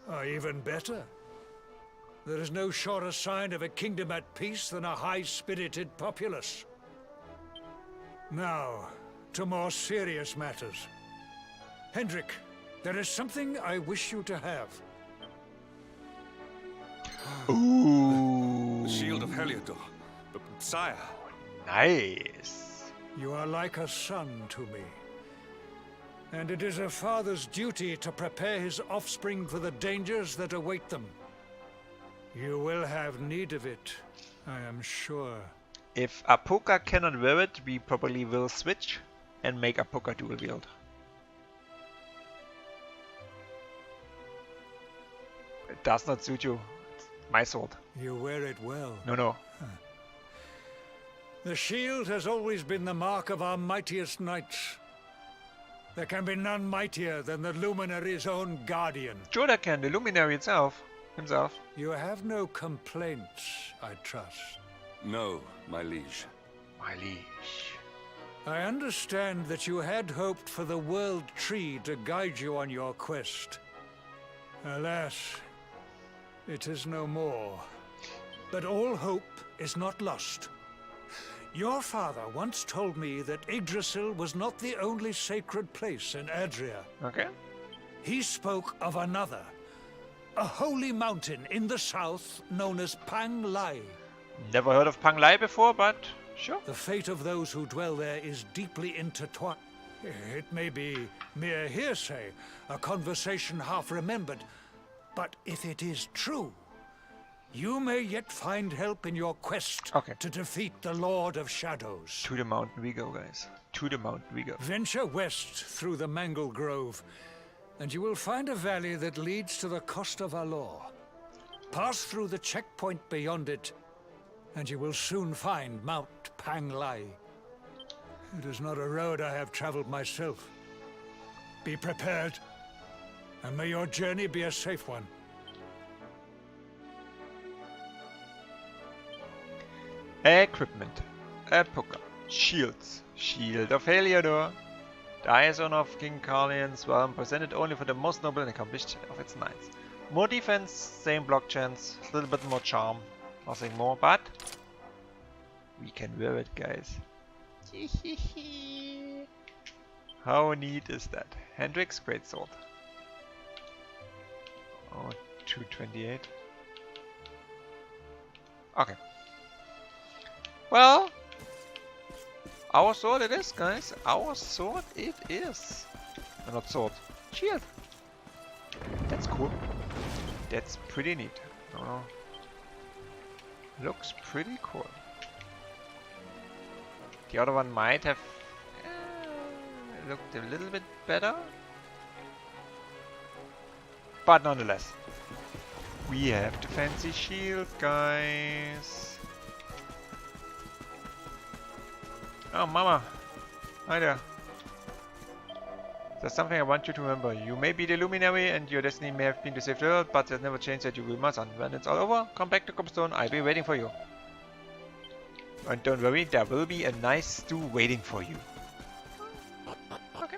[SPEAKER 4] Or even better. There is no surer sign of a kingdom at peace than a high-spirited populace. Now, to more serious matters. Hendrik, there is something I wish you to have.
[SPEAKER 1] Ooh.
[SPEAKER 6] The shield of Heliodor. Sire.
[SPEAKER 1] Nice.
[SPEAKER 4] You are like a son to me. And it is a father's duty to prepare his offspring for the dangers that await them. You will have need of it, I am sure.
[SPEAKER 1] If Apoka cannot wear it, we probably will switch and make Apoka dual wield. It does not suit you. It's my sword.
[SPEAKER 4] You wear it well.
[SPEAKER 1] No.
[SPEAKER 4] The shield has always been the mark of our mightiest knights. There can be none mightier than the Luminary's own guardian.
[SPEAKER 1] Sure there can, the Luminary himself.
[SPEAKER 4] You have no complaints, I trust.
[SPEAKER 6] No, my liege.
[SPEAKER 1] My liege.
[SPEAKER 4] I understand that you had hoped for the World Tree to guide you on your quest. Alas, it is no more. But all hope is not lost. Your father once told me that Yggdrasil was not the only sacred place in Adria.
[SPEAKER 1] Okay.
[SPEAKER 4] He spoke of another, a holy mountain in the south known as Pang Lai.
[SPEAKER 1] Never heard of Pang Lai before, but sure.
[SPEAKER 4] The fate of those who dwell there is deeply intertwined. It may be mere hearsay, a conversation half remembered, but if it is true, you may yet find help in your quest to defeat the Lord of Shadows.
[SPEAKER 1] To the mountain we go, guys. To the mountain we go.
[SPEAKER 4] Venture west through the Mangle Grove, and you will find a valley that leads to the coast of Alor. Pass through the checkpoint beyond it, and you will soon find Mount Pang Lai. It is not a road I have traveled myself. Be prepared, and may your journey be a safe one.
[SPEAKER 1] Equipment. Apoka. Shields. Shield of Heliodor. The highest honor of King Carlian's realm, presented only for the most noble and accomplished of its knights. More defense, same block chance, a little bit more charm, nothing more, but we can wear it, guys. How neat is that? Hendrik's greatsword. Oh, 228. Okay. Well, our sword it is, guys. Our sword it is. No, not sword. Shield. That's cool. That's pretty neat. Looks pretty cool. The other one might have looked a little bit better. But nonetheless. We have the fancy shield, guys. Oh, Mama. Hi there. There's something I want you to remember. You may be the Luminary and your destiny may have been to save the world, but that never changed that you will, my son. When it's all over, come back to Cobblestone. I'll be waiting for you. And don't worry, there will be a nice stew waiting for you. Okay.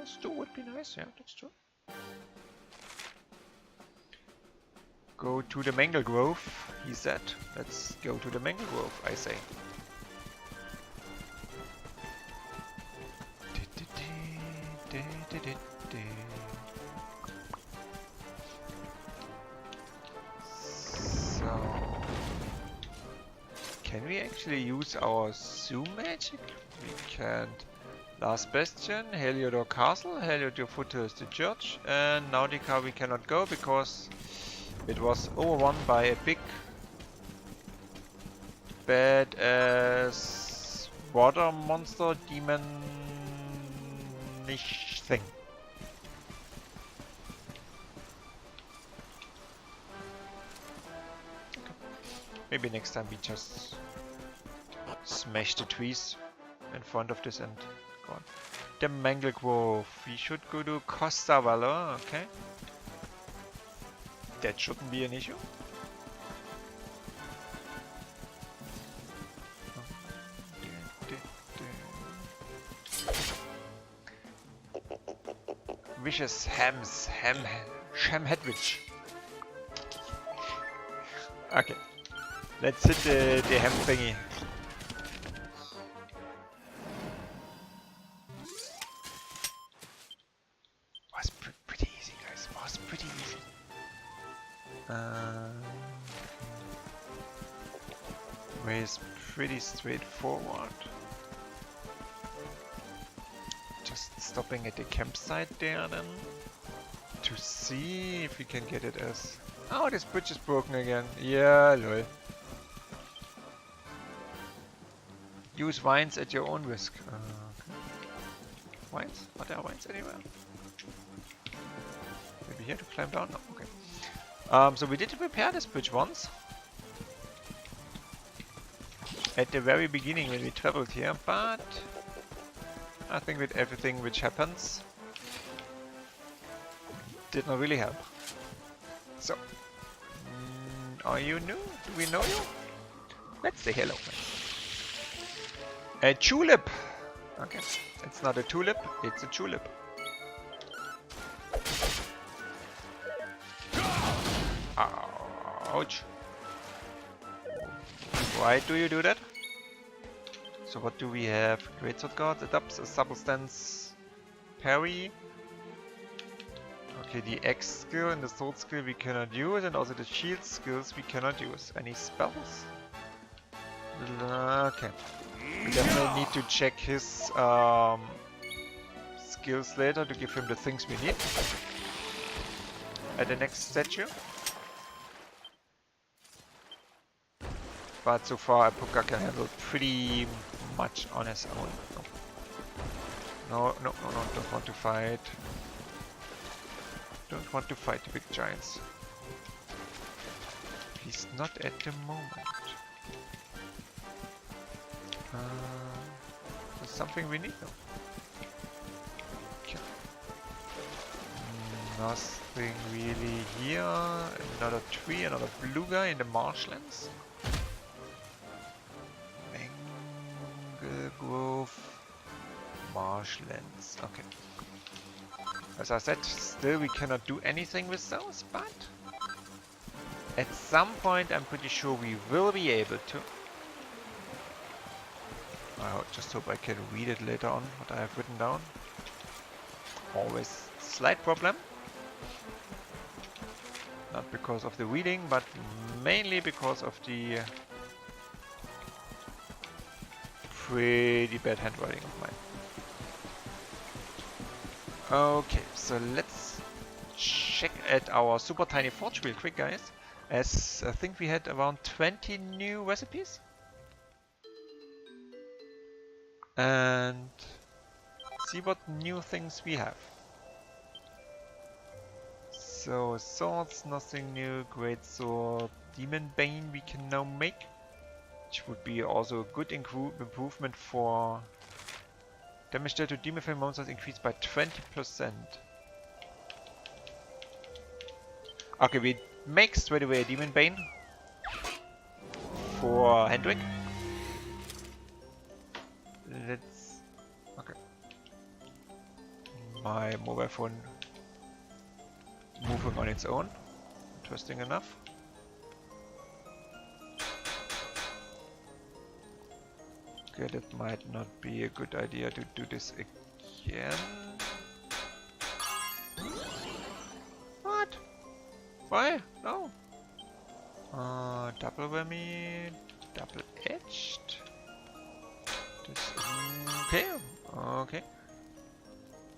[SPEAKER 1] A stew would be nice, yeah, that's true. Go to the Mangle Grove, he said. Let's go to the Mangle Grove, I say. So, can we actually use our zoom magic? We can't. Last Bastion, Heliodor Castle, Heliodor Foothills to Church, and Nautica we cannot go because It was overrun by a big badass water monster demon-ish thing. Maybe next time we just smash the trees in front of this and go on. The Mangle Grove. We should go to Costa Valor, okay. That shouldn't be an issue. Vicious Hams. Sham Hedwig. Okay. Let's hit the ham thingy. Was pretty easy, guys. Was pretty easy. Way is pretty straightforward. Just stopping at the campsite there then. To see if we can get it as... Oh, this bridge is broken again. Yeah, lol. Use vines at your own risk. Okay. Vines? Are there vines anywhere? Maybe here to climb down? No, okay. So we did repair this bridge once. At the very beginning when we traveled here, but I think with everything which happens, did not really help. So, are you new? Do we know you? Let's say hello. A tulip! Okay, it's not a tulip, it's a tulip. Ouch. Why do you do that? So what do we have? Great Sword Guard adapts a substance parry. Okay, the X skill and the sword skill we cannot use, and also the shield skills we cannot use. Any spells? Okay. We definitely need to check his skills later to give him the things we need. At the next statue. But so far Apoka can handle pretty much on his own. No, don't want to fight. Don't want to fight the big giants. He's not at the moment. There's something we need though. Okay. Nothing really here. Another tree, another blue guy in the marshlands. Mangle Grove. Marshlands. Okay. As I said, still we cannot do anything with those, but at some point I'm pretty sure we will be able to. I just hope I can read it later on, what I have written down. Always slight problem. Not because of the reading, but mainly because of the pretty bad handwriting of mine. Okay, so let's check at our super tiny forge real quick, guys. As I think we had around 20 new recipes. And see what new things we have. So swords, nothing new. Great sword, demon bane we can now make, which would be also a good improvement for damage dealt to demon flame monsters increased by 20%. Okay, we make straight away a demon bane for Hendrik. Let's... okay. My mobile phone moving on its own. Interesting enough. Okay, that might not be a good idea to do this again. What? Why? No. Double whammy, double edged. This, okay, okay.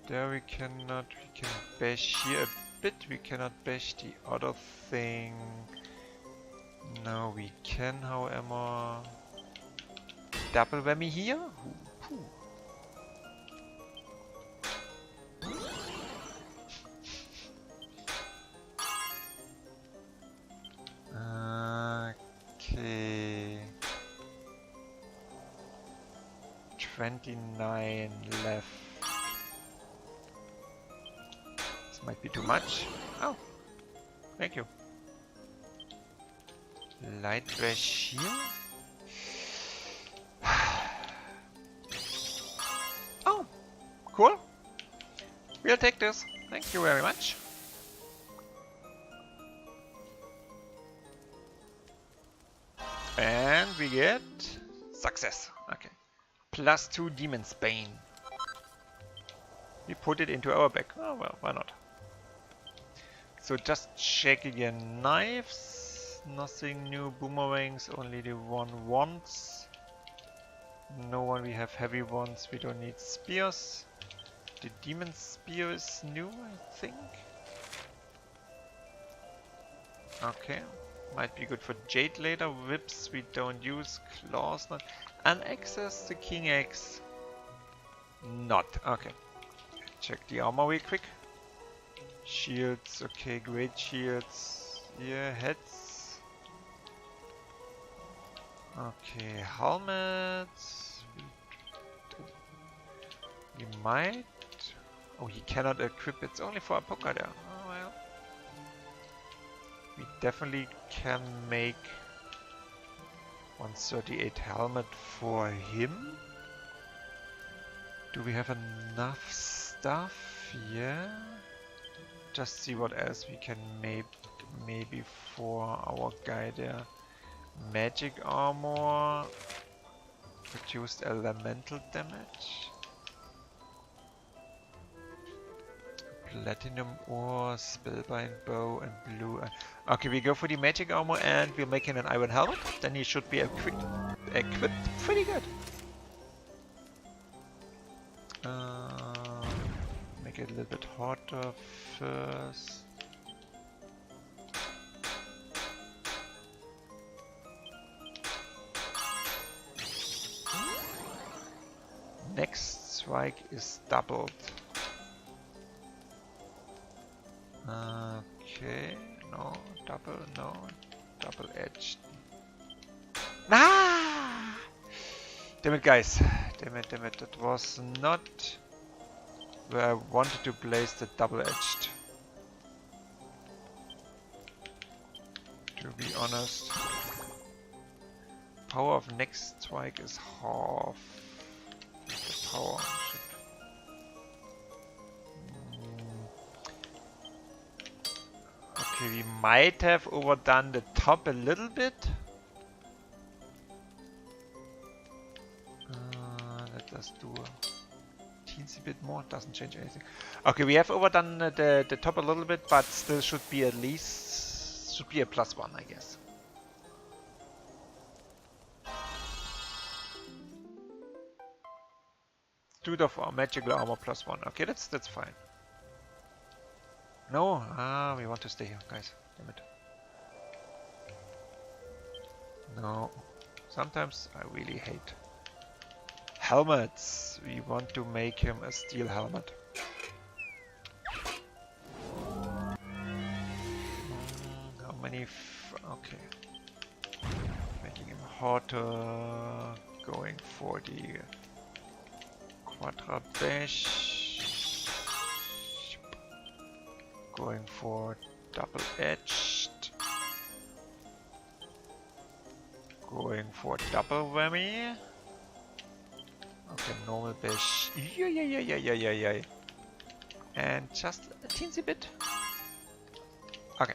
[SPEAKER 1] There we cannot, we can bash here a bit. We cannot bash the other thing. No, we can, however. Double whammy here. Ooh. Okay. 29 left. This might be too much. Oh, thank you. Light bash here. Oh, cool. We'll take this. Thank you very much. And we get success. Okay. +2 Demon's Bane. We put it into our bag. Oh well, why not? So just check again. Knives. Nothing new. Boomerangs. Only the one wands. No one. We have heavy ones. We don't need spears. The demon spear is new, I think. Okay. Might be good for Jade later. Whips we don't use. Claws not. And access to King Axe. Not. Okay. Check the armor real quick. Shields. Okay, great shields. Yeah, heads. Okay, helmets. We might. Oh, he cannot equip. It's only for Apoka there. Oh well. We definitely can make 138 helmet for him. Do we have enough stuff? Yeah. Just see what else we can make. Maybe for our guy there. Magic armor. Reduced elemental damage. Platinum ore, spellbind bow, and blue. Okay, we go for the magic armor and we're making an iron helmet. Then he should be equipped pretty good. Make it a little bit hotter first. Next strike is doubled. Okay, no, double edged. Ah! Damn it, guys. Damn it. That was not where I wanted to place the double edged. To be honest. Power of next strike is half the power. Okay, we might have overdone the top a little bit. Let us do a teensy bit more. Doesn't change anything. Okay, we have overdone the top a little bit, but still should be at least a +1, I guess. Dude of our magical armor +1. Okay, that's fine. No, we want to stay here, guys. Damn it. No. Sometimes I really hate helmets. We want to make him a steel helmet. How many? Okay. Making him hotter. Going for the Quadra Bash. Going for double edged. Going for double whammy. Okay, normal bash. Yeah. And just a teensy bit. Okay.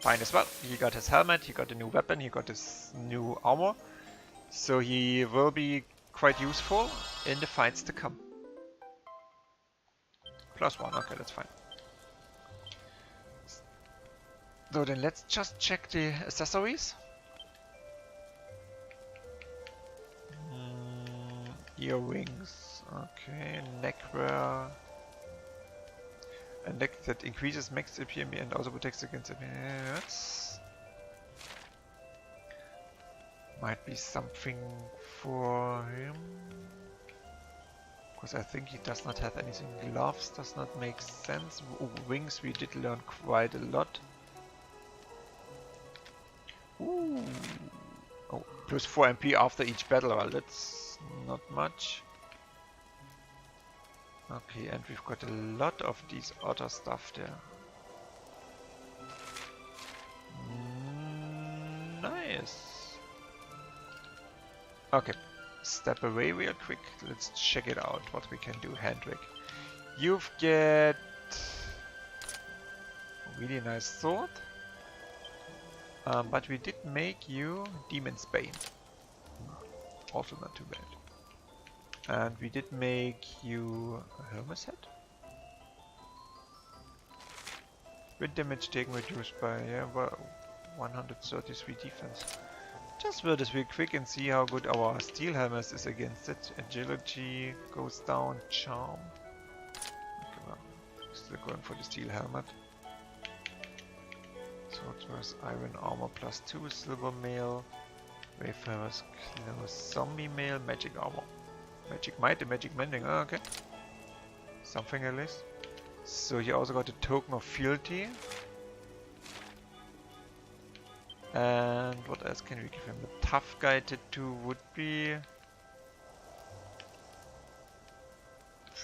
[SPEAKER 1] Fine as well. He got his helmet, he got a new weapon, he got his new armor. So he will be quite useful in the fights to come. +1, okay, that's fine. So then let's just check the accessories. Earrings, okay, neckwear. And that increases max AP and also protects against AP. That's... might be something for him. Because I think he does not have anything. Gloves does not make sense. Wings we did learn quite a lot. Ooh. Oh, plus 4 MP after each battle. Well, that's not much. Okay, and we've got a lot of these other stuff there. Nice. Okay, step away real quick. Let's check it out, what we can do, Hendrik. You've get a really nice sword. But we did make you Demon's Bane. Also not too bad. And we did make you a Hermes head. Wind damage taken reduced by 133 defense. Just wear this real quick and see how good our steel helmet is against it. Agility goes down, charm. Okay, well, still going for the steel helmet. Sword was iron armor plus 2, silver mail, wayfarer's clothes, zombie mail, magic armor. Magic might and magic mending, oh, okay. Something at least. So he also got a token of fealty. And what else can we give him? The tough guy tattoo would be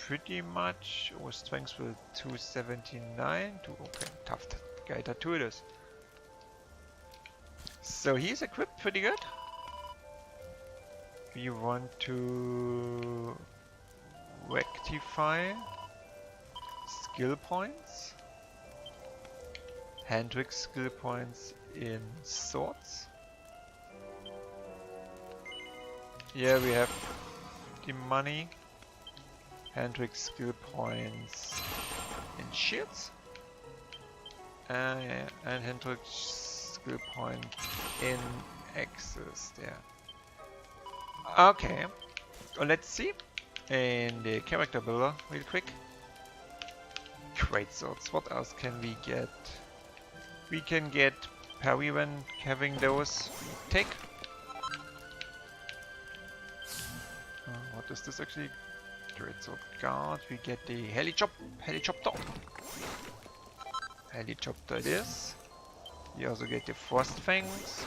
[SPEAKER 1] pretty much. Or strength will 279. Okay, tough guy tattoo it is. So he's equipped pretty good. We want to rectify skill points. Hendrik's skill points in swords. Yeah, we have the money. Hendrik's skill points in shields. And Hendrik's skill point in axes there. Okay, well, let's see in the character builder real quick. Great swords. What else can we get? We can get parry when having those. Take. What is this actually? Great sword guard. We get the helicopter. Helicopter it is. We also get the frost fangs.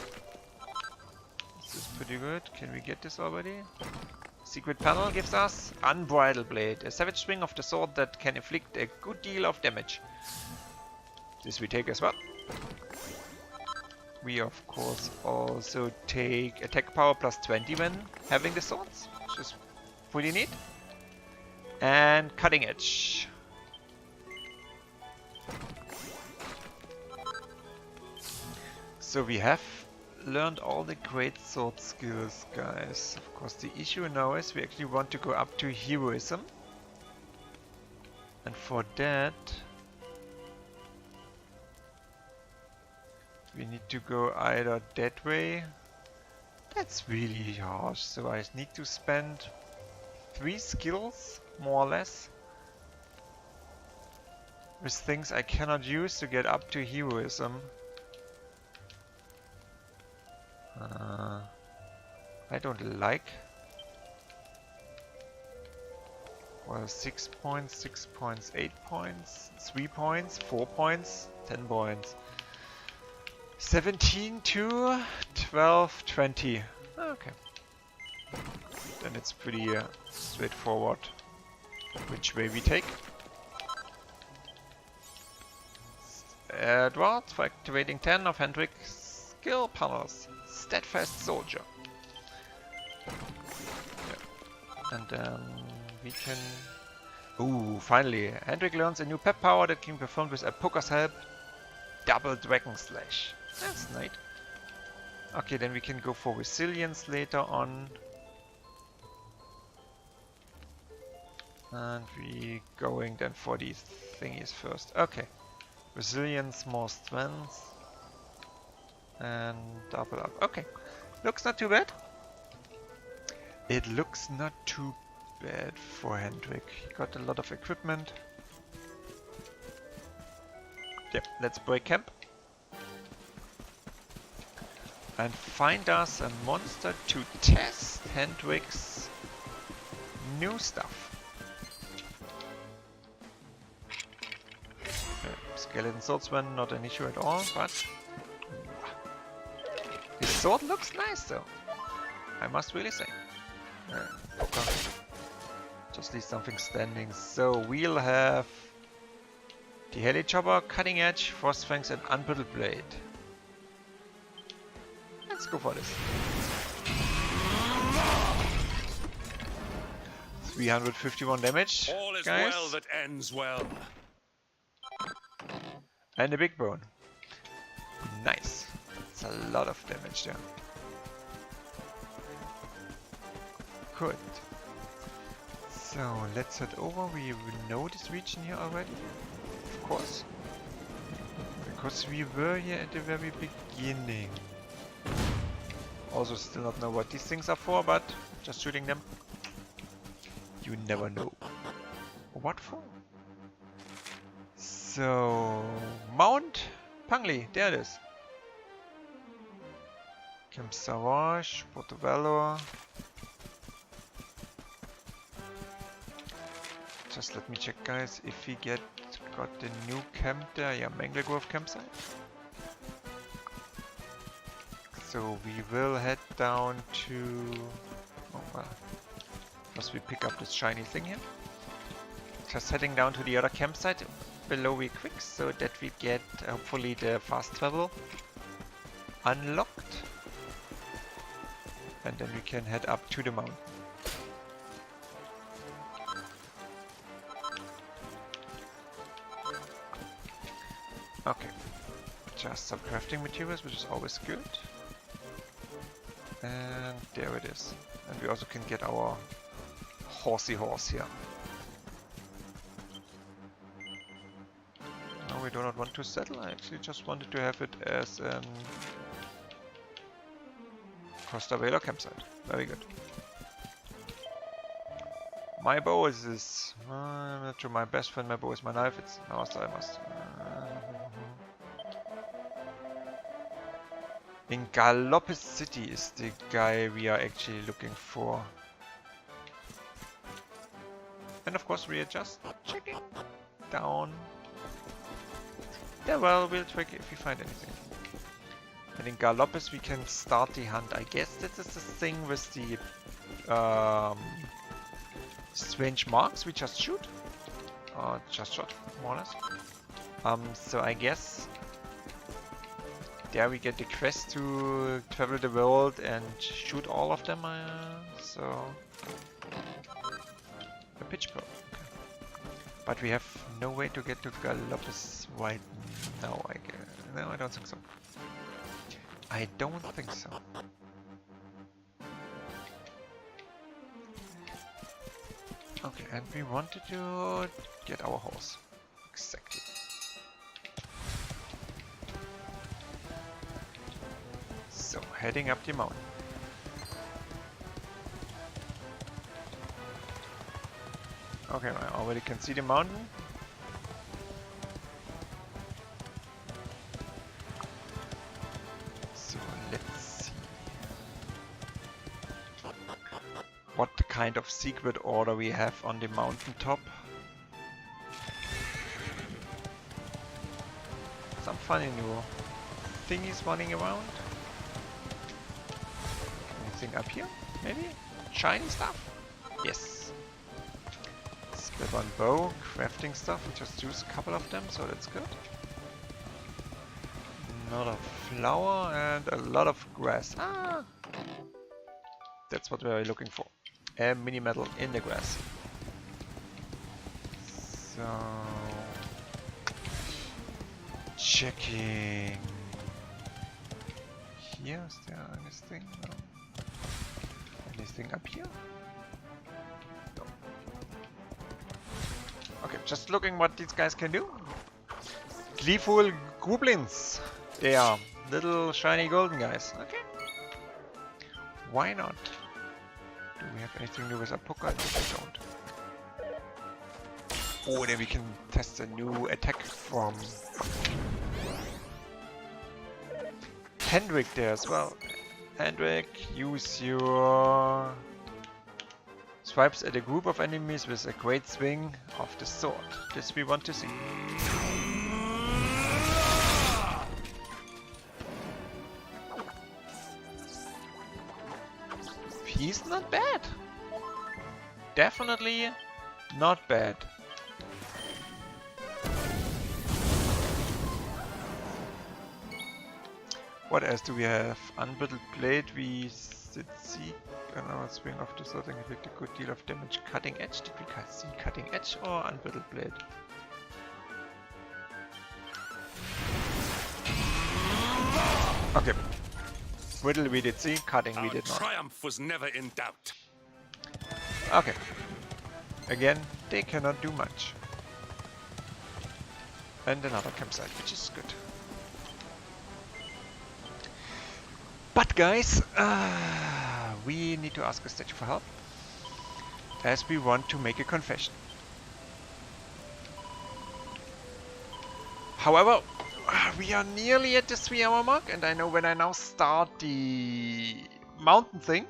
[SPEAKER 1] This is pretty good. Can we get this already? Secret panel gives us Unbridled Blade, a savage swing of the sword that can inflict a good deal of damage. This we take as well. We of course also take attack power plus 20 when having the swords, which is pretty neat. And cutting edge. So we have learned all the great sword skills, guys. Of course, the issue now is we actually want to go up to heroism. And for that, we need to go either that way. That's really harsh, so I need to spend 3 skills, more or less, with things I cannot use to get up to heroism. I don't like. Well, 6 points, 6 points, 8 points, 3 points, 4 points, 10 points. 17 to 12, 20. Okay. Then it's pretty straightforward which way we take. Edward for activating 10 of Hendrik's skill panels. Steadfast soldier. Yeah. And then we can... Ooh, finally! Hendrik learns a new pep power that can be performed with Apoka's help. Double Dragon Slash. That's nice. Okay, then we can go for resilience later on. And we going then for these thingies first. Okay. Resilience, more strength. And double up. Okay. Looks not too bad. It looks not too bad for Hendrik. He got a lot of equipment. Yep, let's break camp. And find us a monster to test Hendrik's new stuff. Skeleton swordsman, not an issue at all, but his sword looks nice though, I must really say. Okay. Just leave something standing. So we'll have the Heliodor, cutting edge, frost fangs, and unbrittled blade. Let's go for this. 351 damage,
[SPEAKER 6] All is
[SPEAKER 1] guys.
[SPEAKER 6] well that ends well.
[SPEAKER 1] And a big bone. Nice. It's a lot of damage there. Good. So let's head over. We know this region here already, of course, because we were here at the very beginning. Also still not know what these things are for, but just shooting them, you never know what for. So Mount Pangli, there it is. Camp Savage, Porto Valor. Just let me check, guys, if we got the new camp there. Yeah, Mangle Grove campsite. So we will head down to... Oh well, must we pick up this shiny thing here? Just heading down to the other campsite below we quick, so that we get hopefully the fast travel unlocked. And then we can head up to the mountain. Okay, just some crafting materials, which is always good. And there it is. And we also can get our horsey horse here. No, we do not want to settle. I actually just wanted to have it as an Costa Vela campsite. Very good. My bow is this. I'm not sure. My best friend, my bow is my knife. It's I must. In Galopes City is the guy we are actually looking for. And of course we are just checking down. Yeah, well, we'll check if we find anything. And in Galopes we can start the hunt. I guess this is the thing with the strange marks we just shoot. Or just shot, more or less. So I guess there we get the quest to travel the world and shoot all of them. So a pitch bow. Okay. But we have no way to get to Galopes right now. I guess. No, I don't think so. I don't think so. Okay, and we wanted to get our horse. Exactly. So, heading up the mountain. Okay, I already can see the mountain. So, let's see what kind of secret order we have on the mountain top. Some funny new thingies running around. Anything up here? Maybe? Shiny stuff? Yes. Split on bow, crafting stuff. We just use a couple of them, so that's good. Another flower and a lot of grass. Ah! That's what we're looking for. A mini metal in the grass. So... checking... Here, is there anything? No. Anything up here? No. Okay, just looking what these guys can do. Gleeful goblins. They are little shiny golden guys. Okay. Why not? Do we have anything new with Apoka? No, we don't. Oh, then we can test a new attack from Hendrik there as well. Hendrik, use your swipes at a group of enemies with a great swing of the sword. This we want to see. He's not bad. Definitely not bad. What else do we have? Unbrittled blade, we did see another swing of the sword and inflict a good deal of damage. Cutting edge, did we see cutting edge or unbrittled blade? Okay. Brittle we did see, cutting we did not.
[SPEAKER 6] Triumph was never in doubt.
[SPEAKER 1] Okay. Again, they cannot do much. And another campsite, which is good. But guys, we need to ask a statue for help, as we want to make a confession. However, we are nearly at the 3-hour mark, and I know when I now start the mountain thing,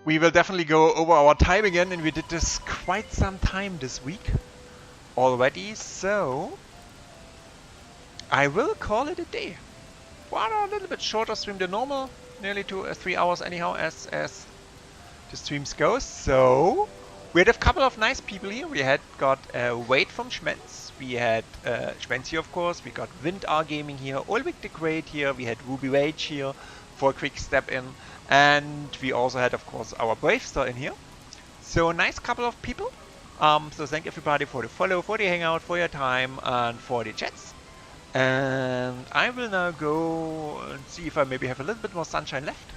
[SPEAKER 1] we will definitely go over our time again, and we did this quite some time this week already, so I will call it a day. Well, a little bit shorter stream than normal, nearly to 3 hours anyhow, as the streams go. So we had a couple of nice people here. We had got Wade from Schmenz. We had Schmenz here, of course. We got Windar Gaming here, Ulrich the Great here. We had Ruby Rage here for a quick step in, and we also had, of course, our Bravestar in here. So a nice couple of people. So thank everybody for the follow, for the hangout, for your time, and for the chats. And I will now go and see if I maybe have a little bit more sunshine left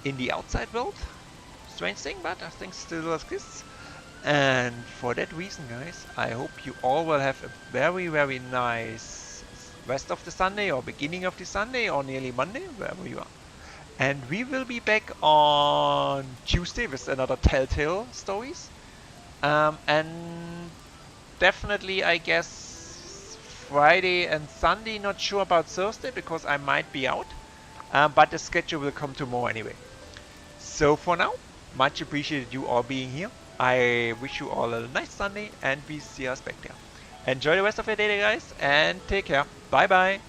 [SPEAKER 1] in the outside world. Strange thing, but I think still exists. And for that reason, guys, I hope you all will have a very, very nice rest of the Sunday, or beginning of the Sunday, or nearly Monday, wherever you are. And we will be back on Tuesday with another Telltale stories. And definitely, I guess, Friday and Sunday, not sure about Thursday because I might be out, but the schedule will come tomorrow anyway. So for now, much appreciated you all being here. I wish you all a nice Sunday, and we see us back there. Enjoy the rest of your day, guys, and take care. Bye bye.